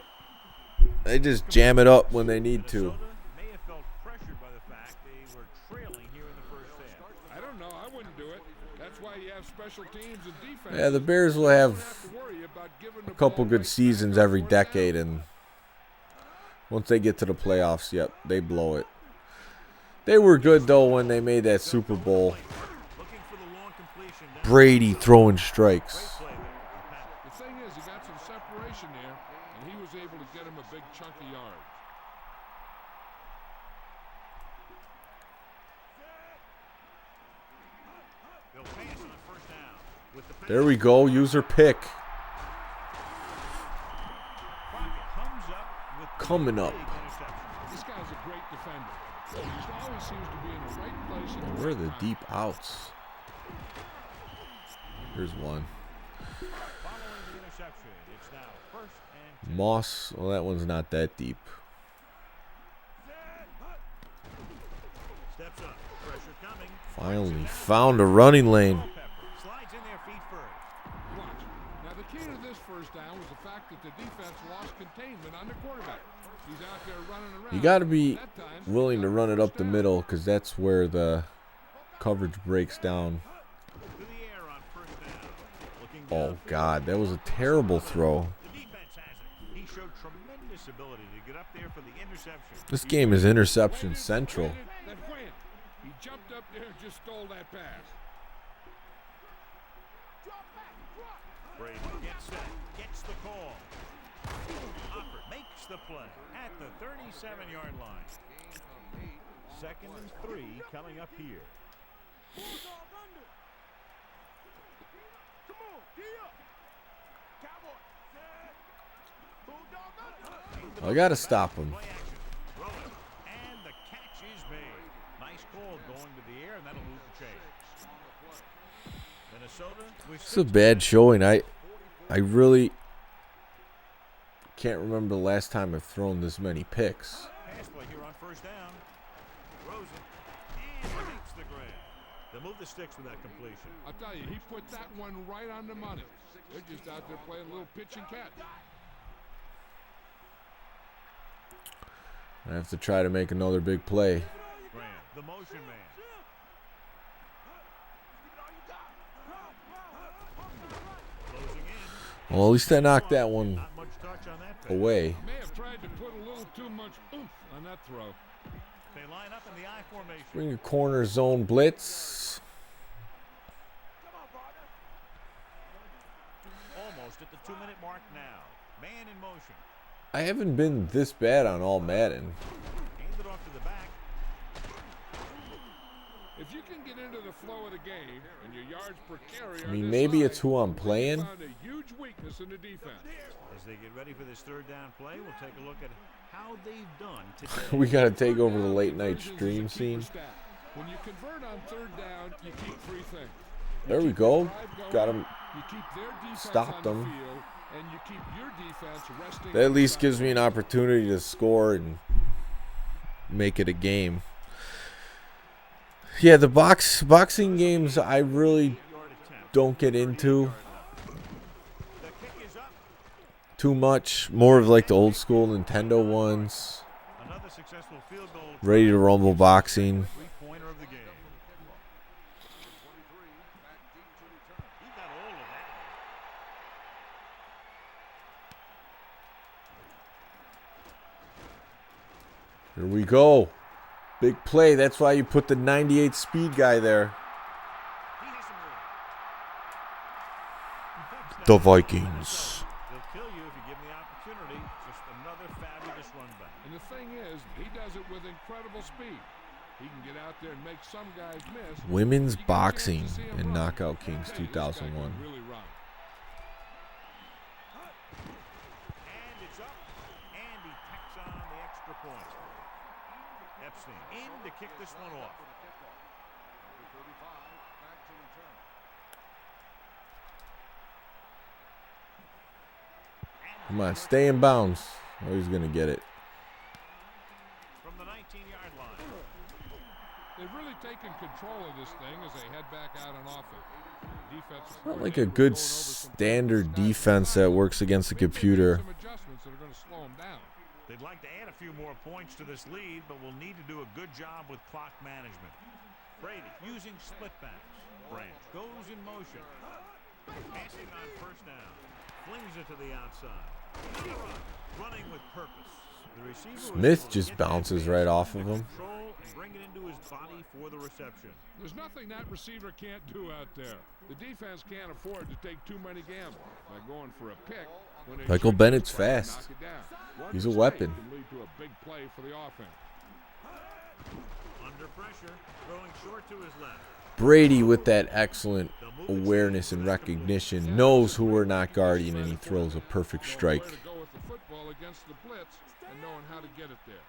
They just jam it up when they need to. Minnesota may have felt pressured by the fact they were trailing here in the first half. I don't know. I wouldn't do it. That's why you have special teams and defense. Yeah, the Bears will have a couple good seasons every decade, and once they get to the playoffs, yep, they blow it. They were good, though, when they made that Super Bowl. Looking for the long completion. Brady throwing strikes. The thing is, he got some separation there, and he was able to get him a big chunk of yards. They'll pass on first down with the There we go. User pick. comes up with Coming up. This guy's a great defender. He always seems to be in the right place. At the Where are right the time. deep outs? Here's one. following the interception. It's now first and Moss. Well, that one's not that deep. steps up. Pressure coming. Finally found a running lane. Culpepper slides in their feet first. Watch. Now, the key to this first down was the fact that the defense lost containment on the quarterback. He's out there running around. You got to be That time, willing to got run it up first the down. middle, because that's where the coverage breaks down. To the air on first down. Looking Oh, downfield. God. That was a terrible throw. The defense has it. He showed tremendous ability to get up there for the interception. This game is interception central. Then wham! He jumped up there and just stole that pass. Brady gets set, gets the call. Hopper makes the play at the 37-yard line. 2nd and 3 coming up here. I got to stop him. Play action. Throw it. And the catch is made. Nice call going to the air, and that'll move the chains. Minnesota. It's a bad showing. I really can't remember the last time I've thrown this many picks. Pass play here on first down. Throws it and makes the grab. They'll move the sticks with that completion. I'll tell you, he put that one right on the money. They're just out there playing a little pitch and catch. I have to try to make another big play. Graham, the motion man. Closing in. Well, at least I knocked that one Not much touch on that pass. away. May have tried to put a little too much oomph on that throw. They line up in the I formation. Bring a corner zone blitz. Almost at the 2-minute mark now. Man in motion. I haven't been this bad on all Madden. Hand it off to the back. If you can get into the flow of the game and your yards per carry, I mean, maybe it's who I'm playing. found a huge weakness in the defense. As they get ready for this third down play, we'll take a look at how they've done today. We got to take over the late night Conversions stream is a keeper scene. stat. When you convert on third down, you keep three things. There we go. Got him. You keep their defense Stopped on the them. field, and you keep your defense resting. That at least inside. gives me an opportunity to score and make it a game. Yeah, the boxing games I really don't get into The kick is up. too much. More of like the old school Nintendo ones. Another successful field goal. Ready to rumble boxing. Three-pointer of the game. He got all of that. Here we go. Big play. That's why you put the 98 speed guy there. He has some room. The Vikings. They'll kill you if you give them the opportunity. Just another fabulous run back. And the thing is, he does it with incredible speed. He can get out there and make some guys miss. Women's You get a chance to boxing see him in run. Knockout Kings Hey, this guy can 2001. really run. extra point. Epstein in to kick this one off. Come on, stay in bounds. Oh, he's going to get it. From the 19-yard line. They've really taken control of this thing as they head back out on offense. Defense is Not like a good standard defense that works against a computer. some adjustments that are going to slow them down. They'd like to add a few more points to this lead, but will need to do a good job with clock management. Brady using split backs. Branch goes in motion. Passing on first down. Flings it to the outside. Running with purpose. The receiver Smith just bounces right off of him. Control and bring it into his body for the reception. There's nothing that receiver can't do out there. The defense can't afford to take too many gambles by going for a pick. When they Michael should Bennett's just try and fast. knock it down. One He's a mistake weapon. can lead to a big play for the offense. Under pressure, throwing short to his left. Brady, with that excellent awareness and recognition, knows who we're not guarding, and he throws a perfect strike. Way to go with the football against the blitz and knowing how to get it there.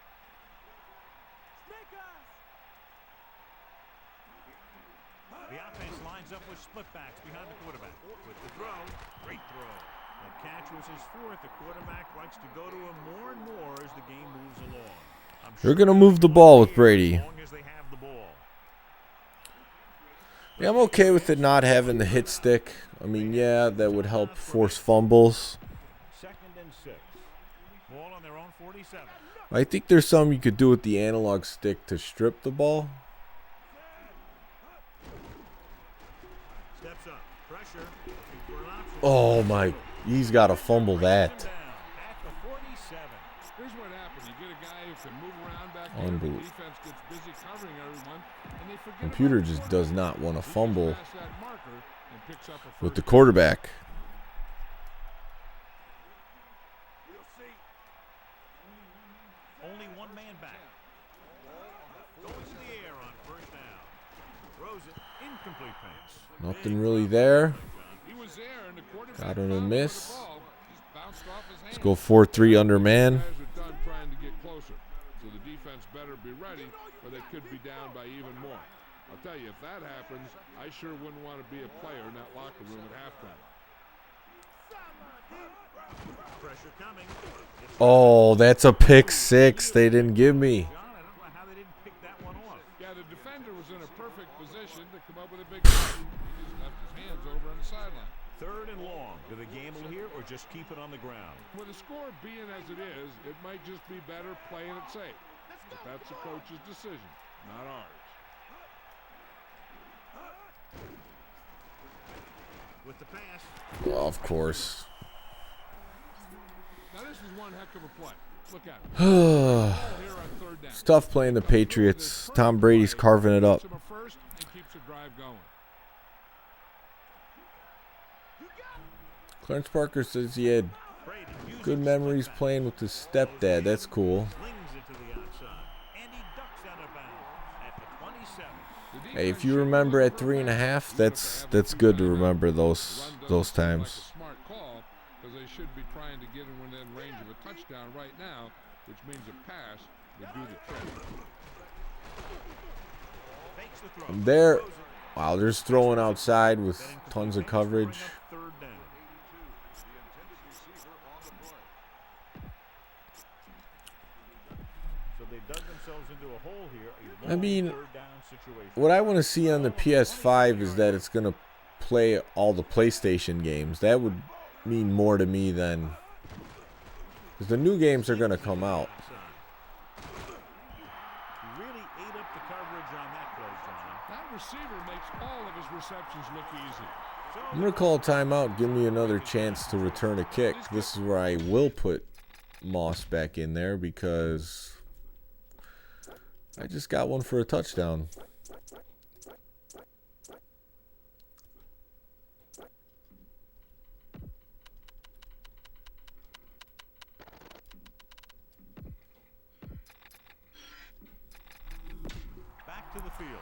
The offense lines up with split backs behind the quarterback. With the throw, great throw. That catch was his fourth. The quarterback likes to go to him more and more as the game moves along. They're going to move the ball with Brady. As long as they have the ball. Yeah, I'm okay with it not having the hit stick. I mean, yeah, that would help force fumbles. 2nd and 6. Ball on their own 47. I think there's something you could do with the analog stick to strip the ball. Steps up. Pressure. Looking for an option. Oh, my. He's got to fumble that. At the 47. Here's what happens. You get a guy who can move around back there. The Unbelievable. defense gets busy covering everyone, and they forget Computer about the just does not want to fumble quarterback. He gets past that marker and picks up a with the first quarterback. Only one man back. Goes in the air on first down. Throws it. Incomplete pass. Nothing really there. He was there, and the quarterback Got him a found miss. the ball. Just bounced off his Let's hand. go 4-3 under man. Guys are done trying to get closer, so the defense better be ready, or they could be down by even more. I'll tell you, if that happens, I sure wouldn't want to be a player in that locker room at halftime. Pressure coming. Oh, that's a pick six they didn't give me. John, I don't know how they didn't pick that one off. Yeah, the defender was in a perfect position to come up with a big play. He just left his hands over on the sideline. 3rd and long. Do they gamble here or just keep it on the ground? With the score being as it is, it might just be better playing it safe. But that's the coach's decision, not ours. With the pass. Oh, of course. Now this is one heck of a play. Look at it. It's Here on 3rd down. tough playing the Patriots. Tom Brady's carving it up. Gets him a first and keeps the drive going. Clarence Parker says he had Brady using good memories playing with his stepdad. That's cool. slings it to the outside. And he ducks out of bounds at the 27. Hey, if you remember at 3.5, that's good to remember those times. Smart call, because they should be trying to get in within range of a touchdown right now, which means a pass would do the trick. Fakes the throw. From there, wow, they're just throwing outside with tons of coverage. 3rd down. So they dug themselves into a hole here. A I mean, long 3rd down situation. what I want to see on the PS5 is that it's going to play all the PlayStation games. That would mean more to me than... Because the new games are going to come out. He really ate up the coverage on that play, John. That receiver makes all of his receptions look easy. I'm going to call a timeout. Give me another chance to return a kick. This is where I will put Moss back in there because I just got one for a touchdown. Back to the field.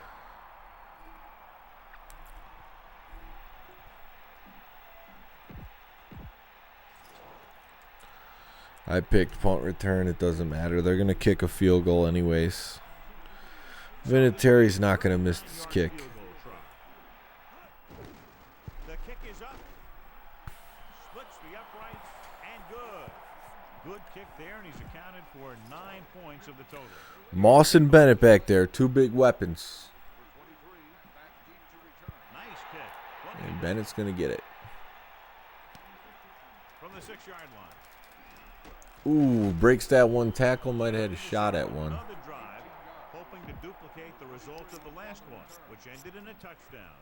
I picked punt return. It doesn't matter. They're going to kick a field goal anyways. Vinatieri's not going to miss this kick. The kick is up. Splits the uprights and good. Good kick there, and he's accounted for 9 points of the total. Moss and Bennett back there. Two big weapons. Nice kick. And Bennett's going to get it. From the 6-yard line. Ooh, breaks that one tackle. Might have had a shot at one. Another drive, hoping to duplicate the result of the last one, which ended in a touchdown.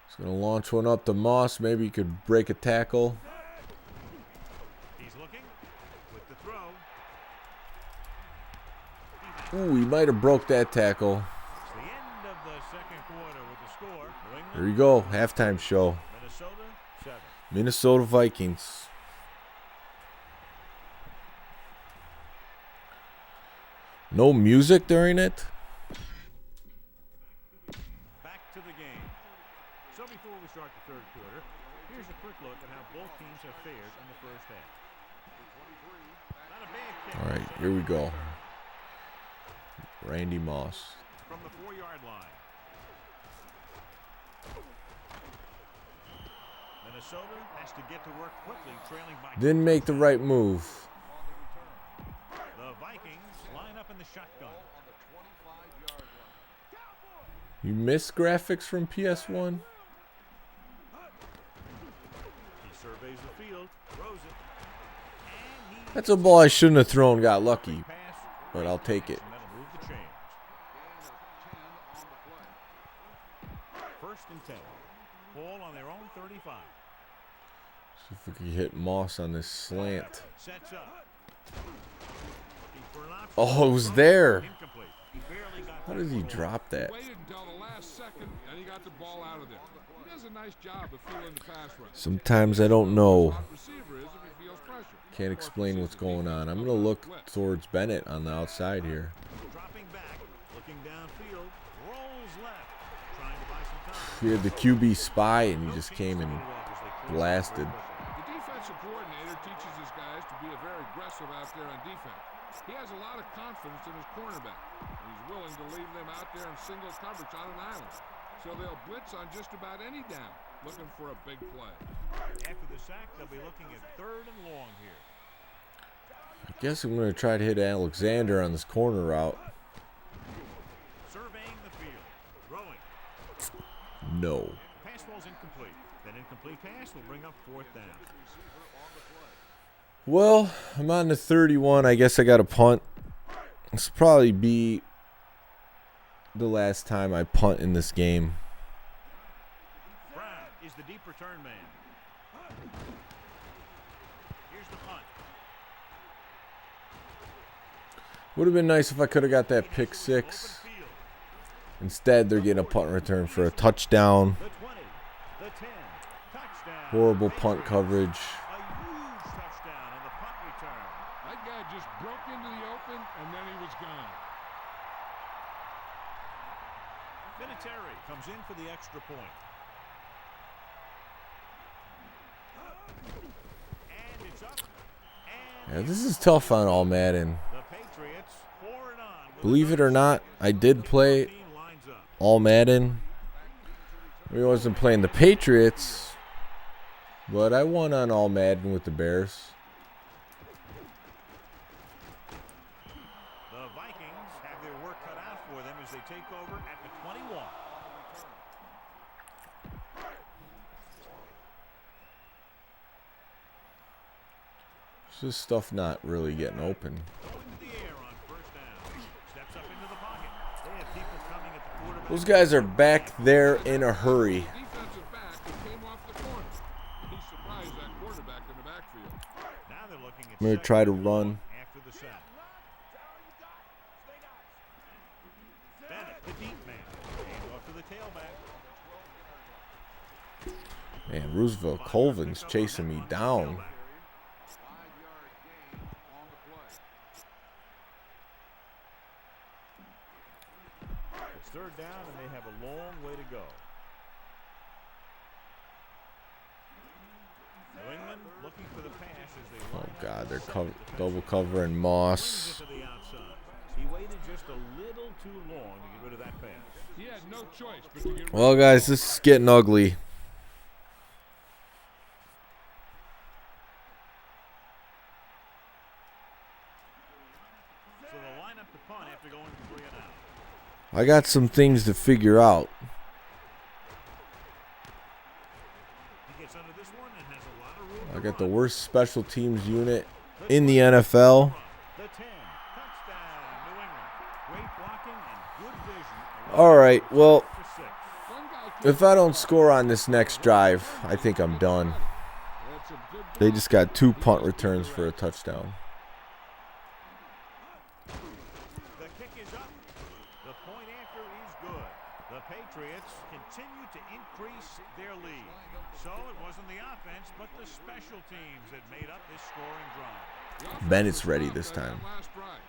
He's going to launch one up to Moss. Maybe he could break a tackle. He's looking with the throw. Ooh, he might have broke that tackle. It's the end of the second quarter with the score. New England, Here we go. Halftime show. Minnesota 7. Minnesota Vikings. No music during it? Back to the game. So before we start the third quarter, here's a quick look at how both teams have fared in the first half. Not a bad kick. All right, here we go. Randy Moss. From the 4-yard line. Minnesota has to get to work quickly, trailing by. Didn't make the right move. The Vikings line up in the shotgun. You missed graphics from PS1? He surveys the field, throws it, and he That's a ball I shouldn't have thrown. Got lucky, pass, but I'll take it. and that'll move the chains. First and 10. Ball on their own 35. See if we can hit Moss on this slant. Sets up. Oh, it was there. Incomplete. He barely got How does he drop that? Waited until the last second, and he got the ball out of there. He does a nice job of feeling the pass rush. Sometimes I don't know. Top receiver is if he feels pressure. Can't explain what's going on. I'm going to look towards Bennett on the outside here. dropping back, looking downfield, rolls left, trying to buy some time. He had the QB spy, and he just came and blasted. The defensive coordinator teaches his guys to be very aggressive out there on defense. He has a lot of confidence in his cornerback. He's willing to leave them out there in single coverage on an island. So they'll blitz on just about any down, looking for a big play. After the sack, they'll be looking at 3rd and long here. I guess I'm going to try to hit Alexander on this corner route. Surveying the field, throwing. No. Pass ball's incomplete. That incomplete pass will bring up 4th down. Well, I'm on the 31. I guess I got to punt. This will probably be the last time I punt in this game. Brown is the deep return man. Here's the punt. Would have been nice if I could have got that pick six. Open field. Instead, they're getting a punt return for a touchdown. The 20, the 10, touchdown. Horrible punt coverage. A huge touchdown on the punt return. That guy just broke into the open, and then he was gone. Vinatieri comes in for the extra point. And it's up. And Yeah, this is tough on all Madden. the Patriots pour it on. with Believe it or not, I did play team lines up. all Madden. I wasn't playing the Patriots, but I won on all Madden with the Bears. The Vikings have their work cut out for them as they take over at the 21. This stuff not really getting open. Going to the air on 1st down. Steps up into the pocket. They have people coming at the quarterback. Those guys are back there in a hurry. Defensive back that came off the corner. He surprised that quarterback in the backfield. Now they're looking at I'm going to try to run. after the sack. Bennett, the deep man. Hand off to the tailback. Man, Roosevelt Colvin's chasing me down. It's 3rd down, and they have a long way to go. New God, they're double covering Moss. To the outside. He waited just a little too long to get rid of that pass. He had no choice but to get rid Well, of guys, this is getting ugly. So they'll line up the punt after going 3 and out. I got some things to figure out. He gets under this one and has a lot of room. I got the worst special teams unit in the NFL. The 10. Touchdown, New England. Great blocking and good vision. All right, well, For 6. one guy. if I don't score on this next drive, I think I'm done. That's a good They just got 2 punt returns for a touchdown. The kick is up. The point after is good. The Patriots continue to increase their lead. So it wasn't the offense, but the special teams that made up this scoring drive. Bennett's ready this time. Last drive.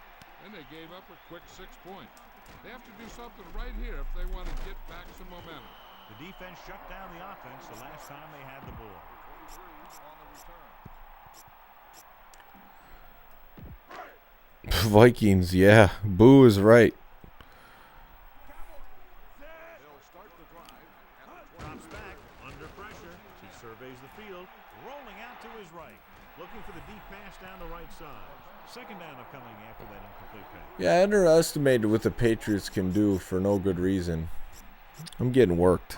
Then they gave up a quick 6 points. They have to do something right here if they want to get back some momentum. The defense shut down the offense the last time they had the ball. Vikings, yeah. Boo is right. Drops back under pressure. He surveys the field, rolling out to his right, looking for the deep pass down the right side. Second down upcoming after that incomplete pass. Yeah, I underestimated what the Patriots can do for no good reason. I'm getting worked.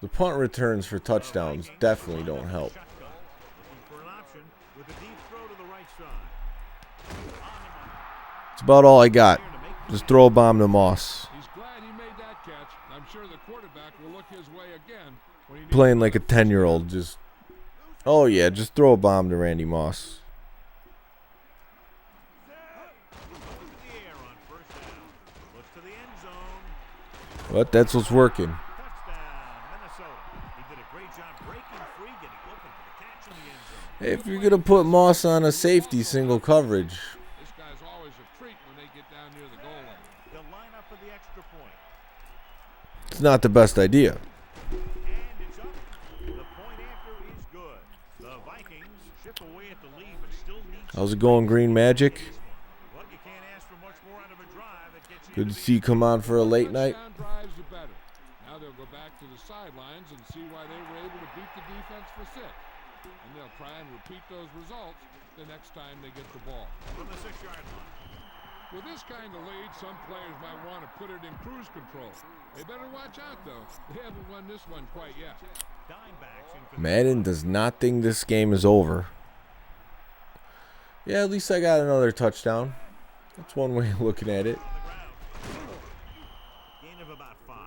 The punt returns for touchdowns definitely don't help. Shotgun. Looking for an option with a deep throw to the right side. It's about all I got. Just throw a bomb to Moss. He's glad he made that catch. I'm sure the quarterback will look his way again when he needs Playing like a 10-year-old. Just, oh yeah, just throw a bomb to Randy Moss. Into the air on first down. Looks to the end zone. But that's what's working. Touchdown, Minnesota. He did a great job breaking free, getting open for the catch in the end zone. Hey, if you're going to put Moss on a safety single coverage, This guy's always a treat when they get down near the goal line. They'll line up for the extra point. it's not the best idea. And it's up. The point after is good. The Vikings chip away at the lead, but still need How's it going, Green Magic? Well, you can't ask for much more out of a drive that gets you Good to into see you come on for a late night. Touchdown drives are better. Now they'll go back to the sidelines and see why they were able to beat the defense for 6. And they'll try and repeat those results the next time they get the ball. from the 6-yard line. With this kind of lead, some players might want to put it in cruise control. They better watch out, though. They haven't won this one quite yet. Dimebacks in for the Madden does not think this game is over. Yeah, at least I got another touchdown. That's one way of looking at it. on the ground. Gain of about 5.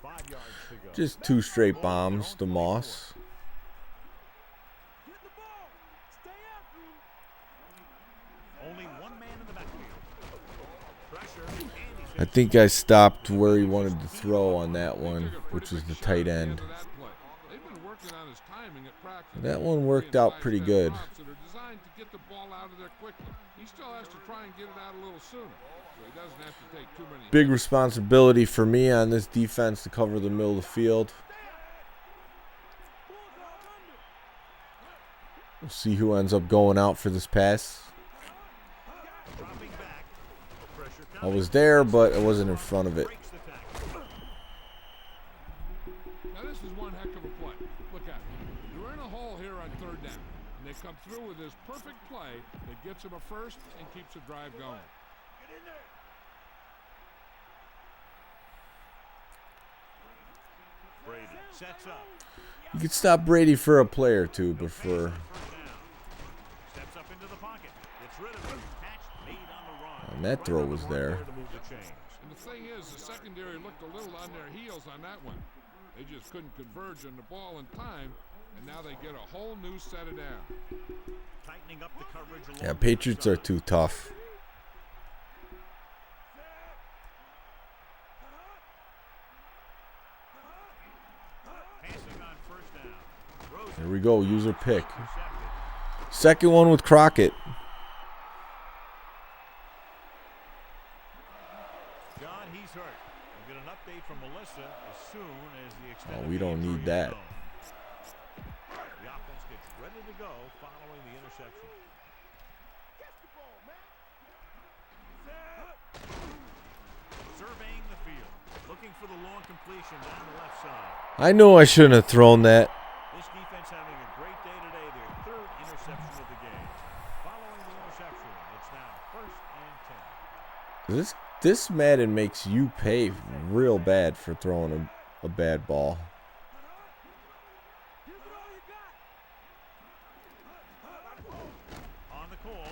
5 yards to go. Just 2 straight bombs to Moss. Only one man in the backfield. Pressure. And he's I think I stopped where he wanted to throw on that one, which was the tight end. They've been working on his timing at practice. That one worked out pretty good. That are designed to get the ball out of there quickly. He still has to try and get it out a little sooner, so he doesn't have to take too many. Big responsibility for me on this defense to cover the middle of the field. We'll see who ends up going out for this pass. dropping back. Pressure I coming. was there, but I wasn't in front of it. Breaks the tackle. Now this is one heck of a play. Look at it. You're in a hole here on 3rd down, and they come through with this perfect play that gets them a first and keeps the drive going. Brady sets up. You could stop Brady for a play or two, but for First down. Steps up into the pocket. Gets rid of it. Catch made on the run. and that throw was there. To move the chains. And the thing is, the secondary looked a little on their heels on that one. They just couldn't converge on the ball in time, and now they get a whole new set of down. Tightening up the coverage along Yeah, the Patriots are outside. too tough. Passing on first down. Rosen Here we go, user pick. intercepted. Second one with Crockett. John, he's hurt. We'll get an update from Melissa as soon as the extended We don't need injury is that. known. The offense gets ready to go following the interception. Surveying the field, looking for the long completion down the left side. I know I shouldn't have thrown that. This defense having a great day today. Their third interception of the game. Following the interception, it's now 1st and 10. This Madden makes you pay real bad for throwing a bad ball. On the call,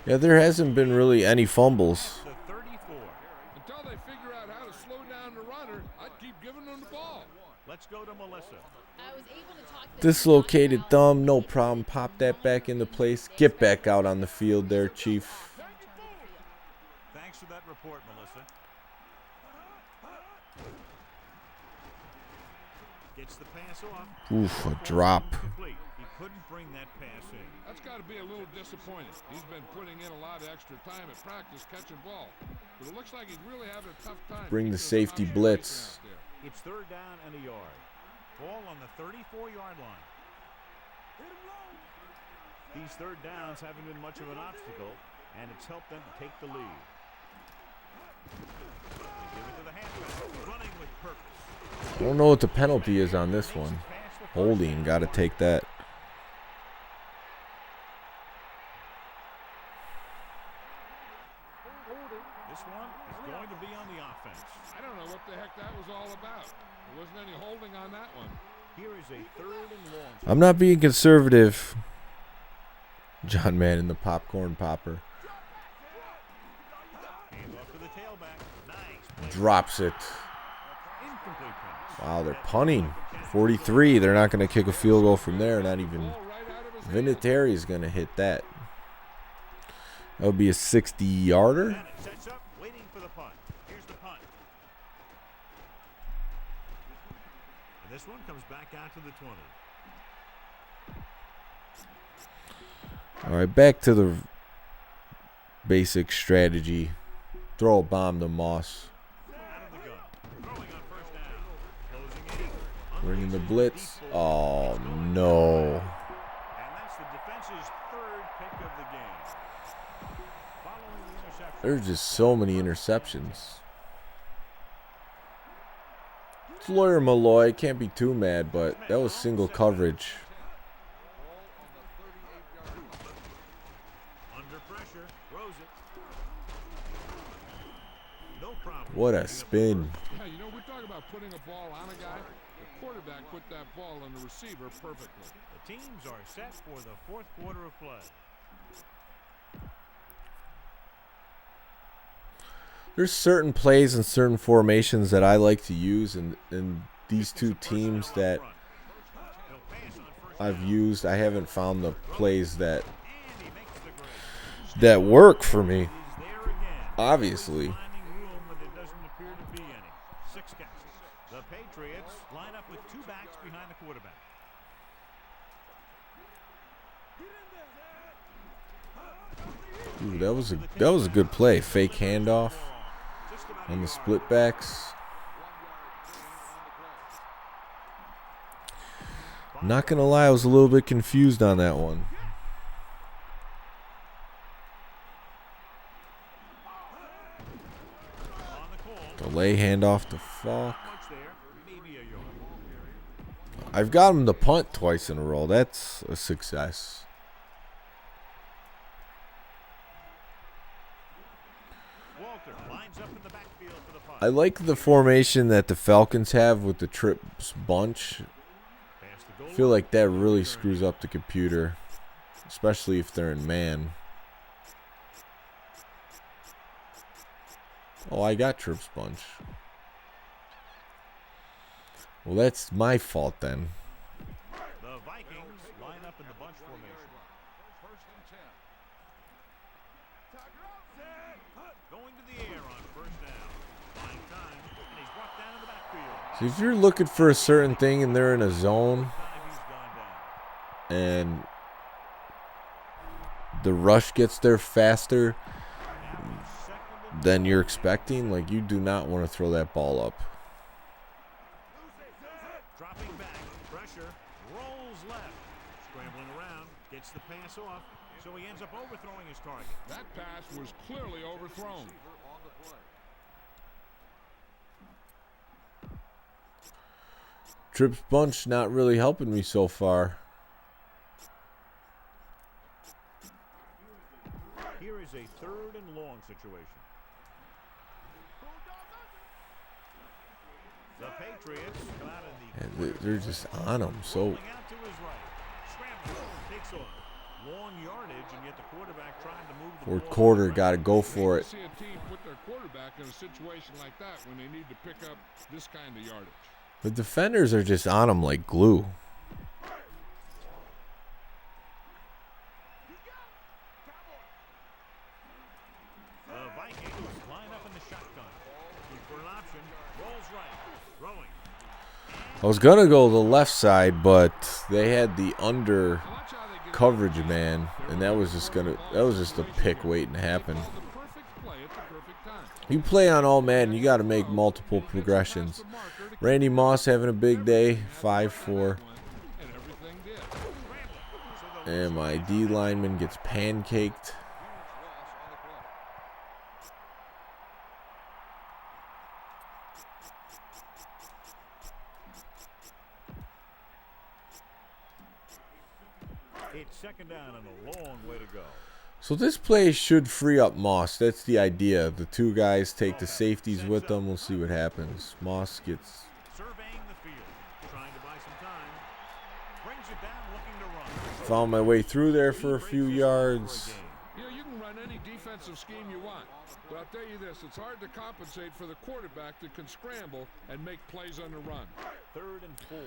Yeah, there hasn't been really any fumbles. the 34. Until they figure out how to slow down the runner, I'd keep giving them the ball. Let's go to Melissa. I was able to talk to Dislocated thumb, no problem. Pop that back into place. Get back out on the field there, Chief. Thanks for that report, Melissa. Gets the pass off. Oof, a drop. Complete. He couldn't bring that pass in. That's got to be a little disappointing. He's been putting in a lot of extra time at practice catching ball. But it looks like he's really having a tough time. Bring the keeping safety concentration blitz. out there. It's 3rd down and a yard. Ball on the 34-yard line. These 3rd downs haven't been much of an obstacle, and it's helped them take the lead. They give it to the halfback, running with purpose. I don't know what the penalty is on this one. Holding, got to take that. This one is going to be on the offense. I don't know what the heck that was all about. There wasn't any holding on that one. Here is a 3rd and long. I'm not being conservative. John Madden, the popcorn popper. Hand off to the tailback. Nice. Drops it. Incomplete pass. Wow, they're punting. 43. They're not going to kick a field goal from there. Not even Ball right out of his hand. Vinatieri is going to hit that. That would be a 60-yarder. And it sets up, waiting for the punt. Here's the punt. And this one comes back out to the 20. All right, back to the basic strategy. Throw a bomb to Moss. Out of the gun. Throwing on 1st down. Closing in. Bringing the blitz. Oh, no. And that's the defense's 3rd pick of the game. Following the interception. There's just so many interceptions. It's Lawyer Malloy. Can't be too mad, but that was single coverage. Under pressure. Throws it. No problem. What a spin. Yeah, you know, we're talking about putting a ball on a guy. The quarterback put that ball on the receiver perfectly. The teams are set for the 4th quarter of play. There's certain plays and certain formations that I like to use, and these two teams that I've used, I haven't found the plays that work for me. Obviously. Finding room when there doesn't appear to be any. 6 catches. The Patriots line up with 2 backs behind the quarterback. Ooh, that was a good play. Fake handoff on the split backs. Not gonna lie, I was a little bit confused on that one. Delay handoff to Falk. I've got him to punt twice in a row. That's a success. I like the formation that the Falcons have with the trips bunch. I feel like that really screws up the computer, especially if they're in man. Oh, I got trips bunch. Well, that's my fault then. The Vikings line up in the bunch formation. Going to the air on 1st down. Buying time, and he's brought down in the backfield. So if you're looking for a certain thing and they're in a zone He's gone down. and the rush gets there faster, than you're expecting, like, you do not want to throw that ball up. Dropping back, pressure, rolls left, scrambling around, gets the pass off, so he ends up overthrowing his target. That pass was clearly overthrown. Trips bunch not really helping me so far. Here is a 3rd and long situation. The Patriots come out in the And they're just on him. So rolling out to his right. Scramble, takes off. Long yardage, and yet the quarterback trying to move the fourth ball quarter, right. got to go for it. See a team put their quarterback in a situation like that when they need to pick up this kind of yardage. The defenders are just on him like glue. The Vikings line up in the shotgun. Looking for an option. Rolls right. Throwing. I was gonna go the left side, but they had the under coverage man, and that was just a pick waiting to happen. The perfect play at the perfect time. You play on all Madden, you got to make multiple progressions. Randy Moss having a big day, 5-4, And everything did. and my D lineman gets pancaked. It's 2nd down and a long way to go. So this play should free up Moss. That's the idea. The two guys take the safeties with them. We'll see what happens. Moss gets Surveying the field. Trying to buy some time. Brings it down, looking to run. found my way through there for a few yards. You know, you can run any defensive scheme you want. But I'll tell you this, it's hard to compensate for the quarterback that can scramble and make plays on the run. 3rd and 4.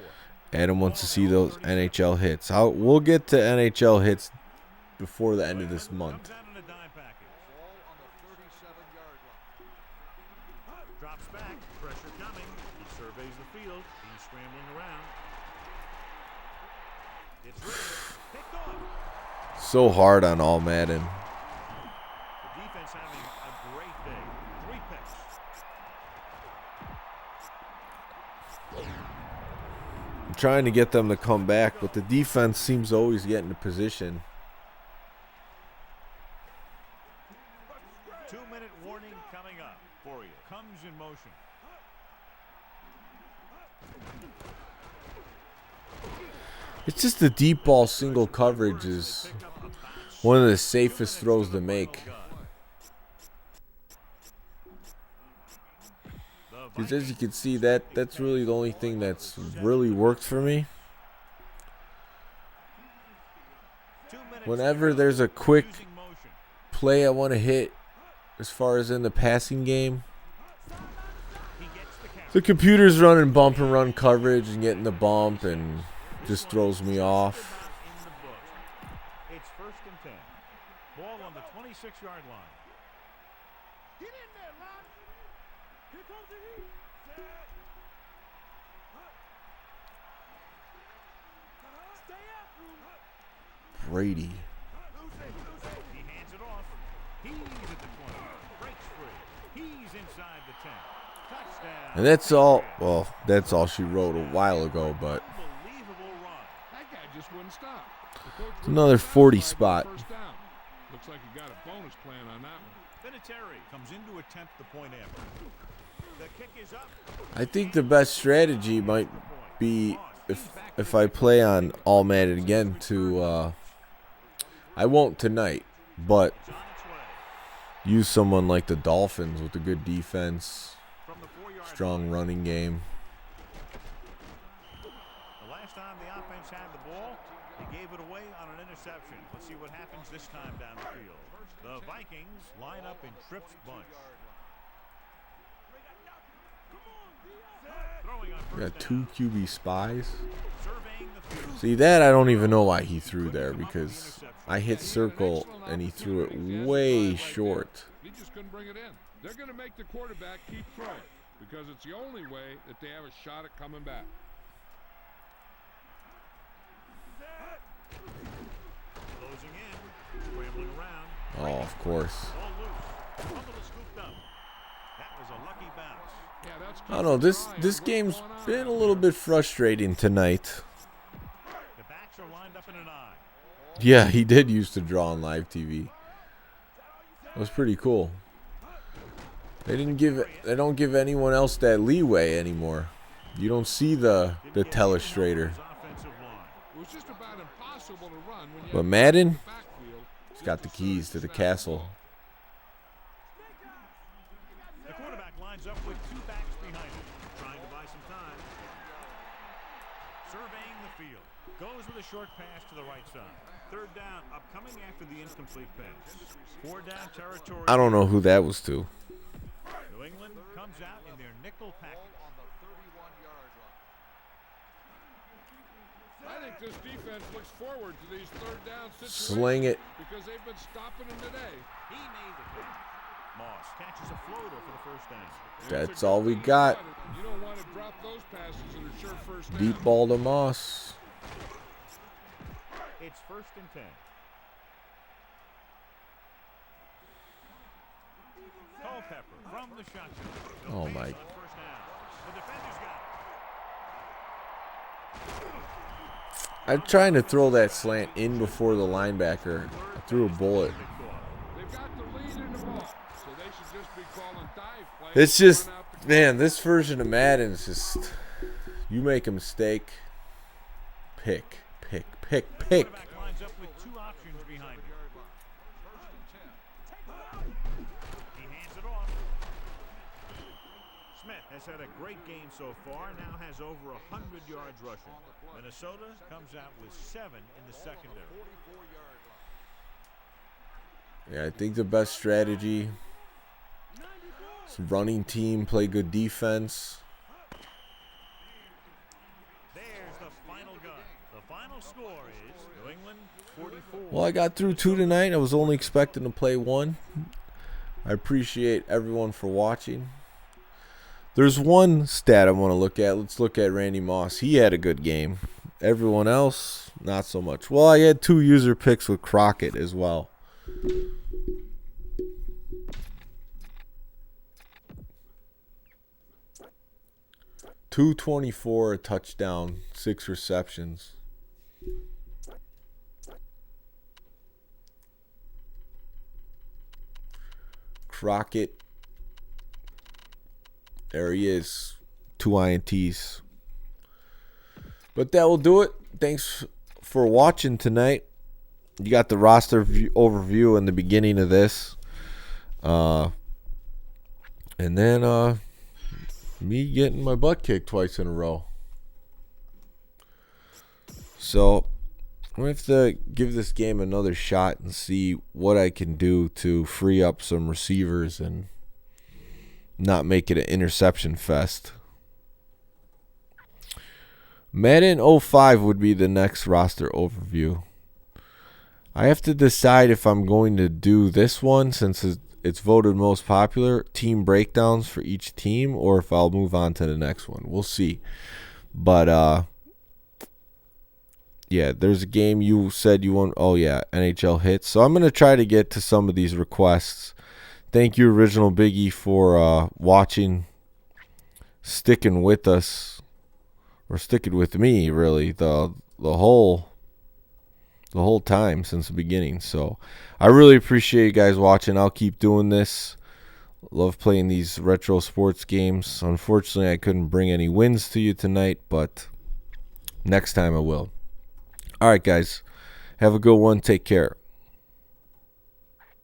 Adam wants to see those NHL hits. We'll get to NHL hits before the end of this month. Comes out in a dime package. Ball on the 37-yard line. Drops back. Pressure coming. He surveys the field. He's scrambling around. It's picked off. So hard on all Madden. The defense having a great day. 3 picks. I'm trying to get them to come back, but the defense seems to always get into position. 2-minute warning coming up for you. Comes in motion. It's just the deep ball single coverage is one of the safest throws to make. Because as you can see, that's really the only thing that's really worked for me. Whenever there's a quick play I want to hit, as far as in the passing game, the computer's running bump and run coverage and getting the bump and just throws me off. It's 1st and 10. Ball on the 26-yard line. Get in there, lad. Here comes the heat. Stay up. Brady. He hands it off. He's at the 20. Breaks free. He's inside the 10. Touchdown. And that's all, well, that's all she wrote a while ago, but Unbelievable run. That guy just wouldn't stop. The coach another 40 spot. first down. Looks like he got a bonus plan on that one. Vinatieri comes in to attempt the point after. The kick is up. I think the best strategy might be if I play on all Madden again to I won't tonight, but It's on its way. use someone like the Dolphins with a good defense, From the 4-yard strong running game. The last time the offense had the ball, he gave it away on an interception. Let's see what happens this time down the field. The Vikings line up in trips bunch. Throwing on We first got 2 down. QB spies. Surveying the field. See that I don't even know why he threw there, because I hit circle and he threw it way short. He just couldn't bring it in. They're going to make the quarterback keep throwing because it's the only way that they have a shot at coming back. Closing in. Scrambling around. Oh, of course. Ball loose. Bundle is scooped up. I don't know, this game's been a little bit frustrating tonight. The backs are lined up in an eye. Yeah, he did used to draw on live TV. It was pretty cool. They don't give anyone else that leeway anymore. You don't see the telestrator. But Madden, he's got the keys to the castle. The quarterback lines up with two backs behind him, trying to buy some time. Surveying the field. Goes with a short pass to the right side. Third down, upcoming after the incomplete pass. 4 down territory. I don't know who that was to. New England comes out in their nickel package. I think this defense looks forward to these third down situations. Sling it. Because they've been stopping them today. He made the catch. Moss catches a floater for the first down. That's all we got. You don't want to drop those passes that are sure first down. Deep ball to Moss. It's 1st and 10. Culpepper from the shotgun. Oh my. On first down. The defender's got it. I'm trying to throw that slant in before the linebacker. I threw a bullet. They've got the lead in the ball, so they should just be calling dive plays. It's just, man, this version of Madden is just, you make a mistake, pick. Quarterback lines up with 2 options behind him. He hands it off. Smith has had a great game so far, now has over 100 yards rushing. Minnesota comes out with 7 in the secondary. Yeah, I think the best strategy is running team, play good defense. There's the final gun. The final score is New England 44. Well, I got through 2 tonight. I was only expecting to play 1. I appreciate everyone for watching. There's one stat I want to look at. Let's look at Randy Moss. He had a good game. Everyone else, not so much. Well, I had 2 user picks with Crockett as well. .224, a touchdown, 6 receptions. Crockett, there he is, 2 INTs. But that will do it. Thanks for watching tonight. You got the roster overview in the beginning of this. And then me getting my butt kicked twice in a row. So I'm going to have to give this game another shot and see what I can do to free up some receivers and not make it an interception fest. Madden 05 would be the next roster overview. I have to decide if I'm going to do this one since it's voted most popular, team breakdowns for each team, or if I'll move on to the next one. We'll see. But yeah, there's a game you said you want. Oh yeah, NHL hits. So I'm going to try to get to some of these requests. Thank you, Original Biggie, for watching, sticking with us, or sticking with me, really, the whole time since the beginning. So I really appreciate you guys watching. I'll keep doing this. Love playing these retro sports games. Unfortunately, I couldn't bring any wins to you tonight, but next time I will. All right, guys. Have a good one. Take care.